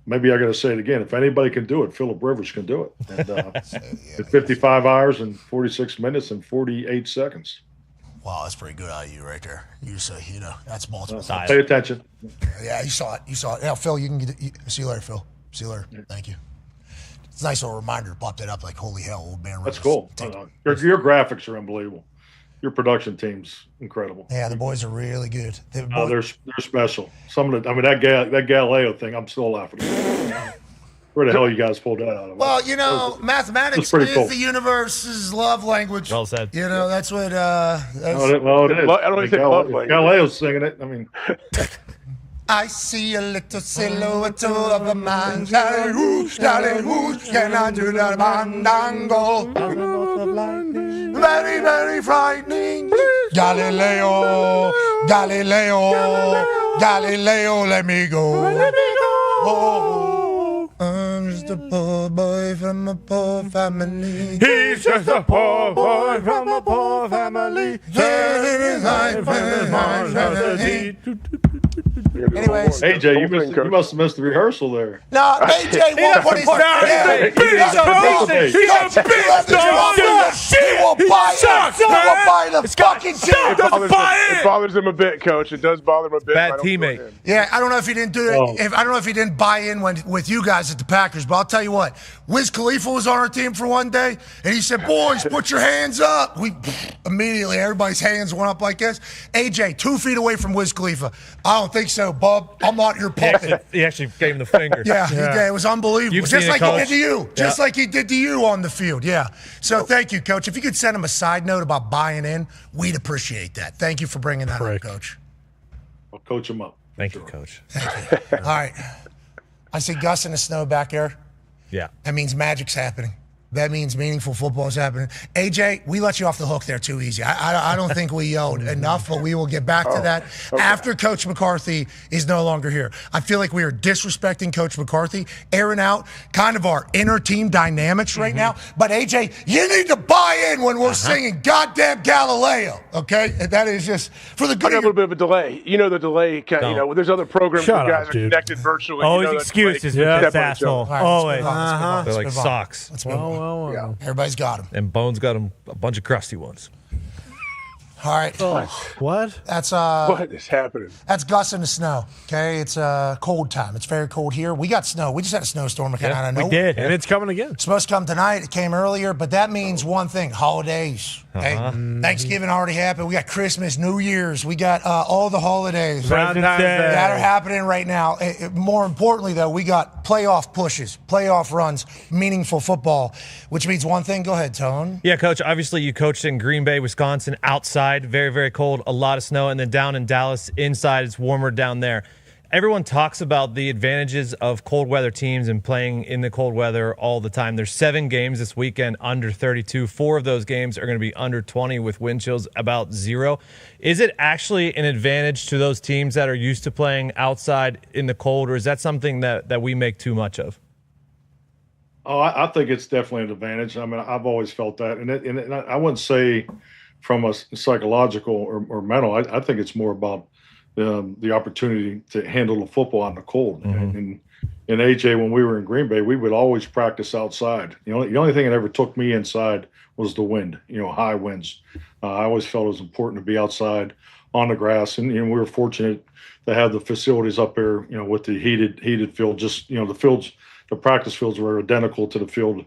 maybe I got to say it again. If anybody can do it, Philip Rivers can do it. And 55 hours and 46 minutes and 48 seconds. Wow, that's pretty good out of you right there. You say, that's multiple. Pay attention. Yeah, you saw it. Yeah, Phil, you can see you later, Phil. See you later. Thank you. It's a nice little reminder to pop that up like, holy hell, old man. That's cool. Your graphics are unbelievable. Your production team's incredible. Yeah, the boys are really good. They're special. That Galileo thing, I'm still laughing. Where the hell you guys pulled that out of? Well, mathematics is cool. The universe's love language. Well said. That's what. It is. I don't think love language. Galileo's singing it. I see a little silhouette of a man. Darling, who can I do that mandango? Very, very frightening. Galileo, let me go. Oh. I'm just a poor boy from a poor family. He's just a poor boy from a poor family. Anyways, AJ, you must have missed the rehearsal there. No, AJ won't put his He's a beast. He will buy the fucking team. It bothers him a bit, Coach. It does bother him a bit. Bad teammate. Yeah, I don't know if he didn't do it. I don't know if he didn't buy in with you guys at the Packers, but I'll tell you what. Wiz Khalifa was on our team for one day, and he said, "Boys, put your hands up." We immediately, everybody's hands went up like this. AJ, 2 feet away from Wiz Khalifa. I don't think so. too. Bub, I'm not your puppet. He actually gave him the finger. Yeah, he did. It was unbelievable. You've Just seen like it, he Coach. did to you. Just Yeah. like he did to you on the field. Yeah. So thank you, Coach. If you could send him a side note about buying in, we'd appreciate that. Thank you for bringing that up, Coach. I'll coach him up. Thank you, Coach. All right. I see Gus in the snow back there. Yeah. That means magic's happening. That means meaningful football is happening. AJ, we let you off the hook there too easy. I don't think we yelled enough, but we will get back to that after Coach McCarthy is no longer here. I feel like we are disrespecting Coach McCarthy, airing out kind of our inner team dynamics right now. But AJ, you need to buy in when we're singing goddamn Galileo, okay? And that is just for the I good got a of little bit of a delay. You know the delay. There's other programs Shut where guys up, are dude. connected virtually. Always You know that excuses delay. with this Definitely asshole. so. All right, Always. They're like Let's move on. socks. Let's move on. Yeah. Everybody's got them. And Bones got him a bunch of crusty ones. All right. What? That's What is happening? That's Gus in the snow. Okay, it's cold time. It's very cold here. We got snow. We just had a snowstorm kind of out of We nowhere. did, and it's coming again. It's supposed to come tonight. It came earlier, but that means one thing: holidays. Okay? Thanksgiving already happened. We got Christmas, New Year's. We got all the holidays Valentine's Day. that are happening right now. More importantly, though, we got playoff pushes, playoff runs, meaningful football, which means one thing. Go ahead, Tone. Yeah, Coach, obviously you coached in Green Bay, Wisconsin, outside, very, very cold, a lot of snow, and then down in Dallas, inside, it's warmer down there. Everyone talks about the advantages of cold weather teams and playing in the cold weather all the time. There's 7 games this weekend under 32. 4 of those games are going to be under 20 with wind chills about 0. Is it actually an advantage to those teams that are used to playing outside in the cold, or is that something that we make too much of? Oh, I think it's definitely an advantage. I mean, I've always felt that, and I wouldn't say from a psychological or mental. I think it's more about the opportunity to handle the football out in the cold. And AJ, when we were in Green Bay, we would always practice outside. The only thing that ever took me inside was the wind. High winds. I always felt it was important to be outside on the grass, and we were fortunate to have the facilities up there. With the heated field. Just the fields. The practice fields were identical to the field,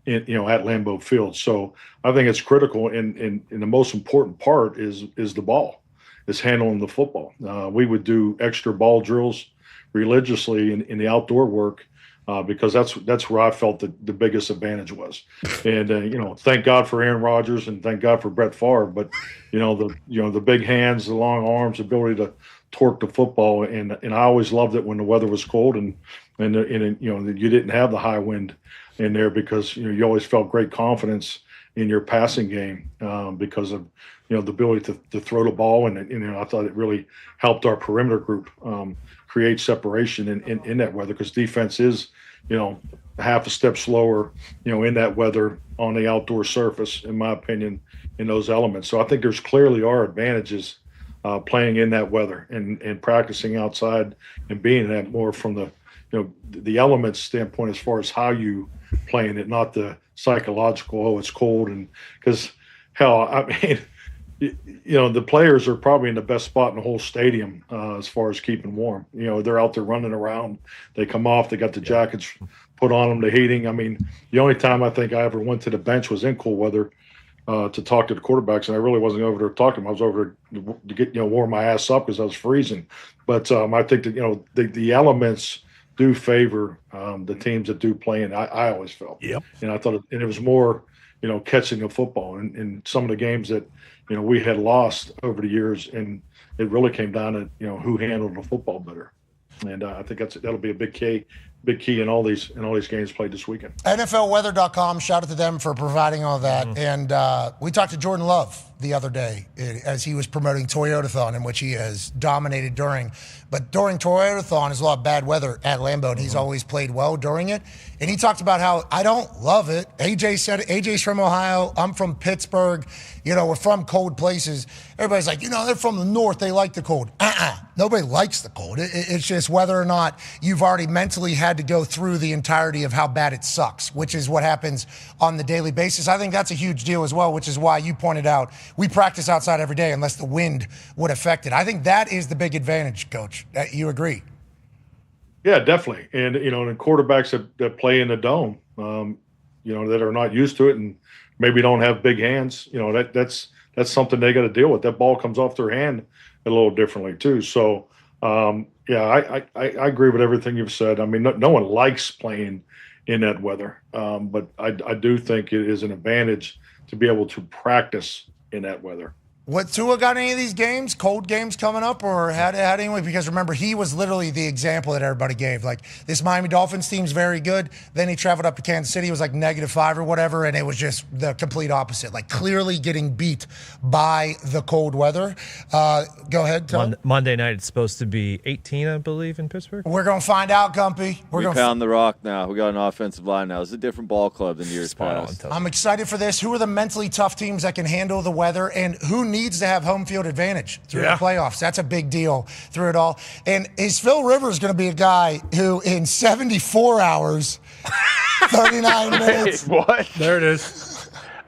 at Lambeau Field. So I think it's critical, and the most important part is the ball, is handling the football. We would do extra ball drills religiously in the outdoor work because that's where I felt the biggest advantage was. And thank God for Aaron Rodgers and thank God for Brett Favre, but the big hands, the long arms, the ability to torque the football, and I always loved it when the weather was cold and you didn't have the high wind in there because you always felt great confidence in your passing game because of the ability to throw the ball, and I thought it really helped our perimeter group create separation in that weather, because defense is half a step slower in that weather on the outdoor surface, in my opinion, in those elements. So I think there's clearly are advantages playing in that weather and practicing outside and being that more from the elements standpoint as far as how you playing it, not the psychological, it's cold. And because hell, I mean, the players are probably in the best spot in the whole stadium as far as keeping warm. They're out there running around. They come off, they got the jackets put on them, the heating. I mean, the only time I think I ever went to the bench was in cold weather to talk to the quarterbacks, and I really wasn't over there to talk to them. I was over there to get warm my ass up because I was freezing. But I think that the elements do favor the teams that do play, and I always felt. Yep. And I thought it was more catching the football in some of the games that we had lost over the years, and it really came down to who handled the football better. And I think that'll be a big key in all these games played this weekend. NFLweather.com, shout out to them for providing all that. And we talked to Jordan Love the other day as he was promoting Toyotathon, in which he has dominated during. But during Toyotathon, there's a lot of bad weather at Lambeau, and he's always played well during it. And he talked about how, I don't love it. AJ said it. AJ's from Ohio. I'm from Pittsburgh. We're from cold places. Everybody's like, they're from the north. They like the cold. Nobody likes the cold. It's just whether or not you've already mentally had to go through the entirety of how bad it sucks, which is what happens on the daily basis. I think that's a huge deal as well, which is why you pointed out we practice outside every day unless the wind would affect it. I think that is the big advantage, Coach. You agree? Yeah, definitely. And, the quarterbacks that play in the dome, that are not used to it and maybe don't have big hands, that's something they got to deal with. That ball comes off their hand a little differently too. So Yeah, I agree with everything you've said. I mean, no one likes playing in that weather, but I do think it is an advantage to be able to practice in that weather. What, Tua got any of these games, cold games coming up, or had anyone? Because remember, he was literally the example that everybody gave. Like, this Miami Dolphins team's very good. Then he traveled up to Kansas City. It was like -5 or whatever, and it was just the complete opposite. Like, clearly getting beat by the cold weather. Go ahead, Tom. Monday night, it's supposed to be 18, I believe, in Pittsburgh. We're going to find out, Gumpy. We pound the rock now. We got an offensive line now. It's a different ball club than years past. I'm excited for this. Who are the mentally tough teams that can handle the weather, and who needs to have home field advantage through the playoffs? That's a big deal through it all. And is Phil Rivers going to be a guy who in 74 hours, 39 minutes? What? There it is.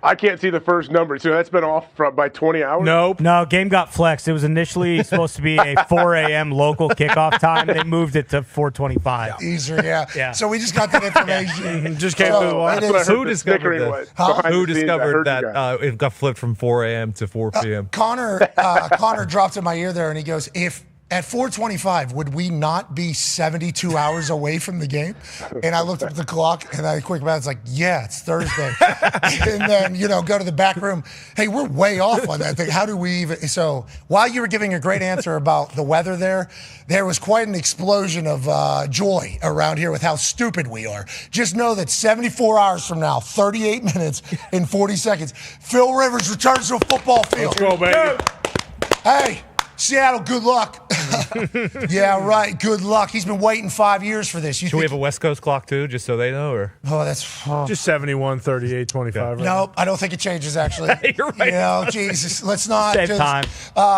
I can't see the first number, so that's been off by 20 hours? Nope. No, game got flexed. It was initially supposed to be a 4 a.m. local kickoff time. They moved it to 4:25. Easier, yeah. So we just got that information. Just came through the wire. Who discovered that? Who discovered that it got flipped from 4 a.m. to 4 p.m.? Connor dropped in my ear there, and he goes, if at 4:25, would we not be 72 hours away from the game? And I looked up at the clock, and I quick about it's like, yeah, it's Thursday. And then, go to the back room. Hey, we're way off on that thing. How do we even? So while you were giving a great answer about the weather there was quite an explosion of joy around here with how stupid we are. Just know that 74 hours from now, 38 minutes and 40 seconds, Phil Rivers returns to a football field. Let's go, baby. Hey. Seattle, good luck. Yeah, right. Good luck. He's been waiting 5 years for this. Should we have a West Coast clock too, just so they know? Or that's just 71, 38, 25. Right? Nope, I don't think it changes. Actually, you're right. Jesus, let's not. Save time.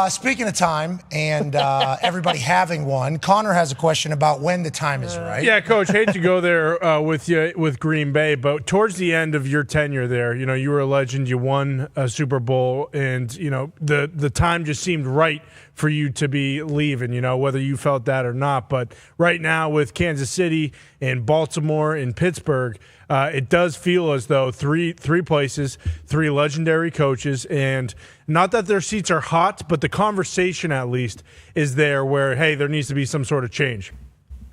Speaking of time, and everybody having one, Connor has a question about when the time is right. Yeah, Coach. Hate to go there with you with Green Bay, but towards the end of your tenure there, you were a legend. You won a Super Bowl, and the time just seemed right for you to be leaving, whether you felt that or not. But right now with Kansas City and Baltimore and Pittsburgh, it does feel as though three places, three legendary coaches, and not that their seats are hot, but the conversation at least is there where, hey, there needs to be some sort of change.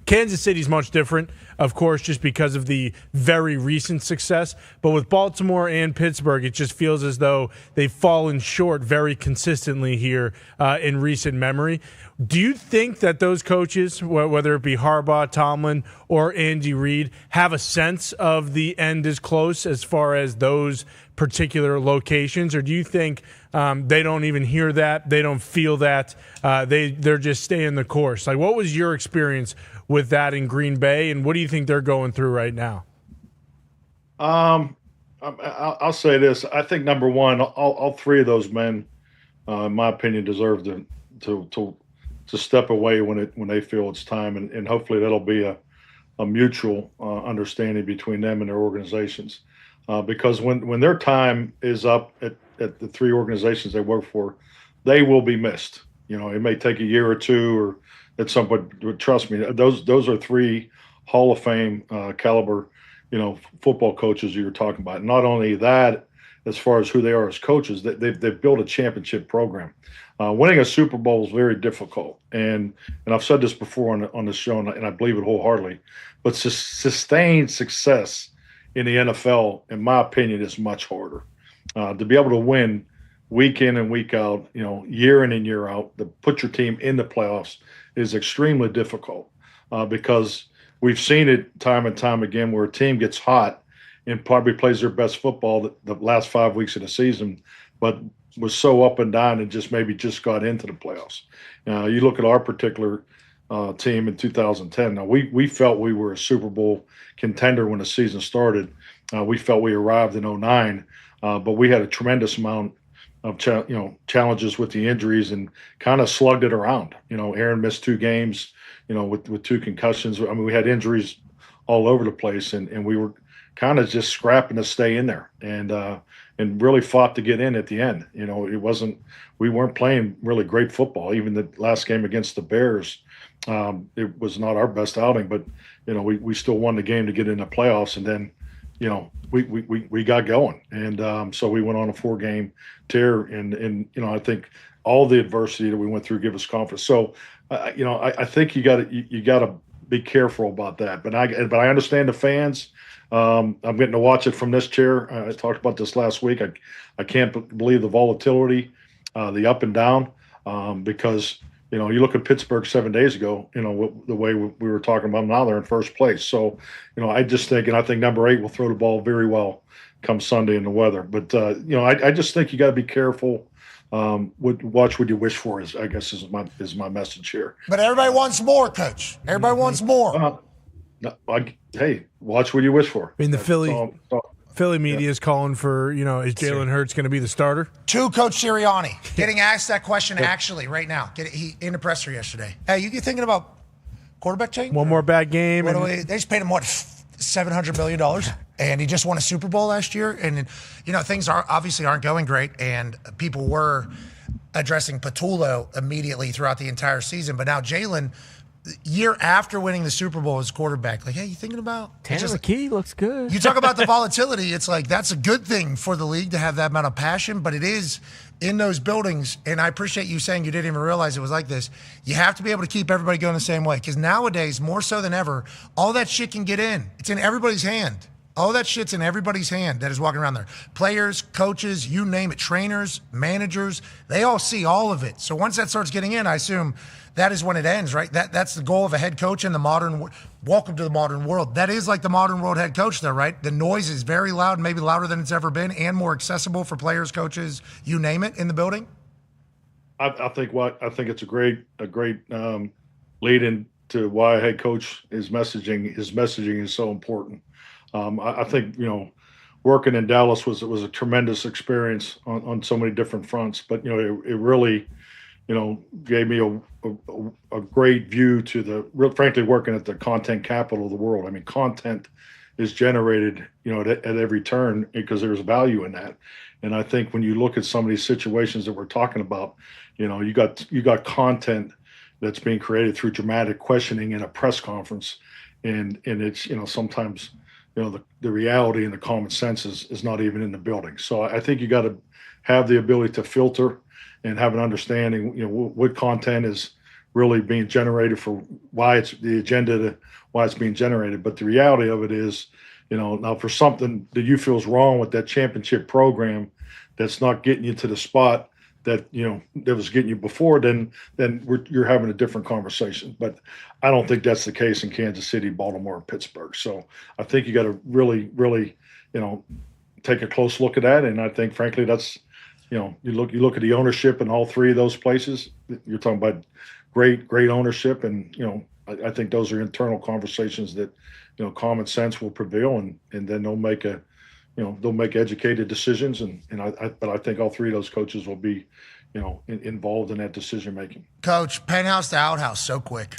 Kansas City's much different, of course, just because of the very recent success. But with Baltimore and Pittsburgh, it just feels as though they've fallen short very consistently here in recent memory. Do you think that those coaches, whether it be Harbaugh, Tomlin, or Andy Reid, have a sense of the end is close as far as those particular locations? Or do you think they don't even hear that, they don't feel that, they're just staying the course? Like, what was your experience with that in Green Bay, and what do you think they're going through right now? I'll say this. I think, number one, all three of those men, in my opinion, deserve to step away when they feel it's time, and hopefully that'll be a mutual understanding between them and their organizations. Because when their time is up at the three organizations they work for, they will be missed. It may take a year or two, or at some point, but trust me, those are three Hall of Fame caliber, football coaches you're talking about. Not only that, as far as who they are as coaches, they've built a championship program. Winning a Super Bowl is very difficult, and I've said this before on the show, and I believe it wholeheartedly. But sustained success in the NFL, in my opinion, is much harder. To be able to win week in and week out, year in and year out, to put your team in the playoffs is extremely difficult because we've seen it time and time again where a team gets hot and probably plays their best football the last 5 weeks of the season, but was so up and down and just got into the playoffs. You look at our particular team in 2010. Now, we felt we were a Super Bowl contender when the season started. We felt we arrived in 2009, but we had a tremendous amount of challenges with the injuries and kind of slugged it around. Aaron missed 2 games, with 2 concussions. I mean, we had injuries all over the place, and we were kind of just scrapping to stay in there and really fought to get in at the end. We weren't playing really great football. Even the last game against the Bears, it was not our best outing, but we still won the game to get in the playoffs, and then we got going, and so we went on a 4-game tear, and I think all the adversity that we went through gave us confidence. So I think you got to be careful about that. But I understand the fans. I'm getting to watch it from this chair. I talked about this last week. I can't believe the volatility, the up and down, because you look at Pittsburgh 7 days ago. The way we were talking about them, now they're in first place. So I just think, and I think number 8 will throw the ball very well come Sunday in the weather. But I just think you got to be careful. Watch what you wish for is my message here. But everybody wants more, Coach. Everybody wants more. Hey, watch what you wish for. I mean, the Philly media is calling for, is Jalen Hurts going to be the starter? To Coach Sirianni, getting asked that question actually right now. He in the presser yesterday. Hey, you thinking about quarterback change? One more bad game. They just paid him $700 million, and he just won a Super Bowl last year. And things obviously aren't going great, and people were addressing Patullo immediately throughout the entire season. But now Jalen, year after winning the Super Bowl as quarterback, hey, you thinking about Tanner McKee looks good. You talk about the volatility. It's like that's a good thing for the league to have that amount of passion, but it is in those buildings. And I appreciate you saying you didn't even realize it was like this. You have to be able to keep everybody going the same way, because nowadays, more so than ever, all that shit can get in. It's in everybody's hand. All that shit's in everybody's hand that is walking around there. Players, coaches, you name it, trainers, managers, they all see all of it. So once that starts getting in, I assume that is when it ends, right? That's the goal of a head coach in the modern welcome to the modern world. That is like the modern world head coach, though, right? The noise is very loud, maybe louder than it's ever been, and more accessible for players, coaches, you name it, in the building. I think it's a great lead into why a head coach is messaging. His messaging is so important. I think working in Dallas was a tremendous experience on so many different fronts, but it really gave me a great view to frankly working at the content capital of the world. I mean, content is generated at every turn because there's value in that. And I think when you look at some of these situations that we're talking about, you got content that's being created through dramatic questioning in a press conference, and it's sometimes the reality and the common sense is not even in the building. So I think you got to have the ability to filter and have an understanding, what content is really being generated for why it's the agenda to why it's being generated. But the reality of it is, now for something that you feel is wrong with that championship program that's not getting you to the spot that that was getting you before, then you're having a different conversation. But I don't think that's the case in Kansas City, Baltimore, and Pittsburgh. So I think you got to really take a close look at that. And I think, frankly, that's you look at the ownership in all three of those places. You're talking about great ownership, and I think those are internal conversations that common sense will prevail, and then they'll make they'll make educated decisions, but I think all three of those coaches will be, involved in that decision making. Coach, penthouse to outhouse so quick.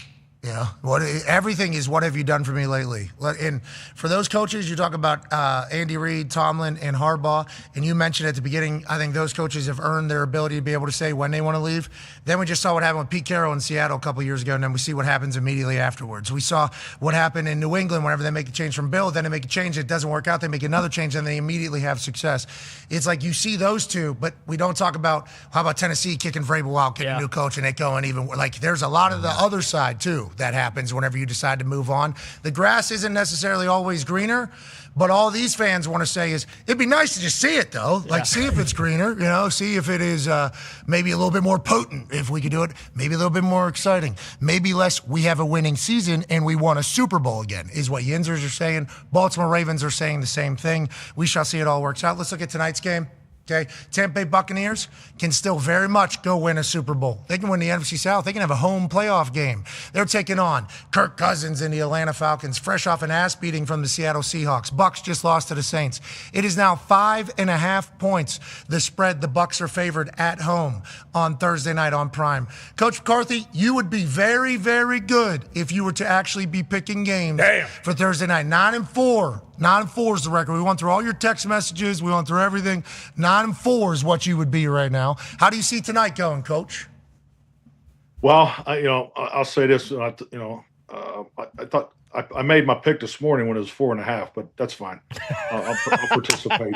Everything is what have you done for me lately? And for those coaches, you talk about Andy Reid, Tomlin, and Harbaugh, and you mentioned at the beginning, I think those coaches have earned their ability to be able to say when they want to leave. Then we just saw what happened with Pete Carroll in Seattle a couple years ago, and then we see what happens immediately afterwards. We saw what happened in New England whenever they make a change from Bill, then they make a change, it doesn't work out, they make another change, and they immediately have success. It's like you see those two, but we don't talk about, how about Tennessee kicking Vrabel out, getting a new coach, and it going even, like there's a lot of the other side too that happens whenever you decide to move on. The grass isn't necessarily always greener, but all these fans want to say is, it'd be nice to just see it though. Like see if it's greener, see if it is maybe a little bit more potent if we could do it, maybe a little bit more exciting, maybe less we have a winning season and we won a Super Bowl again, is what Yinzers are saying. Baltimore Ravens are saying the same thing. We shall see it all works out. Let's look at tonight's game. Okay, Tampa Bay Buccaneers can still very much go win a Super Bowl. They can win the NFC South. They can have a home playoff game. They're taking on Kirk Cousins and the Atlanta Falcons, fresh off an ass beating from the Seattle Seahawks. Bucs just lost to the Saints. It is now 5.5 points. The spread, the Bucs are favored at home on Thursday night on Prime. Coach McCarthy, you would be very, very good if you were to actually be picking games for Thursday night. 9-4. 9-4 is the record. We went through all your text messages. We went through everything. 9-4 is what you would be right now. How do you see tonight going, Coach? Well, I'll say this. I thought I made my pick this morning when it was 4.5, but that's fine. I'll participate.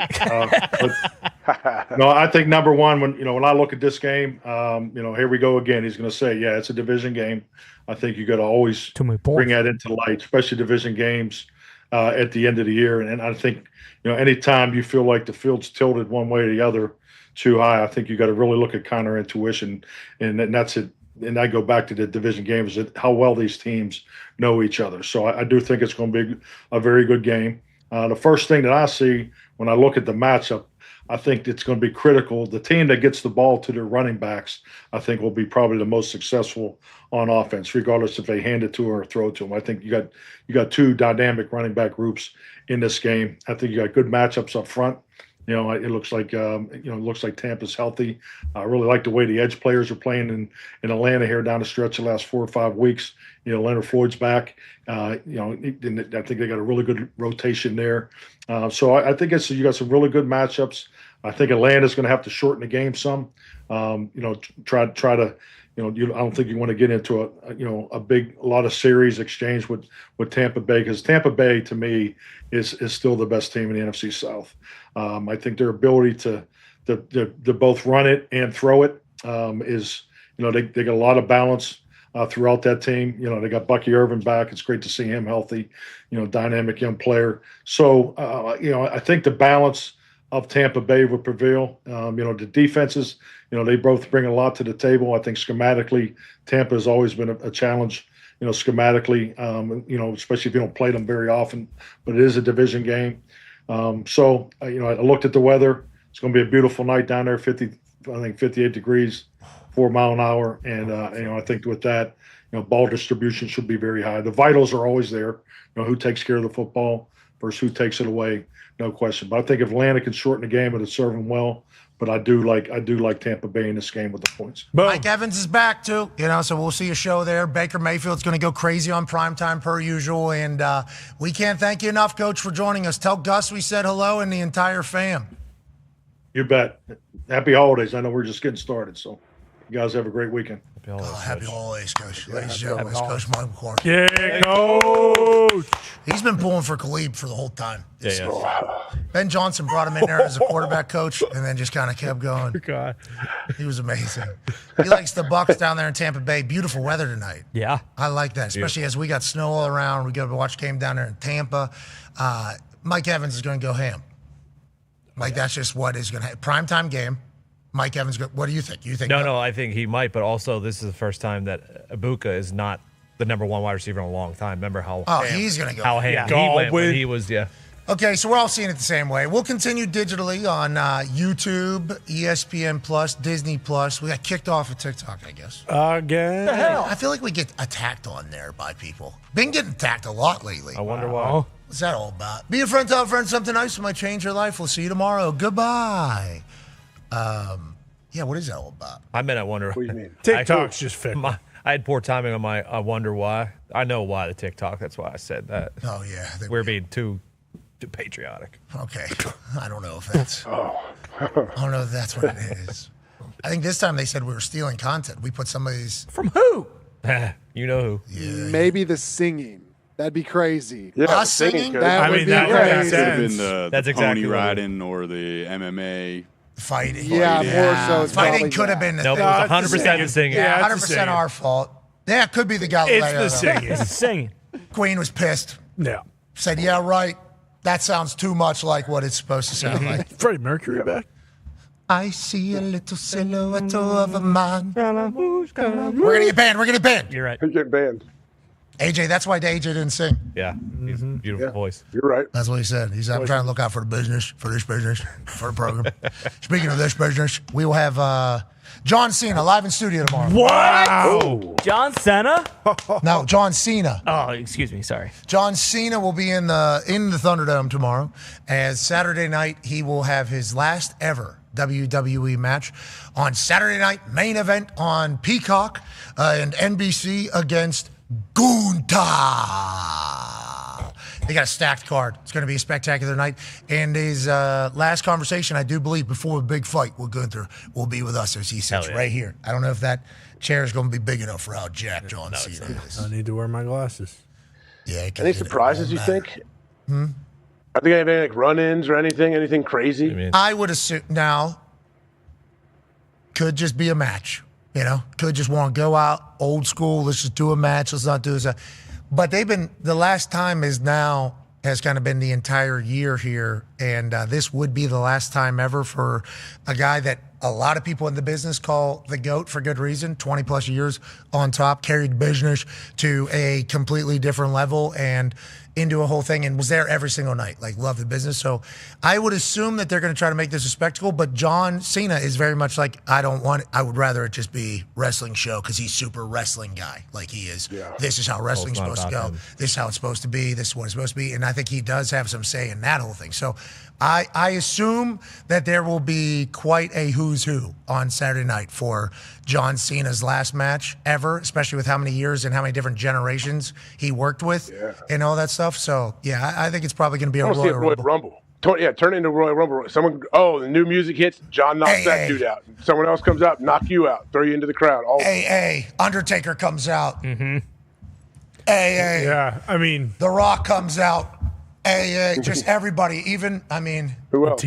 No, I think number one, when I look at this game, here we go again. He's going to say, yeah, it's a division game. I think you got to always bring that into light, especially division games at the end of the year. And I think, anytime you feel like the field's tilted one way or the other too high, I think you got to really look at counter intuition, and that's it. And I go back to the division games, how well these teams know each other. So I do think it's going to be a very good game. The first thing that I see when I look at the matchup, I think it's going to be critical. The team that gets the ball to their running backs, I think, will be probably the most successful on offense, regardless if they hand it to or throw it to them. I think you got two dynamic running back groups in this game. I think you got good matchups up front. It looks like Tampa's healthy. I really like the way the edge players are playing in Atlanta here down the stretch the last 4 or 5 weeks. Leonard Floyd's back. I think they got a really good rotation there. So I think you got some really good matchups. I think Atlanta's going to have to shorten the game some. Try to. I don't think you want to get into a lot of series exchange with Tampa Bay, because Tampa Bay to me is still the best team in the NFC South. I think their ability to both run it and throw it is they got a lot of balance throughout that team. They got Bucky Irvin back. It's great to see him healthy. Dynamic young player. So I think the balance of Tampa Bay would prevail. The defenses, they both bring a lot to the table. I think schematically, Tampa has always been a challenge, schematically, especially if you don't play them very often, but it is a division game. I looked at the weather. It's going to be a beautiful night down there, 58 degrees, 4 mile an hour. And, I think with that, ball distribution should be very high. The vitals are always there, who takes care of the football versus who takes it away. No question. But I think if Atlanta can shorten the game, it'll serve them well. But I do like Tampa Bay in this game with the points. Mike Evans is back too, so we'll see a show there. Baker Mayfield's going to go crazy on primetime per usual, and we can't thank you enough, Coach, for joining us. Tell Gus we said hello and the entire fam. You bet. Happy holidays. I know we're just getting started, so you guys have a great weekend. Happy holidays, Coach. Ladies and gentlemen, it's Coach Mike McCarthy. Yeah, Coach. He's been pulling for Khalib for the whole time. Yeah. Ben Johnson brought him in there as a quarterback coach, and then just kind of kept going. God. He was amazing. He likes the Bucs down there in Tampa Bay. Beautiful weather tonight. Yeah. I like that, especially as we got snow all around. We got to watch a game down there in Tampa. Mike Evans is going to go ham. That's just what is going to happen. Primetime game. Mike Evans, what do you think? No, I think he might, but also this is the first time that Ibuka is not the number one wide receiver in a long time. Remember how he's going to go. How he went when he was, Okay, so we're all seeing it the same way. We'll continue digitally on YouTube, ESPN Plus, Disney Plus. We got kicked off of TikTok, I guess. Again? The hell? I feel like we get attacked on there by people. Been getting attacked a lot lately. I wonder why. What's that all about? Be a friend, tell a friend something nice that might change your life. We'll see you tomorrow. Goodbye. What is that all about? I meant I wonder. What do you mean? TikTok's just fickle. I had poor timing on my I wonder why. I know why the TikTok. That's why I said that. Oh, yeah. We're being too patriotic. Okay. I don't know if that's... I don't know if that's what it is. I think this time they said we were stealing content. We put somebody's... From who? You know who. Yeah. Maybe the singing. That'd be crazy. Yeah, Us singing? That would be that crazy. makes sense. Been That's the exactly pony what it riding or the MMA. Fighting. Yeah, more so. It's Fighting probably could have been the Nope, thing. it was 100% the singing. Yeah, it's the 100% singing. our fault. Yeah, it could be the Galileo. It's the singing. It's singing. Queen was pissed. Yeah. Said, yeah, right. That sounds too much like what it's supposed to sound like. Freddie Mercury back. I see a little silhouette of a man. We're going to get banned. We're going to get banned. You're right. You're getting banned. AJ, that's why AJ didn't sing. Yeah, he's a beautiful voice. You're right. That's what he said. He said, I'm trying to look out for the business, for this business, for the program. Speaking of this business, we will have John Cena live in studio tomorrow. What? Wow. John Cena? No, John Cena. Oh, excuse me. Sorry. John Cena will be in the Thunderdome tomorrow. As Saturday night, he will have his last ever WWE match on Saturday night, main event on Peacock and NBC against Gunther. They got a stacked card. It's going to be a spectacular night. And his last conversation, I do believe, before a big fight with Gunther will be with us as he sits right here. I don't know if that chair is going to be big enough for how jacked John Cena is. I need to wear my glasses. Yeah, Any surprises you think? Are they going to have any like run-ins or anything crazy? I would assume now could just be a match. You know, could just want to go out old school. Let's just do a match. Let's not do this. But the last time has kind of been the entire year here. And this would be the last time ever for a guy that a lot of people in the business call the GOAT for good reason. 20 plus years on top, carried business to a completely different level and into a whole thing and was there every single night. Like, loved the business. So I would assume that they're going to try to make this a spectacle, but John Cena is very much like, I would rather it just be wrestling show because he's super wrestling guy. Like he is. Yeah. This is how wrestling's supposed to go. This is how it's supposed to be. This is what it's supposed to be. And I think he does have some say in that whole thing. So I assume that there will be quite a who's who on Saturday night for John Cena's last match ever, especially with how many years and how many different generations he worked with and all that stuff. So, yeah, I think it's probably going to be a Royal Rumble. Turn it into Royal Rumble. Someone, the new music hits, John knocks that dude out. Someone else comes out, knock you out, throw you into the crowd. Undertaker comes out. Mm-hmm. Yeah, I mean. The Rock comes out. Just everybody. Even, I mean. Who else?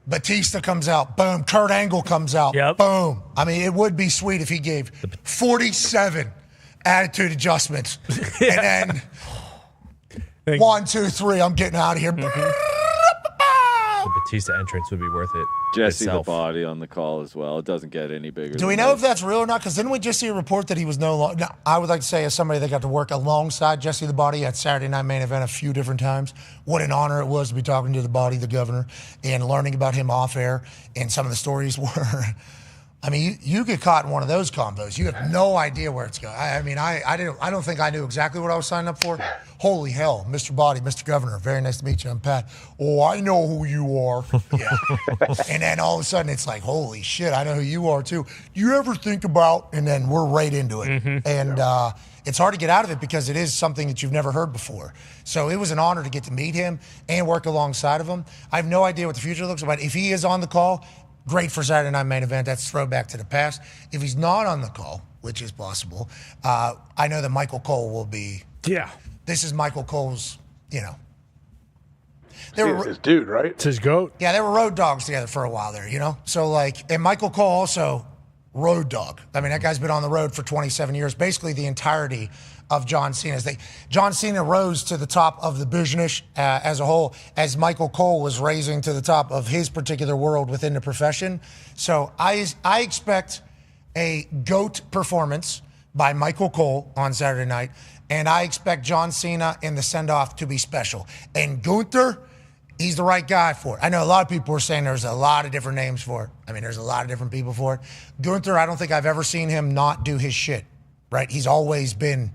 Batista comes out. Boom. Kurt Angle comes out. Boom. I mean, it would be sweet if he gave 47 attitude adjustments. And then 1, 2, 3, I'm getting out of here. The Batista entrance would be worth it. Jesse itself. the Body on the call as well. It doesn't get any bigger. Do we know if that's real or not? Because didn't we just see a report that he was no longer? No, I would like to say, as somebody that got to work alongside Jesse the Body at Saturday Night Main Event a few different times, what an honor it was to be talking to the Body, the governor, and learning about him off air. And some of the stories were, I mean, you get caught in one of those combos. You have no idea where it's going. I don't think I knew exactly what I was signing up for. Holy hell, Mr. Body, Mr. Governor, very nice to meet you. I'm Pat. Oh, I know who you are. Yeah. And then all of a sudden it's like, holy shit, I know who you are too. You ever think about, and then we're right into it. Mm-hmm. And it's hard to get out of it because it is something that you've never heard before. So it was an honor to get to meet him and work alongside of him. I have no idea what the future looks like. If he is on the call, great for Saturday Night Main Event. That's throwback to the past. If he's not on the call, which is possible, I know that Michael Cole will be. Yeah. This is Michael Cole's, It's his dude, right? It's his GOAT. Yeah, they were road dogs together for a while there, So, and Michael Cole also road dog. I mean, that guy's been on the road for 27 years, basically the entirety of John Cena's. John Cena rose to the top of the business as a whole, as Michael Cole was raising to the top of his particular world within the profession. So I expect a GOAT performance by Michael Cole on Saturday night, and I expect John Cena in the send-off to be special. And Gunther, he's the right guy for it. I know a lot of people were saying there's a lot of different names for it. I mean, there's a lot of different people for it. Gunther, I don't think I've ever seen him not do his shit, right? He's always been,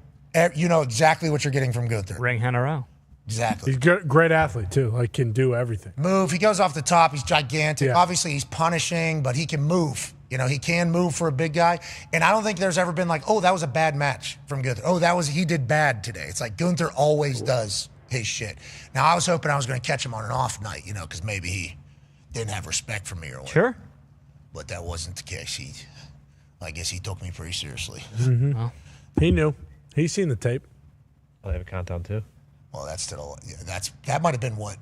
you know exactly what you're getting from Gunther. Ring general. Exactly. He's a great athlete, too. Can do everything. Move. He goes off the top. He's gigantic. Yeah. Obviously, he's punishing, but he can move. He can move for a big guy. And I don't think there's ever been like, oh, that was a bad match from Gunther. Oh, he did bad today. It's like Gunther always does his shit. Now, I was hoping I was going to catch him on an off night, because maybe he didn't have respect for me or whatever. Sure. But that wasn't the case. I guess he took me pretty seriously. Mm-hmm. Well, he knew. He's seen the tape. I have a countdown, too. Well, that might have been what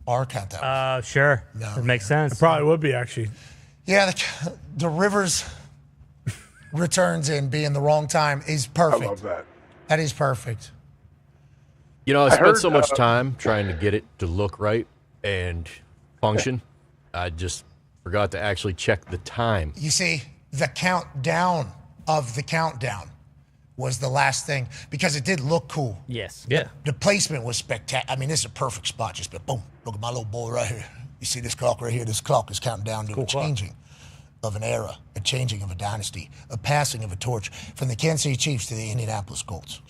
our countdown was. Sure. No, it makes sense. It probably would be, actually. Yeah, the Rivers returns in being the wrong time is perfect. I love that. That is perfect. I spent so much time trying to get it to look right and function. I just forgot to actually check the time. You see, the countdown of the countdown was the last thing because it did look cool. Yes. Yeah. The placement was spectacular. I mean, this is a perfect spot. Just boom, look at my little boy right here. You see this clock right here? This clock is counting down to a changing of an era, a changing of a dynasty, a passing of a torch from the Kansas City Chiefs to the Indianapolis Colts.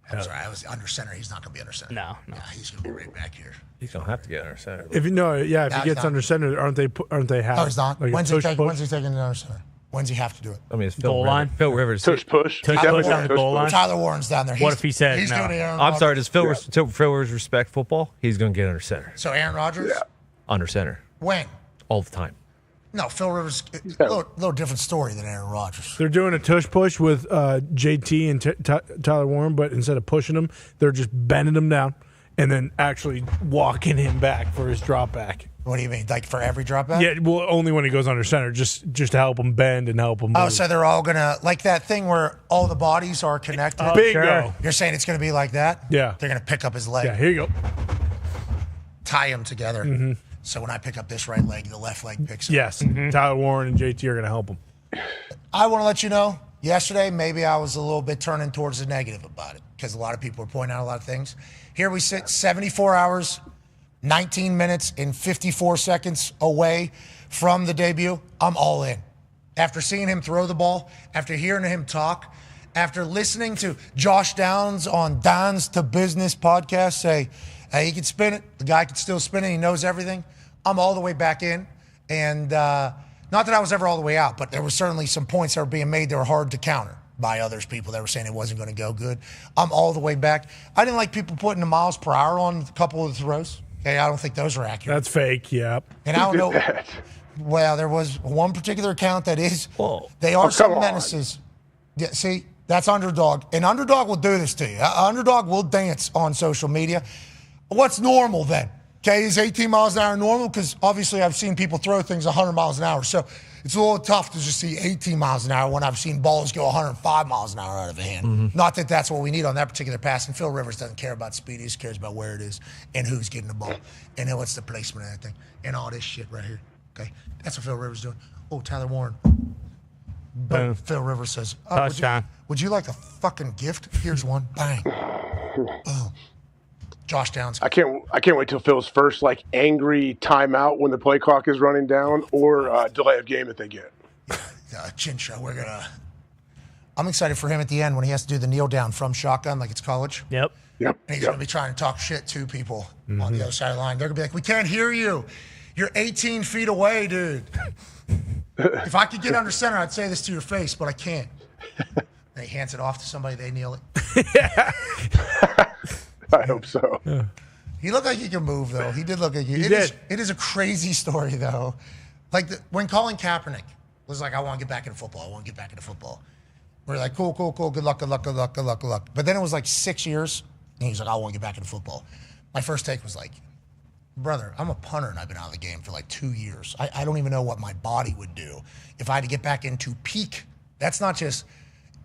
I'm sorry, I was under center. He's not going to be under center. No. Yeah, he's going to be right back here. He's going to have to get under center. If he gets under center, aren't they half? No, he's not. When's he taking it under center? When's he have to do it? I mean, it's Goal line? Phil Rivers. Push. Push on the goal line. Tyler Warren's down there. What if he said he's no? Doing Aaron I'm sorry. Rodgers. Does Phil Rivers respect football? He's going to get under center. So Aaron Rodgers? Yeah. Under center. When? All the time. No, Phil Rivers, a little different story than Aaron Rodgers. They're doing a tush push with JT and Tyler Warren, but instead of pushing him, they're just bending him down and then actually walking him back for his drop back. What do you mean, like for every drop back? Yeah, well, only when he goes under center, just to help him bend and help him move. Oh, so they're all going to, like that thing where all the bodies are connected? Bingo. Sure. You're saying it's going to be like that? Yeah. They're going to pick up his leg. Yeah, here you go. Tie him together. Mm-hmm. So when I pick up this right leg, the left leg picks up. Yes, Tyler Warren and JT are going to help him. I want to let you know, yesterday, maybe I was a little bit turning towards the negative about it because a lot of people were pointing out a lot of things. Here we sit 74 hours, 19 minutes, and 54 seconds away from the debut. I'm all in. After seeing him throw the ball, after hearing him talk, after listening to Josh Downs on Dahn's To Business podcast say, hey, he can spin it. The guy can still spin it. He knows everything. I'm all the way back in. And not that I was ever all the way out, but there were certainly some points that were being made that were hard to counter by others people that were saying it wasn't going to go good. I'm all the way back. I didn't like people putting the miles per hour on a couple of the throws. Okay, I don't think those are accurate. That's fake, yeah. And I don't know. Well, there was one particular account that is. Whoa. They are some menaces. Yeah, see, that's Underdog. And Underdog will do this to you. Underdog will dance on social media. What's normal then? Okay, is 18 miles an hour normal? Because obviously I've seen people throw things 100 miles an hour. So it's a little tough to just see 18 miles an hour when I've seen balls go 105 miles an hour out of a hand. Mm-hmm. Not that that's what we need on that particular pass. And Phil Rivers doesn't care about speed. He just cares about where it is and who's getting the ball and then what's the placement of that thing and all this shit right here. Okay, that's what Phil Rivers doing. Oh, Tyler Warren. But Phil Rivers says, would you like a fucking gift? Here's one. Bang. Boom. Josh Downs. I can't wait till Phil's first angry timeout when the play clock is running down or delay of game that they get. Chin show. I'm excited for him at the end when he has to do the kneel down from shotgun like it's college. Yep. And he's going to be trying to talk shit to people on the other side of the line. They're going to be like, we can't hear you. You're 18 feet away, dude. If I could get under center, I'd say this to your face, but I can't. And he hands it off to somebody. They kneel it. I hope so. Yeah. He looked like he could move, though. He did look like he did. It is a crazy story, though. Like when Colin Kaepernick was like, I want to get back into football. We're like, cool. Good luck. But then it was like 6 years, and he's like, I want to get back into football. My first take was like, brother, I'm a punter, and I've been out of the game for like 2 years. I don't even know what my body would do if I had to get back into peak. That's not just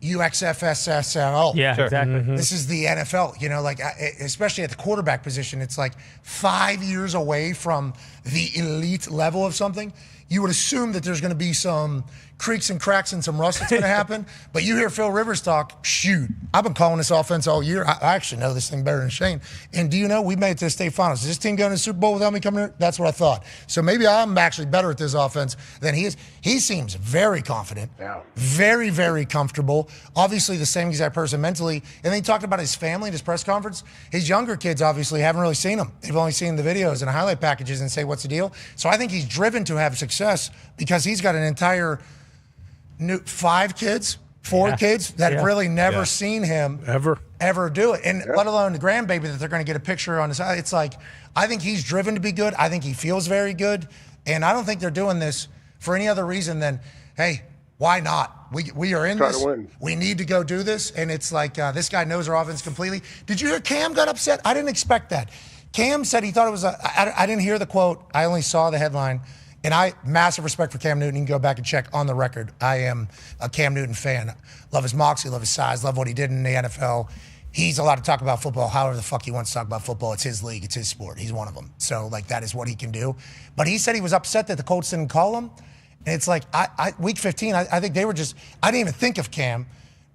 UXFSSL. Yeah, exactly. Mm-hmm. This is the NFL, especially at the quarterback position. It's like 5 years away from the elite level of something. You would assume that there's going to be some creaks and cracks and some rust that's going to happen. But you hear Phil Rivers talk, shoot, I've been calling this offense all year. I actually know this thing better than Shane. And do you know, we made it to the state finals. Is this team going to the Super Bowl without me coming here? That's what I thought. So maybe I'm actually better at this offense than he is. He seems very confident, very, very comfortable. Obviously the same exact person mentally. And then he talked about his family in his press conference. His younger kids obviously haven't really seen him. They've only seen the videos and highlight packages and say, what's the deal? So I think he's driven to have success because he's got an entire four kids that have really never seen him ever do it. And let alone the grandbaby that they're going to get a picture on his eye. It's like, I think he's driven to be good. I think he feels very good. And I don't think they're doing this for any other reason than, hey, why not? We are in this. We need to go do this. And it's like, this guy knows our offense completely. Did you hear Cam got upset? I didn't expect that. Cam said he thought it was I didn't hear the quote. I only saw the headline. And massive respect for Cam Newton. You can go back and check on the record. I am a Cam Newton fan. Love his moxie, love his size, love what he did in the NFL. He's allowed to talk about football however the fuck he wants to talk about football. It's his league. It's his sport. He's one of them. So, that is what he can do. But he said he was upset that the Colts didn't call him. And it's like, week 15, I think they were just – I didn't even think of Cam.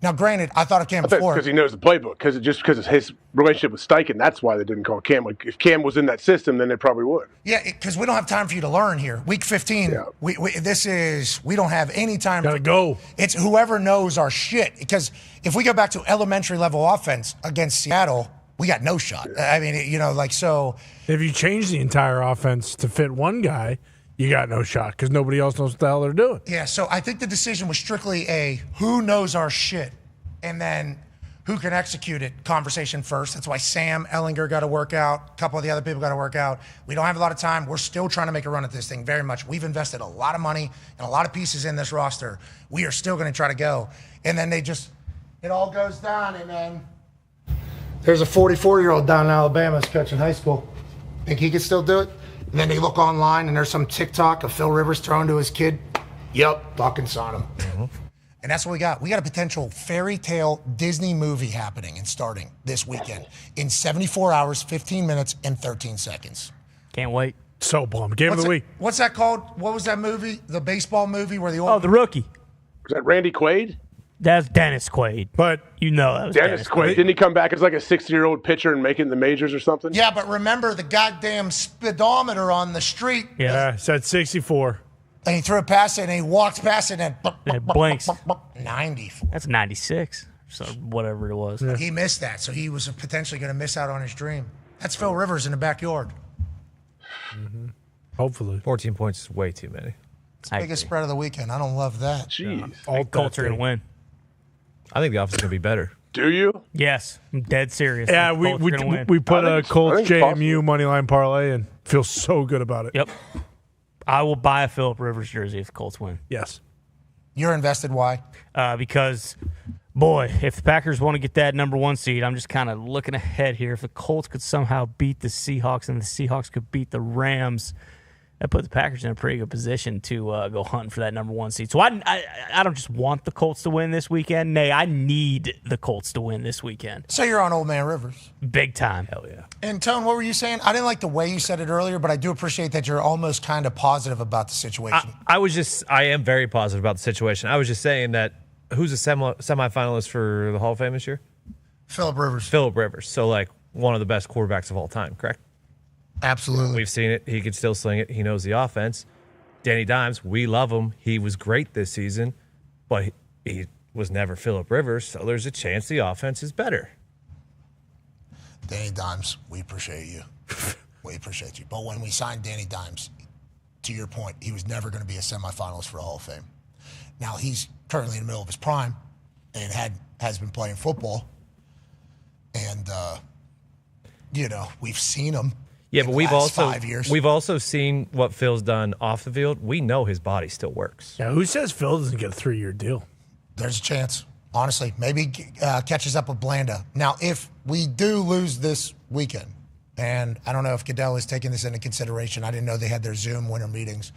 Now, granted, I thought of Cam before. Because he knows the playbook. Because of his relationship with Steichen, that's why they didn't call Cam. Like, if Cam was in that system, then they probably would. Yeah, because we don't have time for you to learn here. Week 15, we don't have any time. Gotta go. It's whoever knows our shit. Because if we go back to elementary level offense against Seattle, we got no shot. I mean, so. If you change the entire offense to fit one guy, you got no shot because nobody else knows what the hell they're doing. Yeah, so I think the decision was strictly who knows our shit, and then who can execute it conversation first. That's why Sam Ellinger got to work out. A couple of the other people got to work out. We don't have a lot of time. We're still trying to make a run at this thing very much. We've invested a lot of money and a lot of pieces in this roster. We are still going to try to go. And then it all goes down, and then there's a 44-year-old down in Alabama that's coaching high school. Think he can still do it? And then they look online, and there's some TikTok of Phil Rivers throwing to his kid. Yep, fucking saw him. Mm-hmm. And that's what we got. We got a potential fairy tale Disney movie happening and starting this weekend in 74 hours, 15 minutes, and 13 seconds. Can't wait. So bummed. Game of the week. What's that called? What was that movie? The baseball movie where the old... Oh, The Rookie. Was that Randy Quaid? That's Dennis Quaid. But you know that was Dennis Quaid. Didn't he come back as like a 60-year-old pitcher and make it in the majors or something? Yeah, but remember the goddamn speedometer on the street. Yeah, it's at 64. And he threw it past it, and he walked past it, and it blinks. 94. That's 96, so whatever it was. Yeah. He missed that, so he was potentially going to miss out on his dream. That's Phil Rivers in the backyard. Mm-hmm. Hopefully. 14 points is way too many. It's the biggest spread of the weekend. I don't love that. Jeez. All Colts are going to win. I think the offense is going to be better. Do you? Yes. I'm dead serious. Yeah, we put a Colts JMU moneyline parlay and feel so good about it. Yep. I will buy a Phillip Rivers jersey if the Colts win. Yes. You're invested. Why? Because, boy, if the Packers want to get that number 1 seed, I'm just kind of looking ahead here. If the Colts could somehow beat the Seahawks and the Seahawks could beat the Rams, that put the Packers in a pretty good position to go hunting for that number 1 seed. So I don't just want the Colts to win this weekend. Nay, I need the Colts to win this weekend. So you're on Old Man Rivers. Big time. Hell yeah. And Tone, what were you saying? I didn't like the way you said it earlier, but I do appreciate that you're almost kind of positive about the situation. I am very positive about the situation. I was just saying that who's a semifinalist for the Hall of Fame this year? Phillip Rivers. Phillip Rivers. So, like, one of the best quarterbacks of all time, correct? Absolutely. We've seen it. He can still sling it. He knows the offense. Danny Dimes, we love him. He was great this season, but he was never Phillip Rivers, so there's a chance the offense is better. Danny Dimes, we appreciate you. We appreciate you. But when we signed Danny Dimes, to your point, he was never going to be a semifinalist for the Hall of Fame. Now, he's currently in the middle of his prime and has been playing football. And, we've seen him. Yeah, but we've also 5 years. We've also seen what Phil's done off the field. We know his body still works. Yeah, who says Phil doesn't get a 3-year deal? There's a chance. Honestly, maybe catches up with Blanda. Now, if we do lose this weekend, and I don't know if Goodell is taking this into consideration. I didn't know they had their Zoom winter meetings.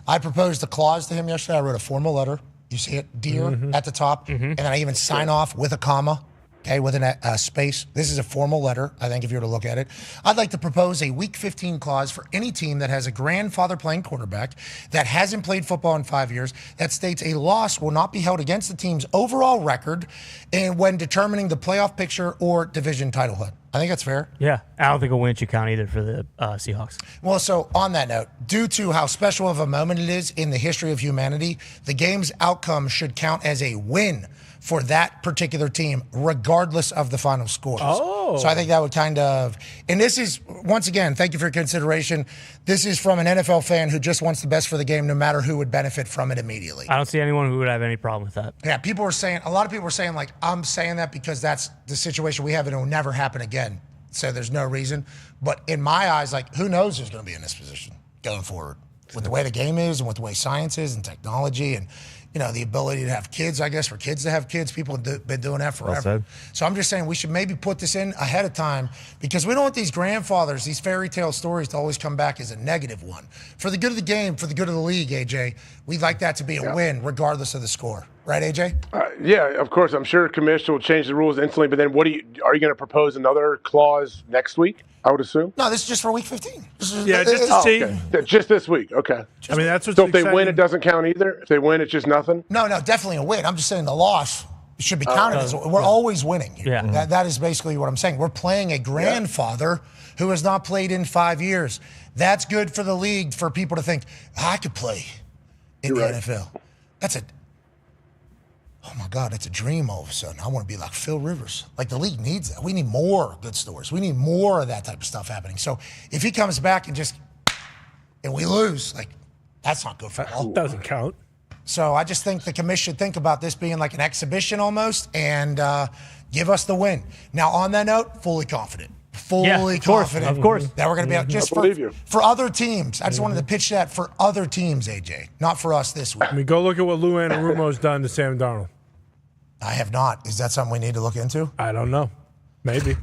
I proposed a clause to him yesterday. I wrote a formal letter. You see it, dear, at the top. And then I even sign off with a comma. Okay, with a space. This is a formal letter, I think, if you were to look at it. I'd like to propose a Week 15 clause for any team that has a grandfather playing quarterback that hasn't played football in 5 years that states a loss will not be held against the team's overall record and when determining the playoff picture or division title hunt. I think that's fair. Yeah, I don't think a win should count either for the Seahawks. Well, so on that note, due to how special of a moment it is in the history of humanity, the game's outcome should count as a win for that particular team, regardless of the final scores. Oh. So I think that would kind of, and this is, once again, thank you for your consideration. This is from an NFL fan who just wants the best for the game, no matter who would benefit from it immediately. I don't see anyone who would have any problem with that. Yeah, a lot of people were saying, like, I'm saying that because that's the situation we have and it will never happen again. So there's no reason. But in my eyes, like, who knows who's going to be in this position going forward with the way the game is and with the way science is and technology and, the ability to have kids, I guess, for kids to have kids. People have been doing that forever. So I'm just saying we should maybe put this in ahead of time because we don't want these grandfathers, these fairy tale stories to always come back as a negative one. For the good of the game, for the good of the league, AJ, we'd like that to be a win regardless of the score. Right, AJ? Yeah, of course. I'm sure Commissioner will change the rules instantly, but then are you going to propose another clause next week, I would assume? No, this is just for Week 15. Just to see. Okay. Just this week, okay. That's what's So if they win, it doesn't count either? If they win, it's just nothing? No, definitely a win. I'm just saying the loss should be counted as we're always winning here. Yeah. That is basically what I'm saying. We're playing a grandfather who has not played in 5 years. That's good for the league for people to think, I could play in the NFL. Oh my God, it's a dream all of a sudden. I want to be like Phil Rivers. Like, the league needs that. We need more good stories. We need more of that type of stuff happening. So if he comes back and we lose, like, that's not good for all. Doesn't count. So I just think the commission should think about this being like an exhibition almost and give us the win. Now, on that note, fully confident. Fully confident. Of course. That we're going to be out just for other teams. I just wanted to pitch that for other teams, AJ, not for us this week. I mean, go look at what Lou Anarumo's done to Sam Darnold. I have not. Is that something we need to look into? I don't know. Maybe.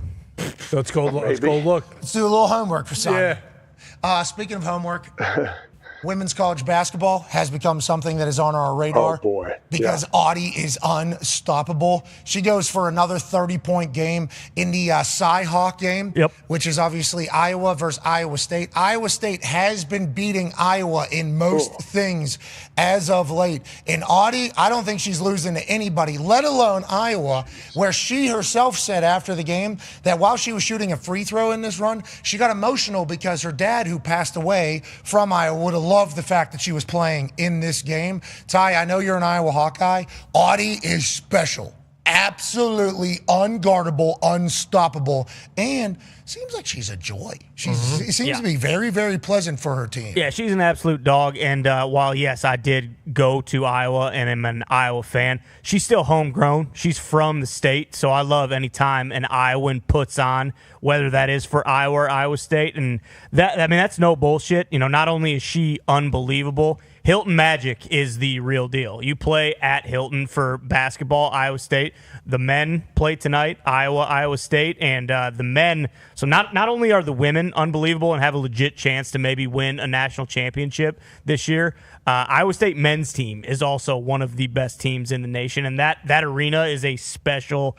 Let's go look. Let's do a little homework for Simon. Yeah. Speaking of homework, women's college basketball has become something that is on our radar. Oh, boy. Because Audie is unstoppable. She goes for another 30-point game in the Cy-Hawk game, which is obviously Iowa versus Iowa State. Iowa State has been beating Iowa in most things as of late. And Audie, I don't think she's losing to anybody, let alone Iowa, where she herself said after the game that while she was shooting a free throw in this run, she got emotional because her dad, who passed away from Iowa, would have loved the fact that she was playing in this game. Ty, I know you're an Iowa Hawkeye. Audie is special. Absolutely unguardable, unstoppable, and seems like she's a joy. She seems to be very, very pleasant for her team. Yeah, she's an absolute dog. And while, yes, I did go to Iowa and am an Iowa fan, she's still homegrown. She's from the state, so I love any time an Iowan puts on, whether that is for Iowa or Iowa State. And that, I mean, that's no bullshit. You know, not only is she unbelievable, Hilton Magic is the real deal. You play at Hilton for basketball, Iowa State. The men play tonight, Iowa State, and the men. So not only are the women unbelievable and have a legit chance to maybe win a national championship this year, Iowa State men's team is also one of the best teams in the nation, and that arena is a special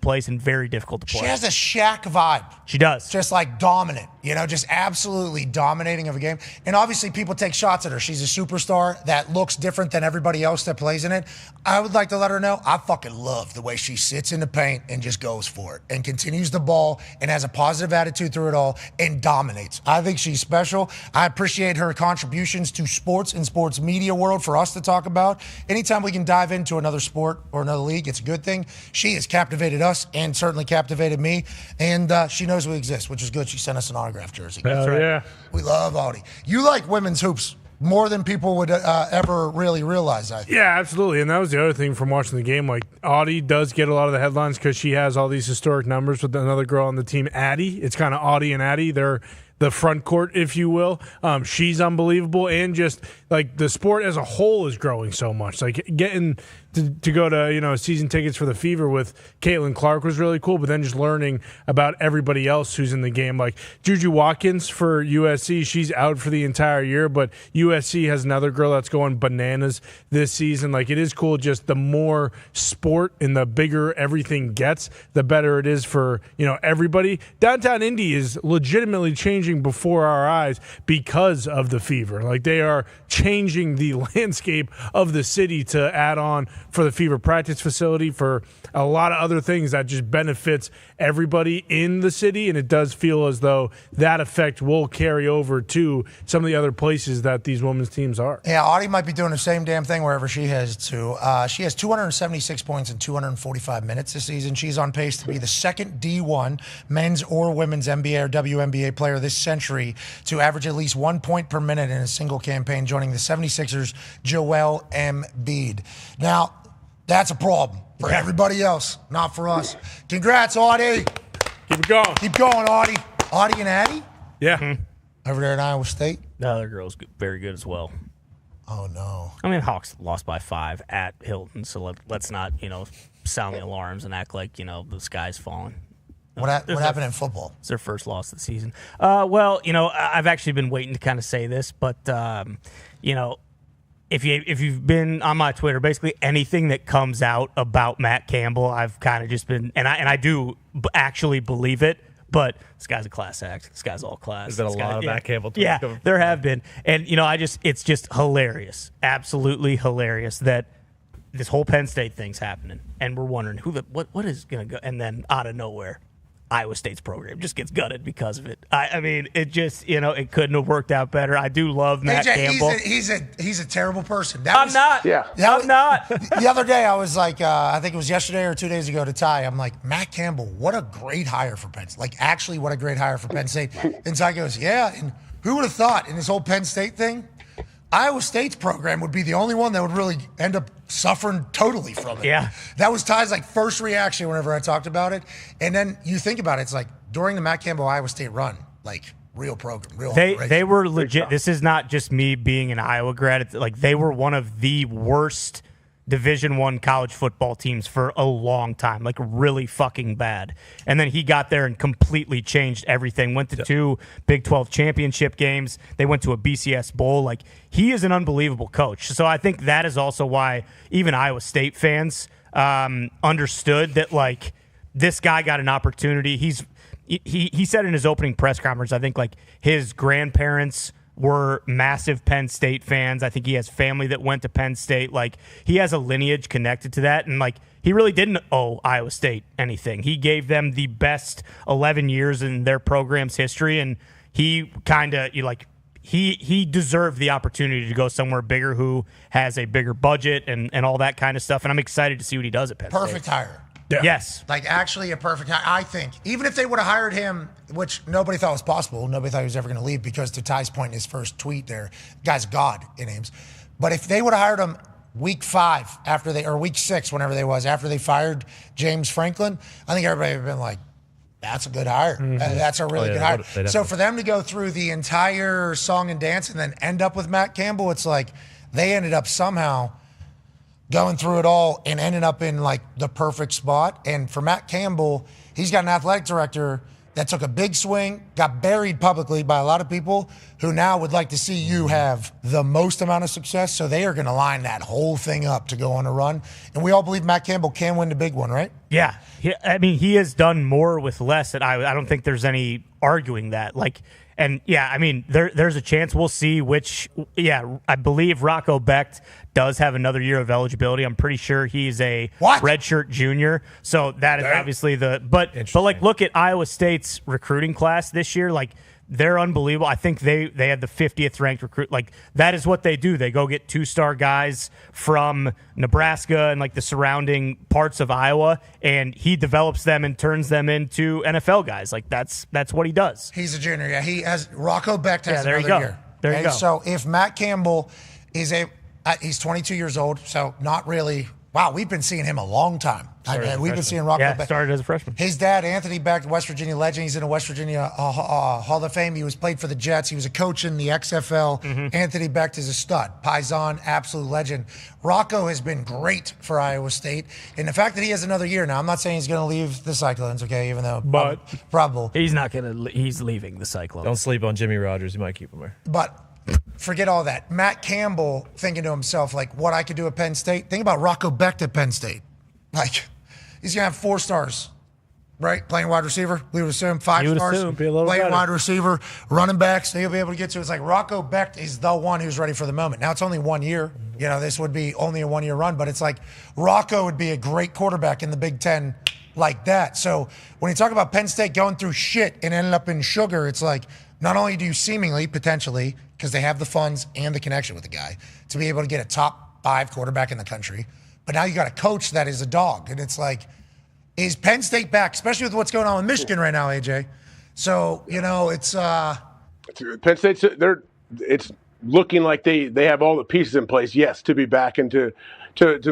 place and very difficult to play. She has a Shaq vibe. She does. Just like dominant, just absolutely dominating of a game. And obviously people take shots at her. She's a superstar that looks different than everybody else that plays in it. I would like to let her know I fucking love the way she sits in the paint and just goes for it and continues the ball and has a positive attitude through it all and dominates. I think she's special. I appreciate her contributions to sports and sports media world for us to talk about. Anytime we can dive into another sport or another league, it's a good thing. She has captivated us and certainly captivated me, and she knows we exist, which is good. She sent us an autographed jersey. That's right. Yeah. We love Audie. You like women's hoops more than people would ever really realize, I think. Yeah, absolutely. And that was the other thing from watching the game. Like, Audie does get a lot of the headlines because she has all these historic numbers with another girl on the team, Addie. It's kind of Audie and Addie. They're the front court, if you will. She's unbelievable. And just, like, the sport as a whole is growing so much. Like, getting to go to, season tickets for the Fever with Caitlin Clark was really cool, but then just learning about everybody else who's in the game. Like Juju Watkins for USC, she's out for the entire year, but USC has another girl that's going bananas this season. Like, it is cool, just the more sport and the bigger everything gets, the better it is for, everybody. Downtown Indy is legitimately changing before our eyes because of the Fever. Like, they are changing the landscape of the city to add on for the Fever practice facility, for a lot of other things that just benefits everybody in the city, and it does feel as though that effect will carry over to some of the other places that these women's teams are. Yeah, Audie might be doing the same damn thing wherever she has to. She has 276 points in 245 minutes this season. She's on pace to be the second D1 men's or women's NBA or WNBA player this century to average at least 1 point per minute in a single campaign, joining the 76ers' Joel Embiid. Now, that's a problem for everybody else, not for us. Congrats, Audie. Keep it going. Keep going, Audie. Audie and Addie? Yeah. Over there at Iowa State? The other girl's very good as well. Oh, no. I mean, Hawks lost by 5 at Hilton, so let's not, sound the alarms and act like, the sky's falling. What happened in football? It's their first loss of the season. Well, I've actually been waiting to kind of say this, but, if you've been on my Twitter, basically anything that comes out about Matt Campbell, I've kind of just been, and I do actually believe it, but this guy's a class act. This guy's all class. There's been a lot of Matt Campbell tweets. Yeah, there have been. And, it's just hilarious, absolutely hilarious that this whole Penn State thing's happening, and we're wondering what is going to go, and then out of nowhere, Iowa State's program just gets gutted because of it. I mean, it just, it couldn't have worked out better. I do love Matt Campbell. He's a terrible person. I'm not. The other day, I was like, I think it was yesterday or 2 days ago to Ty. I'm like, Matt Campbell, what a great hire for Penn State. Like, actually, what a great hire for Penn State. And Ty goes, yeah, and who would have thought in this whole Penn State thing, Iowa State's program would be the only one that would really end up suffering totally from it. Yeah. That was Ty's like first reaction whenever I talked about it. And then you think about it, it's like during the Matt Campbell Iowa State run, like real program, real operation. They were legit. This is not just me being an Iowa grad. It's like they were one of the worst Division I college football teams for a long time, like really fucking bad. And then he got there and completely changed everything. Went to 2 Big 12 championship games. They went to a BCS bowl. Like, he is an unbelievable coach. So I think that is also why even Iowa State fans understood that, like, this guy got an opportunity. He said in his opening press conference, I think, like, his grandparents were massive Penn State fans. I think he has family that went to Penn State. Like, he has a lineage connected to that. And, like, he really didn't owe Iowa State anything. He gave them the best 11 years in their program's history. And he kind of, he deserved the opportunity to go somewhere bigger, who has a bigger budget and all that kind of stuff. And I'm excited to see what he does at Penn State. Perfect hire. Yeah. Yes. Like, actually a perfect hire, I think. Even if they would have hired him, which nobody thought was possible, nobody thought he was ever going to leave, because to Ty's point in his first tweet there, guy's God in Ames. But if they would have hired him week 5 or week 6, whenever they was, after they fired James Franklin, I think everybody would have been like, that's a good hire. That's a really good hire. So for them to go through the entire song and dance and then end up with Matt Campbell, it's like they ended up somehow going through it all and ended up in like the perfect spot. And for Matt Campbell, he's got an athletic director that took a big swing, got buried publicly by a lot of people who now would like to see you have the most amount of success. So they are going to line that whole thing up to go on a run. And we all believe Matt Campbell can win the big one, right? Yeah. He has done more with less. I don't think there's any arguing that. There's a chance. We'll see I believe Rocco Becht does have another year of eligibility. I'm pretty sure he's a redshirt junior. So that is obviously but look at Iowa State's recruiting class this year. Like, they're unbelievable. I think they had the 50th ranked recruit. Like, that is what they do. They go get 2-star guys from Nebraska and like the surrounding parts of Iowa, and he develops them and turns them into NFL guys. Like, that's what he does. He's a junior. Yeah, he has Rocco Becht has there another you go. year. There you go. So if Matt Campbell is he's 22 years old, so not really. Wow, we've been seeing him a long time. We've been seeing Rocco Becht. Started as a freshman. His dad, Anthony Becht, West Virginia legend. He's in a West Virginia Hall of Fame. He was played for the Jets. He was a coach in the XFL. Anthony Becht is a stud. Paisan, absolute legend. Rocco has been great for Iowa State. And the fact that he has another year now, I'm not saying he's going to leave the Cyclones, okay, even though probable. He's not going to. He's leaving the Cyclones. Don't sleep on Jimmy Rogers. You might keep him there. But forget all that. Matt Campbell thinking to himself, like, what I could do at Penn State. Think about Rocco Becht at Penn State. Like, he's going to have 4 stars, right? Playing wide receiver, we would assume 5 stars. Playing wide receiver, running backs, so he'll be able to get to. It's like Rocco Becht is the one who's ready for the moment. Now, it's only 1 year. This would be only a 1-year run, but it's like Rocco would be a great quarterback in the Big Ten like that. So when you talk about Penn State going through shit and ending up in sugar, it's like not only do you seemingly, potentially, because they have the funds and the connection with the guy, to be able to get a top 5 quarterback in the country, but now you got a coach that is a dog. And it's like, is Penn State back, especially with what's going on with Michigan right now, AJ? So, it's Penn State's it's looking like they have all the pieces in place, yes, to be back and to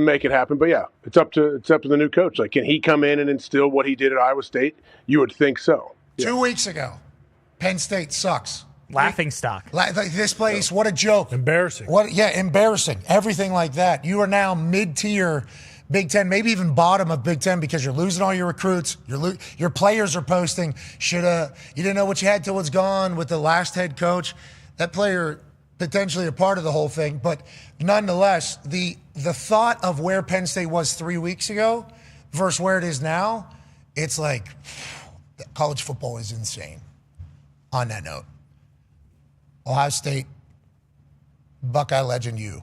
make it happen. But yeah, it's up to the new coach. Like, can he come in and instill what he did at Iowa State? You would think so. Yeah. 2 weeks ago, Penn State sucks. Laughing stock. Like this place, what a joke. Embarrassing. Embarrassing. Everything like that. You are now mid-tier Big Ten, maybe even bottom of Big Ten, because you're losing all your recruits. Your players are posting, you didn't know what you had till it's gone with the last head coach. That player potentially a part of the whole thing. But nonetheless, the thought of where Penn State was 3 weeks ago versus where it is now, it's like college football is insane. On that note, Ohio State, Buckeye legend you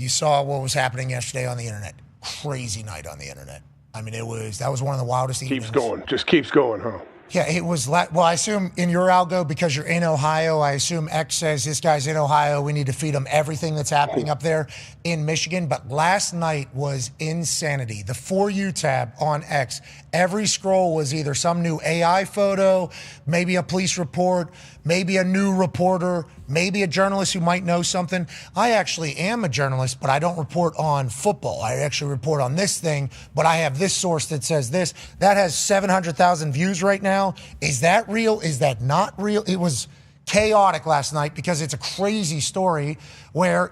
saw what was happening yesterday on the internet. Crazy night on the internet. I mean, that was one of the wildest evenings. Just keeps going, huh? Yeah, it was. Well, I assume in your algo, because you're in Ohio, I assume X says this guy's in Ohio. We need to feed him everything that's happening up there in Michigan. But last night was insanity. The For You tab on X, every scroll was either some new AI photo, maybe a police report, maybe a new reporter, maybe a journalist who might know something. I actually am a journalist, but I don't report on football. I actually report on this thing, but I have this source that says this. That has 700,000 views right now. Is that real? Is that not real? It was chaotic last night because it's a crazy story where,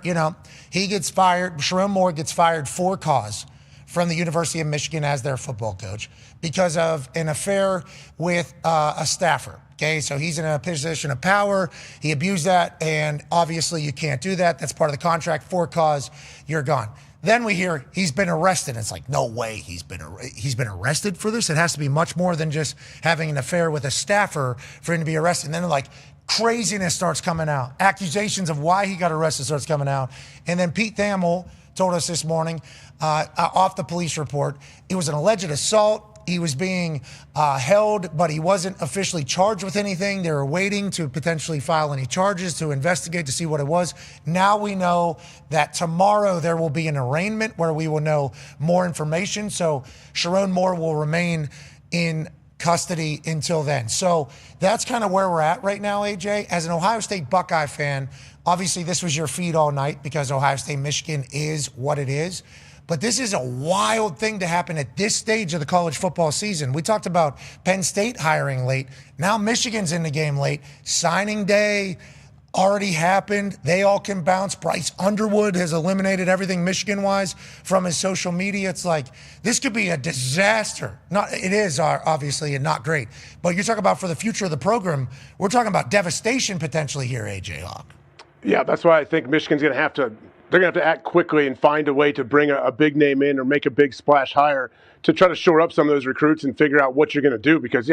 he gets fired, Sherrone Moore gets fired for cause from the University of Michigan as their football coach because of an affair with a staffer. Okay, so he's in a position of power. He abused that, and obviously you can't do that. That's part of the contract. For cause, you're gone. Then we hear he's been arrested. It's like, no way he's been arrested for this. It has to be much more than just having an affair with a staffer for him to be arrested. And then like craziness starts coming out. Accusations of why he got arrested starts coming out. And then Pete Thamel told us this morning off the police report, it was an alleged assault. He was being held, but he wasn't officially charged with anything. They were waiting to potentially file any charges to investigate to see what it was. Now we know that tomorrow there will be an arraignment where we will know more information. So Sherrone Moore will remain in custody until then. So that's kind of where we're at right now, AJ. As an Ohio State Buckeye fan, obviously this was your feed all night because Ohio State, Michigan is what it is. But this is a wild thing to happen at this stage of the college football season. We talked about Penn State hiring late. Now Michigan's in the game late. Signing day already happened. They all can bounce. Bryce Underwood has eliminated everything Michigan-wise from his social media. It's like, this could be a disaster. It is obviously and not great. But you're talking about for the future of the program, we're talking about devastation potentially here, AJ Hawk. Yeah, that's why I think Michigan's going to have to they're going to have to act quickly and find a way to bring a big name in or make a big splash hire to try to shore up some of those recruits and figure out what you're going to do. Because,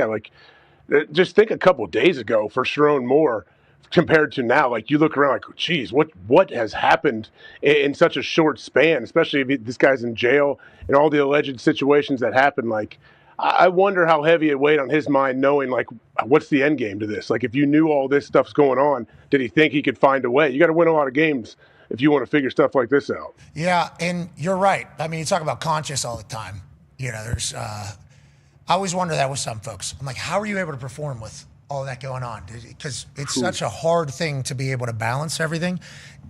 just think a couple of days ago for Sherrone Moore compared to now. Like, you look around like, geez, what has happened in such a short span, especially if this guy's in jail and all the alleged situations that happened. Like, I wonder how heavy it weighed on his mind knowing, like, what's the end game to this? Like, if you knew all this stuff's going on, did he think he could find a way? You got to win a lot of games if you want to figure stuff like this out. Yeah, and you're right. I mean, you talk about conscious all the time. There's I always wonder that with some folks. I'm like, how are you able to perform with all that going on? Because it's such a hard thing to be able to balance everything.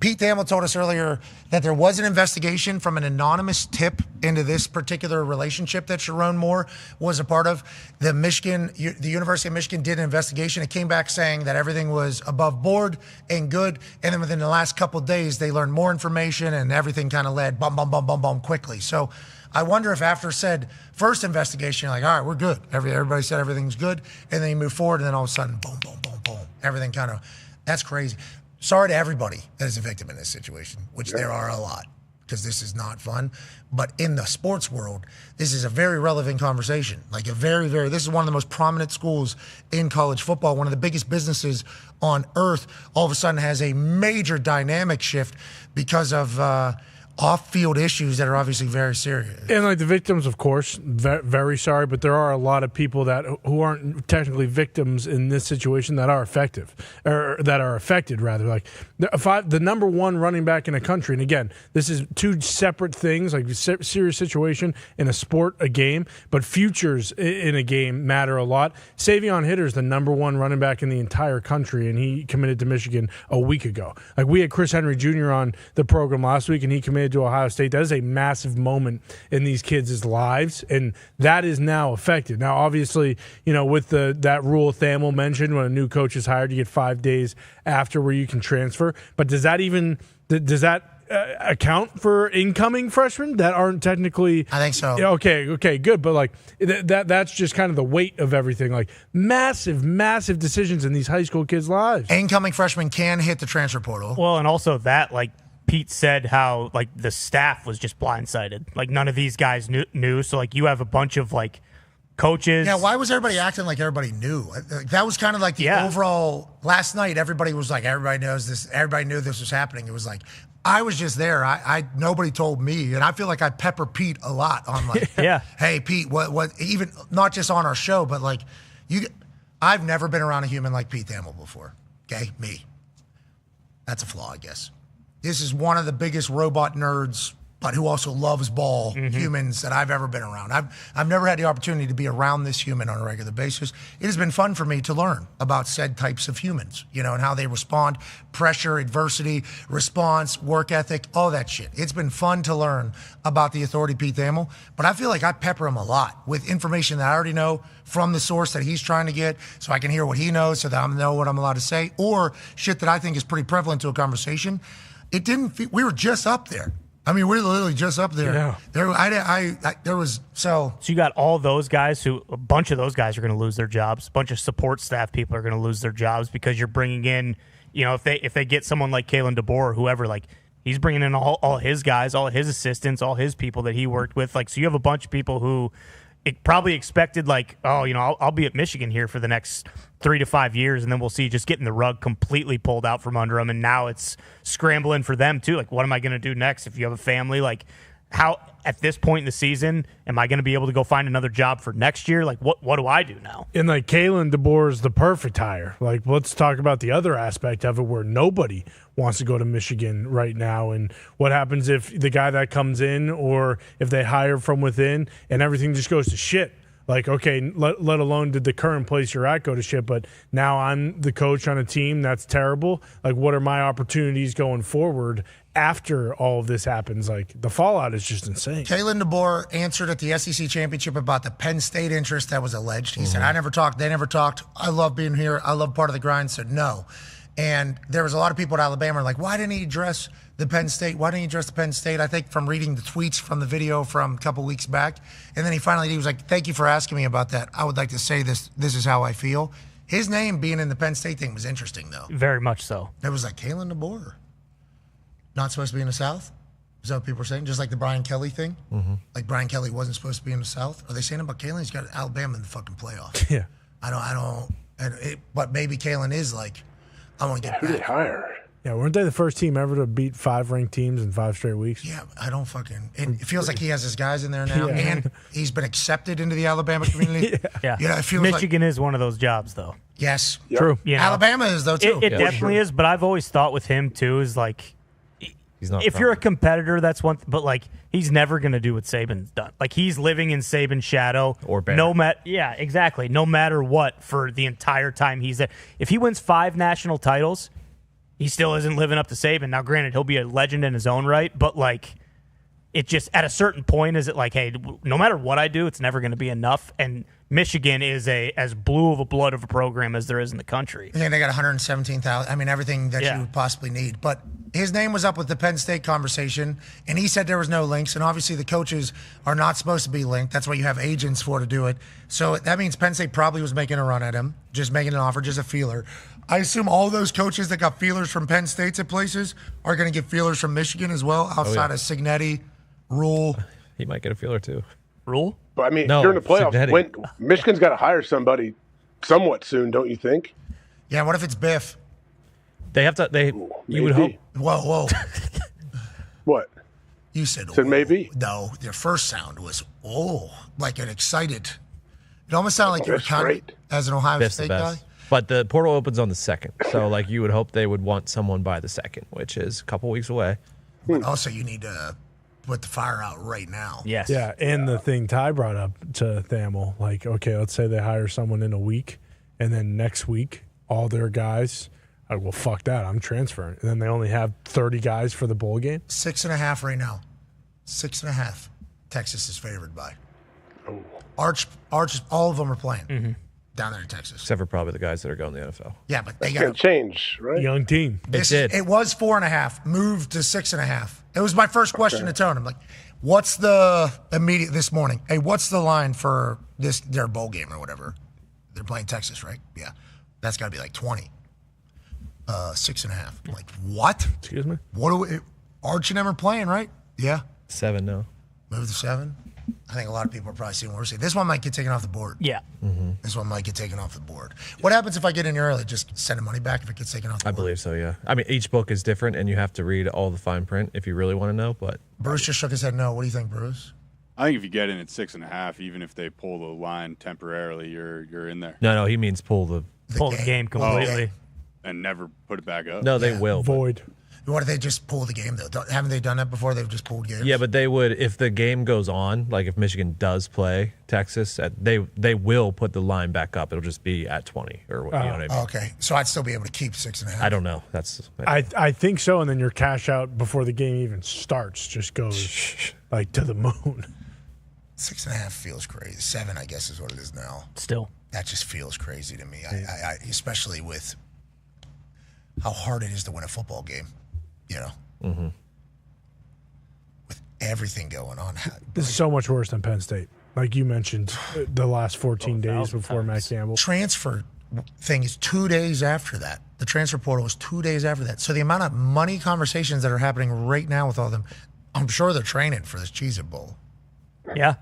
Pete Thamel told us earlier that there was an investigation from an anonymous tip into this particular relationship that Sherrone Moore was a part of. The University of Michigan did an investigation. It came back saying that everything was above board and good. And then within the last couple of days, they learned more information and everything kind of led bum quickly. So I wonder if after said first investigation, you're like, all right, we're good. Everybody said everything's good. And then you move forward and then all of a sudden, boom. Everything that's crazy. Sorry to everybody that is a victim in this situation, which there are a lot, because this is not fun. But in the sports world, this is a very relevant conversation. Like this is one of the most prominent schools in college football, one of the biggest businesses on earth, all of a sudden has a major dynamic shift because of off-field issues that are obviously very serious. And like the victims, of course, very sorry, but there are a lot of people who aren't technically victims in this situation that are affected. Rather. Like the number one running back in the country, and again, this is two separate things, like serious situation in a sport, a game, but futures in a game matter a lot. Savion Hitter is the number one running back in the entire country, and he committed to Michigan a week ago. Like, we had Chris Henry Jr. on the program last week, and he committed to Ohio State. That is a massive moment in these kids' lives, and that is now affected. Now, obviously, with that rule Thamel mentioned, when a new coach is hired, you get 5 days after where you can transfer. But does that account for incoming freshmen that aren't technically? I think so. Okay, good. But like that's just kind of the weight of everything. Like massive decisions in these high school kids' lives. Incoming freshmen can hit the transfer portal. Well, and also that, like, Pete said how, like, the staff was just blindsided. Like, none of these guys knew. So, like, you have a bunch of, like, coaches. Yeah, why was everybody acting like everybody knew? That was kind of like the overall. Last night, everybody was like, everybody knows this. Everybody knew this was happening. It was like, I was just there. Nobody told me, and I feel like I pepper Pete a lot on, like, yeah. Hey Pete, what? Even not just on our show, but like, I've never been around a human like Pete Thamel before. Okay, me. That's a flaw, I guess. This is one of the biggest robot nerds, but who also loves ball humans that I've ever been around. I've never had the opportunity to be around this human on a regular basis. It has been fun for me to learn about said types of humans, and how they respond, pressure, adversity, response, work ethic, all that shit. It's been fun to learn about the authority Pete Thamel, but I feel like I pepper him a lot with information that I already know from the source that he's trying to get, so I can hear what he knows so that I know what I'm allowed to say, or shit that I think is pretty prevalent to a conversation. It didn't feel, we were just up there. I mean, we're literally just up there. Yeah. There was So you got all those guys a bunch of those guys are going to lose their jobs. A bunch of support staff people are going to lose their jobs because you're bringing in, if they get someone like Kalen DeBoer or whoever, like he's bringing in all his guys, all his assistants, all his people that he worked with. Like, so you have a bunch of people who probably expected like, I'll be at Michigan here for the next 3 to 5 years, and then we'll see just getting the rug completely pulled out from under them. And now it's scrambling for them too. Like, what am I going to do next? If you have a family, like how at this point in the season, am I going to be able to go find another job for next year? Like, what do I do now? And like Kalen DeBoer is the perfect hire. Like, let's talk about the other aspect of it where nobody wants to go to Michigan right now. And what happens if the guy that comes in or if they hire from within and everything just goes to shit? Like, okay, let alone did the current place you're at go to shit, but now I'm the coach on a team that's terrible. Like, what are my opportunities going forward after all of this happens? Like, the fallout is just insane. Kalen DeBoer answered at the SEC championship about the Penn State interest that was alleged. He said, I never talked. They never talked. I love being here. I love part of the grind. Said no. And there was a lot of people at Alabama like, why didn't he address the Penn State? Why didn't he address the Penn State? I think from reading the tweets from the video from a couple weeks back. And then he was like, thank you for asking me about that. I would like to say this. This is how I feel. His name being in the Penn State thing was interesting, though. Very much so. It was like Kalen DeBoer. Not supposed to be in the South? Is that what people are saying? Just like the Brian Kelly thing? Like Brian Kelly wasn't supposed to be in the South? Are they saying about Kalen? He's got Alabama in the fucking playoff. Yeah. But maybe Kalen is like, I want to get Who did they hire? Yeah, weren't they the first team ever to beat 5 ranked teams in 5 straight weeks? Yeah, I don't fucking. It feels like he has his guys in there now, Yeah. and he's been accepted into the Alabama community. Yeah. It feels Michigan is one of those jobs, though. Yes. True. Alabama is, though, too. It definitely is, but I've always thought with him, too, is like, he's not if you're a competitor, that's one but like, he's never going to do what Saban's done. Like, he's living in Saban's shadow. Or better. Yeah, exactly. No matter what for the entire time he's there. If he wins 5 national titles, he still isn't living up to Saban. Now, granted, he'll be a legend in his own right, but like, it just at a certain point is it like, hey, no matter what I do, it's never going to be enough. And Michigan is as blue of a blood of a program as there is in the country. Yeah, they got 117,000. I mean, everything that you would possibly need. But his name was up with the Penn State conversation, and he said there was no links. And obviously, the coaches are not supposed to be linked. That's why you have agents for to do it. So that means Penn State probably was making a run at him, just making an offer, just a feeler. I assume all those coaches that got feelers from Penn States at places are going to get feelers from Michigan as well, outside of Signetti, Rule. He might get a feeler too. Rule? But I mean, No, during the playoffs, Signetti. when Michigan's got to hire somebody somewhat soon, don't you think? Yeah, what if it's Biff? They have to. You would hope. Whoa. What? You said, maybe. No, their first sound was, like an excited. It almost sounded like you were counting as an Ohio Biff's the State guy. best. But the portal opens on the 2nd, so like you would hope they would want someone by the 2nd, which is a couple weeks away. But also, you need to put the fire out right now. Yes. Yeah, and the thing Ty brought up to Thamel, like, okay, let's say they hire someone in a week, and then next week, all their guys, well, fuck that, I'm transferring. And then they only have 30 guys for the bowl game? 6.5 right now. 6.5. Texas is favored by. Arch, all of them are playing down there in Texas. Except for probably the guys that are going to the NFL. Yeah, but they That's got going to change, right? Young team. It was 4.5, moved to 6.5. It was my first question to Tone. I'm like, what's the immediate this morning? Hey, what's the line for their bowl game or whatever? They're playing Texas, right? Yeah. That's got to be like 20. 6.5. I'm like, what? Excuse me? Arch and them are playing, right? Yeah. 7 now. Move to 7. I think a lot of people are probably seeing what we're seeing. This one might get taken off the board. Yeah. This one might get taken off the board. What happens if I get in early? Just send the money back if it gets taken off the I board? believe so, yeah. I mean, each book is different, and you have to read all the fine print if you really want to know, but Bruce just shook his head no. What do you think, Bruce? I think if you get in at 6.5, even if they pull the line temporarily, you're in there. No, he means pull the game completely. And never put it back up. No, they will. Void. What if they just pull the game, though? Haven't they done that before? They've just pulled games? Yeah, but they would if the game goes on. Like if Michigan does play Texas, they will put the line back up. It'll just be at 20 or what you know what I mean. Okay, so I'd still be able to keep 6.5. I don't know. That's I think so, and then your cash out before the game even starts just goes like to the moon. 6.5 feels crazy. 7, I guess, is what it is now. Still, that just feels crazy to me. I especially with how hard it is to win a football game. You know, with everything going on. This is so much worse than Penn State. Like you mentioned, the last 14 days before Matt Campbell. Transfer thing is 2 days after that. The transfer portal was 2 days after that. So the amount of money conversations that are happening right now with all of them, I'm sure they're training for this Cheez-It Bowl. Yeah.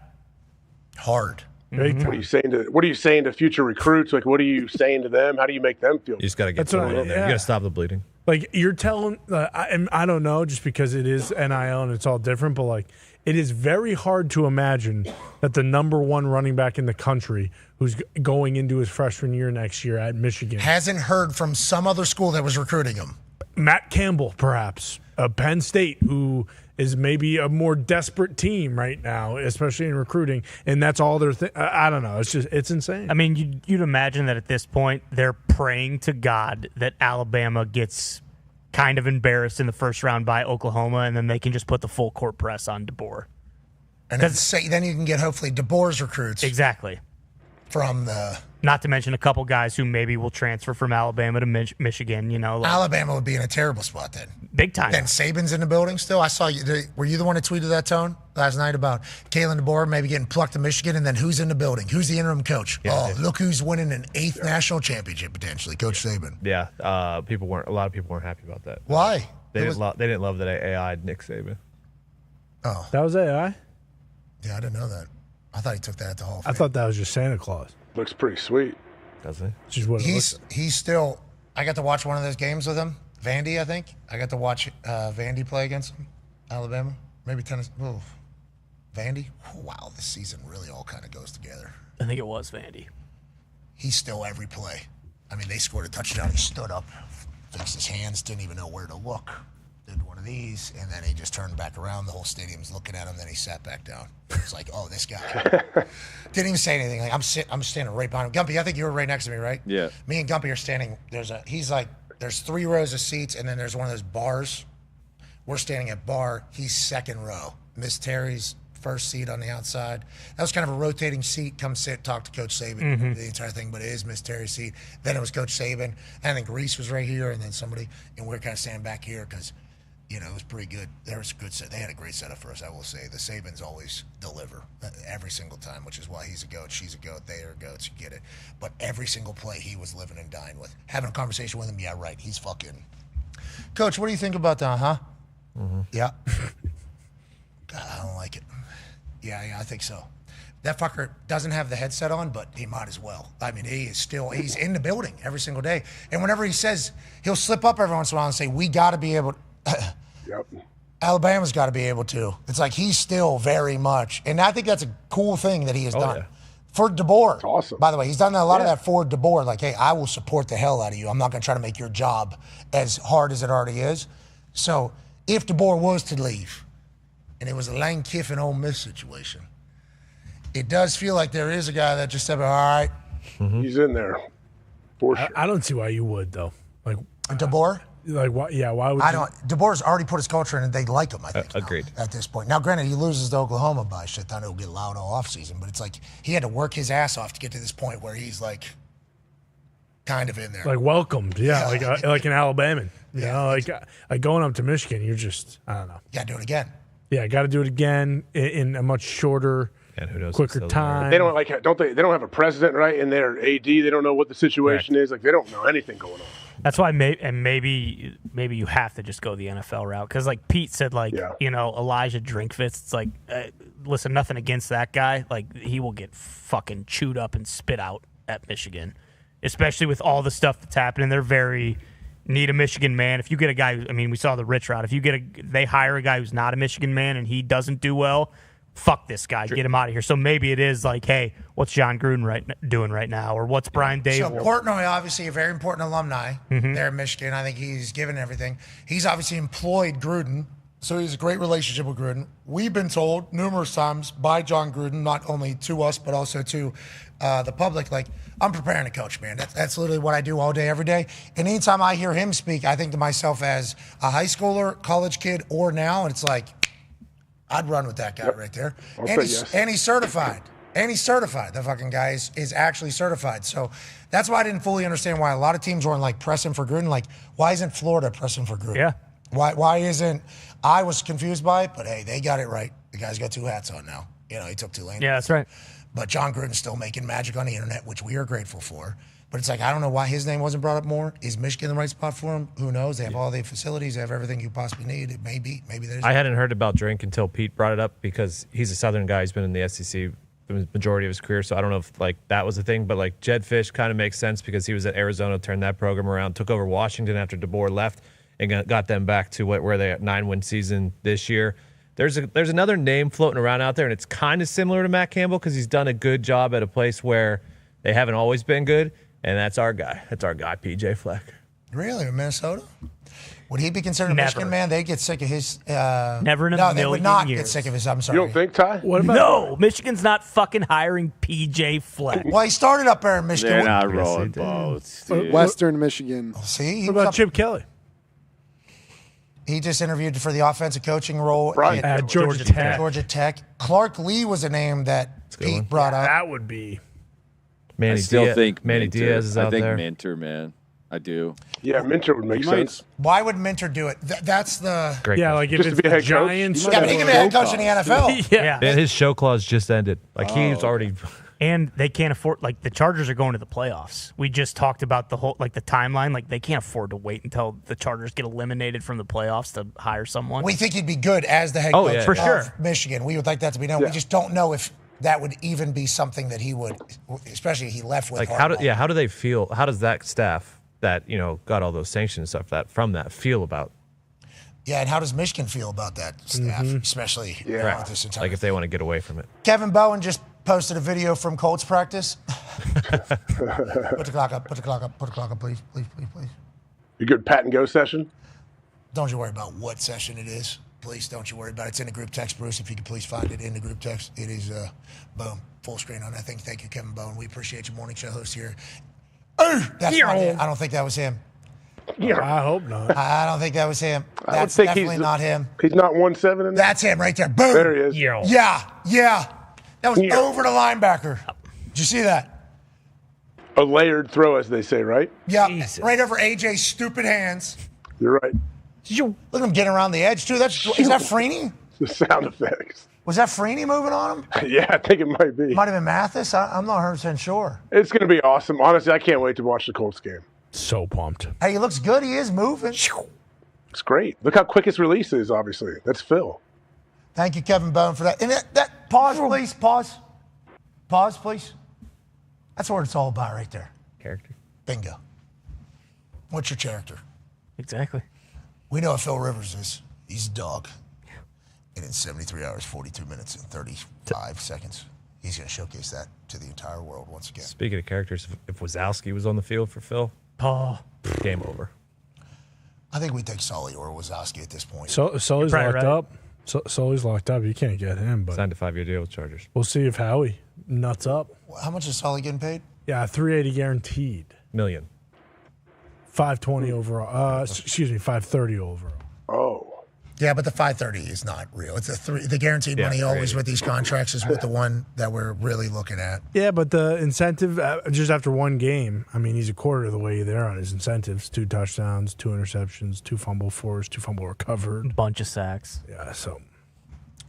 Hard. What are you saying to future recruits? Like, what are you saying to them? How do you make them feel? You just got to get That's what in there. yeah. You got to stop the bleeding. Like you're telling, I don't know, just because it is NIL and it's all different, but like it is very hard to imagine that the number one running back in the country who's going into his freshman year next year at Michigan hasn't heard from some other school that was recruiting him. Matt Campbell, perhaps, Penn State, who is maybe a more desperate team right now, especially in recruiting, and that's all they're I don't know. It's insane. I mean, you'd imagine that at this point they're praying to God that Alabama gets kind of embarrassed in the first round by Oklahoma, and then they can just put the full court press on DeBoer. And then you can get hopefully DeBoer's recruits. Exactly. From the... Not to mention a couple guys who maybe will transfer from Alabama to Michigan, you know. Alabama would be in a terrible spot then. Big time. Then Saban's in the building still. I saw you. Were you the one that tweeted that, Tone, last night about Kalen DeBoer maybe getting plucked to Michigan, and then who's in the building? Who's the interim coach? Yeah, look who's winning an 8th national championship potentially, Coach Saban. Yeah, a lot of people weren't happy about that. Why? They didn't love that I AI'd Nick Saban. Oh. That was AI? Yeah, I didn't know that. I thought he took that at the Hall of I Fame. thought that was just Santa Claus. Looks pretty sweet. Does it? Just what it looks like. He's still. I got to watch one of those games with him. Vandy, I think. I got to watch Vandy play against him. Alabama, maybe Tennessee. Ooh. Vandy. Wow, this season really all kind of goes together. I think it was Vandy. He's still every play. I mean, they scored a touchdown. He stood up, fixed his hands, didn't even know where to look. Did one of these, and then he just turned back around. The whole stadium's looking at him. Then he sat back down. It's like, oh, this guy. Didn't even say anything. Like I'm standing right behind him. Gumpy, I think you were right next to me, right? Yeah. Me and Gumpy are standing. There's 3 rows of seats, and then there's one of those bars. We're standing at bar. He's second row. Miss Terry's first seat on the outside. That was kind of a rotating seat. Come sit, talk to Coach Saban, the entire thing. But it is Miss Terry's seat. Then it was Coach Saban. And then Grease was right here, and then somebody, and we're kind of standing back here because, you know, it was pretty good. There was a good set. They had a great setup for us, I will say. The Sabans always deliver every single time, which is why he's a goat, she's a goat, they are goats, you get it. But every single play he was living and dying with. Having a conversation with him, yeah, right, he's fucking. Coach, what do you think about that, huh? Yeah. God, I don't like it. Yeah, I think so. That fucker doesn't have the headset on, but he might as well. I mean, he's in the building every single day. And whenever he says, he'll slip up every once in a while and say, we got to be able to. Yep. Alabama's got to be able to. It's like he's still very much. And I think that's a cool thing that he has done. Yeah. For DeBoer. That's awesome. By the way, he's done a lot of that for DeBoer. Like, hey, I will support the hell out of you. I'm not going to try to make your job as hard as it already is. So if DeBoer was to leave, and it was a Lane Kiffin Ole Miss situation, it does feel like there is a guy that just said, all right. He's in there. For sure. I don't see why you would, though. Like DeBoer? Like, why? Yeah, why would I you? don't. DeBoer's already put his culture in, and they like him. I think. Agreed. Now, at this point, now granted, he loses to Oklahoma by shit. I know it'll get loud all off season, but it's like he had to work his ass off to get to this point where he's like, kind of in there. Like welcomed, yeah, like an Alabaman. You know, like going up to Michigan, you're just, I don't know. Yeah, do it again. Yeah, got to do it again in a much shorter, and who knows, quicker time. They don't they don't have a president, right? And their AD, they don't know what the situation is. Like they don't know anything going on. That's why, maybe you have to just go the NFL route because, like Pete said, you know, Elijah Drinkfist. It's like, listen, nothing against that guy. Like he will get fucking chewed up and spit out at Michigan, especially with all the stuff that's happening. They're very need a Michigan man. If you get a guy, I mean, we saw the Rich route. If you get they hire a guy who's not a Michigan man and he doesn't do well, fuck this guy, get him out of here. So maybe it is like, hey, what's John Gruden doing right now, or what's Brian Dable? So Portnoy, obviously a very important alumni there in Michigan. I think he's given everything. He's obviously employed Gruden, so he's a great relationship with Gruden. We've been told numerous times by John Gruden, not only to us but also to the public, like, I'm preparing to coach, man. That's literally what I do all day, every day. And anytime I hear him speak, I think to myself as a high schooler, college kid, or now, and it's like, I'd run with that guy right there. And he's certified. And he's certified. The fucking guy is actually certified. So that's why I didn't fully understand why a lot of teams weren't like pressing for Gruden. Like, why isn't Florida pressing for Gruden? Yeah. Why isn't, I was confused by it, but hey, they got it right. The guy's got 2 hats on now. You know, he took Tulane. Yeah, that's right. But John Gruden's still making magic on the internet, which we are grateful for. But it's like, I don't know why his name wasn't brought up more. Is Michigan the right spot for him? Who knows? They have all the facilities. They have everything you possibly need. It may be. Maybe there's. I hadn't heard about Drink until Pete brought it up because he's a Southern guy. He's been in the SEC the majority of his career, so I don't know if like that was the thing. But like Jed Fish kind of makes sense because he was at Arizona, turned that program around, took over Washington after DeBoer left, and got them back to where they at 9-win season this year. There's another name floating around out there, and it's kind of similar to Matt Campbell because he's done a good job at a place where they haven't always been good. And that's our guy. That's our guy, PJ Fleck. Really? In Minnesota? Would he be considered a Michigan man? They'd get sick of his. Never in a No, million they would not years. get sick of his. I'm sorry. You don't think, Ty? No, Michigan's not fucking hiring PJ Fleck. Well, he started up there in Michigan. They're not rolling boats. dude. Western Michigan. See? What about Chip Kelly? He just interviewed for the offensive coaching role At Georgia Tech. Georgia Tech. Clark Lee was a name that Pete brought up. That would be. I still think Manny Minter. Diaz is out there. I think Minter, man. I do. Yeah, Minter would make sense. Why would Minter do it? That's the. Great Yeah, question. like if Just it's to be a the head coach? Giants. Yeah, but he can be a head coach in the NFL. Yeah. And his show clause just ended. Like he's already. And they can't afford, like, the Chargers are going to the playoffs. We just talked about the whole, like, the timeline. Like, they can't afford to wait until the Chargers get eliminated from the playoffs to hire someone. We think he'd be good as the head coach for of sure. Michigan. We would like that to be known. We just don't know if that would even be something that he would, especially if he left with. Like Harbaugh. how do they feel? How does that staff that got all those sanctions and stuff from that feel about? Yeah, and how does Michigan feel about that staff, especially with this entire? Like if they want to get away from it. Kevin Bowen just posted a video from Colts practice. Put the clock up. Put the clock up. Put the clock up, please. Please. You good pat and go session? Don't you worry about what session it is. Please don't you worry about it. It's in the group text, Bruce. If you could please find it in the group text. It is, boom, full screen on that thing. Thank you, Kevin Bowen. We appreciate your morning show host here. That's not him. I don't think that was him. I hope not. I don't think that was him. I would That's think definitely not him. He's not 1-7 in there? That's him right there. Boom. There he is. Yeah. That was over the linebacker. Did you see that? A layered throw, as they say, right? Yeah. Right over AJ's stupid hands. You're right. Look at him getting around the edge, too. Is that Freeney? The sound effects. Was that Freeney moving on him? Yeah, I think it might be. Might have been Mathis. I'm not 100% sure. It's going to be awesome. Honestly, I can't wait to watch the Colts game. So pumped. Hey, he looks good. He is moving. It's great. Look how quick his release is, obviously. That's Phil. Thank you, Kevin Bowen, for that. And that pause, please. Pause, please. That's what it's all about right there. Character. Bingo. What's your character? Exactly. We know what Phil Rivers is. He's a dog. And in 73 hours, 42 minutes, and 35 seconds, he's going to showcase that to the entire world once again. Speaking of characters, if Wazowski was on the field for Phil, game over. I think we take Sully or Wazowski at this point. Sully's locked up. Sully's locked up. You can't get him. But signed a 5-year deal with Chargers. We'll see if Howie nuts up. How much is Sully getting paid? Yeah, $380 guaranteed. Million. $520 overall. $530 overall. Oh. Yeah, but the 530 is not real. It's the guaranteed money always with these contracts is with the one that we're really looking at. Yeah, but the incentive just after one game, I mean, he's a quarter of the way there on his incentives. 2 touchdowns, 2 interceptions, 2 fumble forced, 2 fumble recovered. Bunch of sacks. Yeah, so.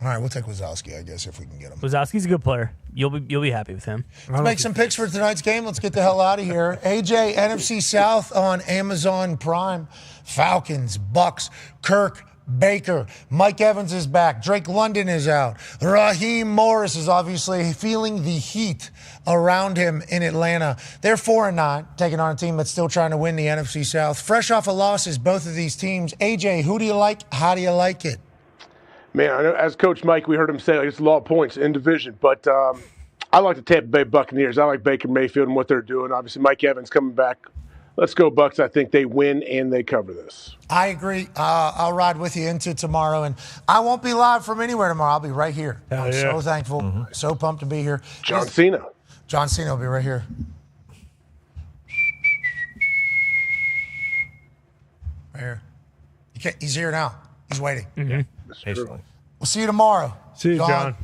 All right, we'll take Wazowski, I guess, if we can get him. Wazowski's a good player. You'll be happy with him. Let's make some picks for tonight's game. Let's get the hell out of here. AJ, NFC South on Amazon Prime. Falcons, Bucks, Kirk, Baker, Mike Evans is back. Drake London is out. Raheem Morris is obviously feeling the heat around him in Atlanta. They're 4-9, taking on a team that's still trying to win the NFC South. Fresh off of losses, both of these teams. AJ, who do you like? How do you like it? Man, I know, as Coach Mike, we heard him say it's a lot of points in division, but I like the Tampa Bay Buccaneers. I like Baker Mayfield and what they're doing. Obviously, Mike Evans coming back. Let's go, Bucs. I think they win and they cover this. I agree. I'll ride with you into tomorrow, and I won't be live from anywhere tomorrow. I'll be right here. I'm so thankful, so pumped to be here. John Cena will be right here. Right here. He's here now. He's waiting. Mm-hmm. We'll see you tomorrow. See you, John.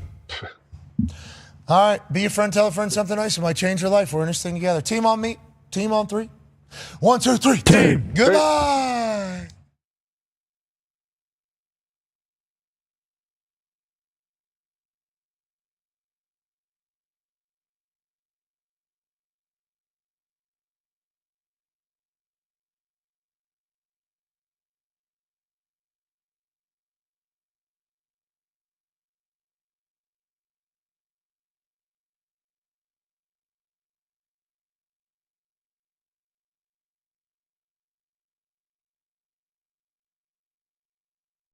All right. Be your friend. Tell a friend something nice. It might change your life. We're in this thing together. Team on me. Team on 3. 1, 2, 3. Team. Goodbye.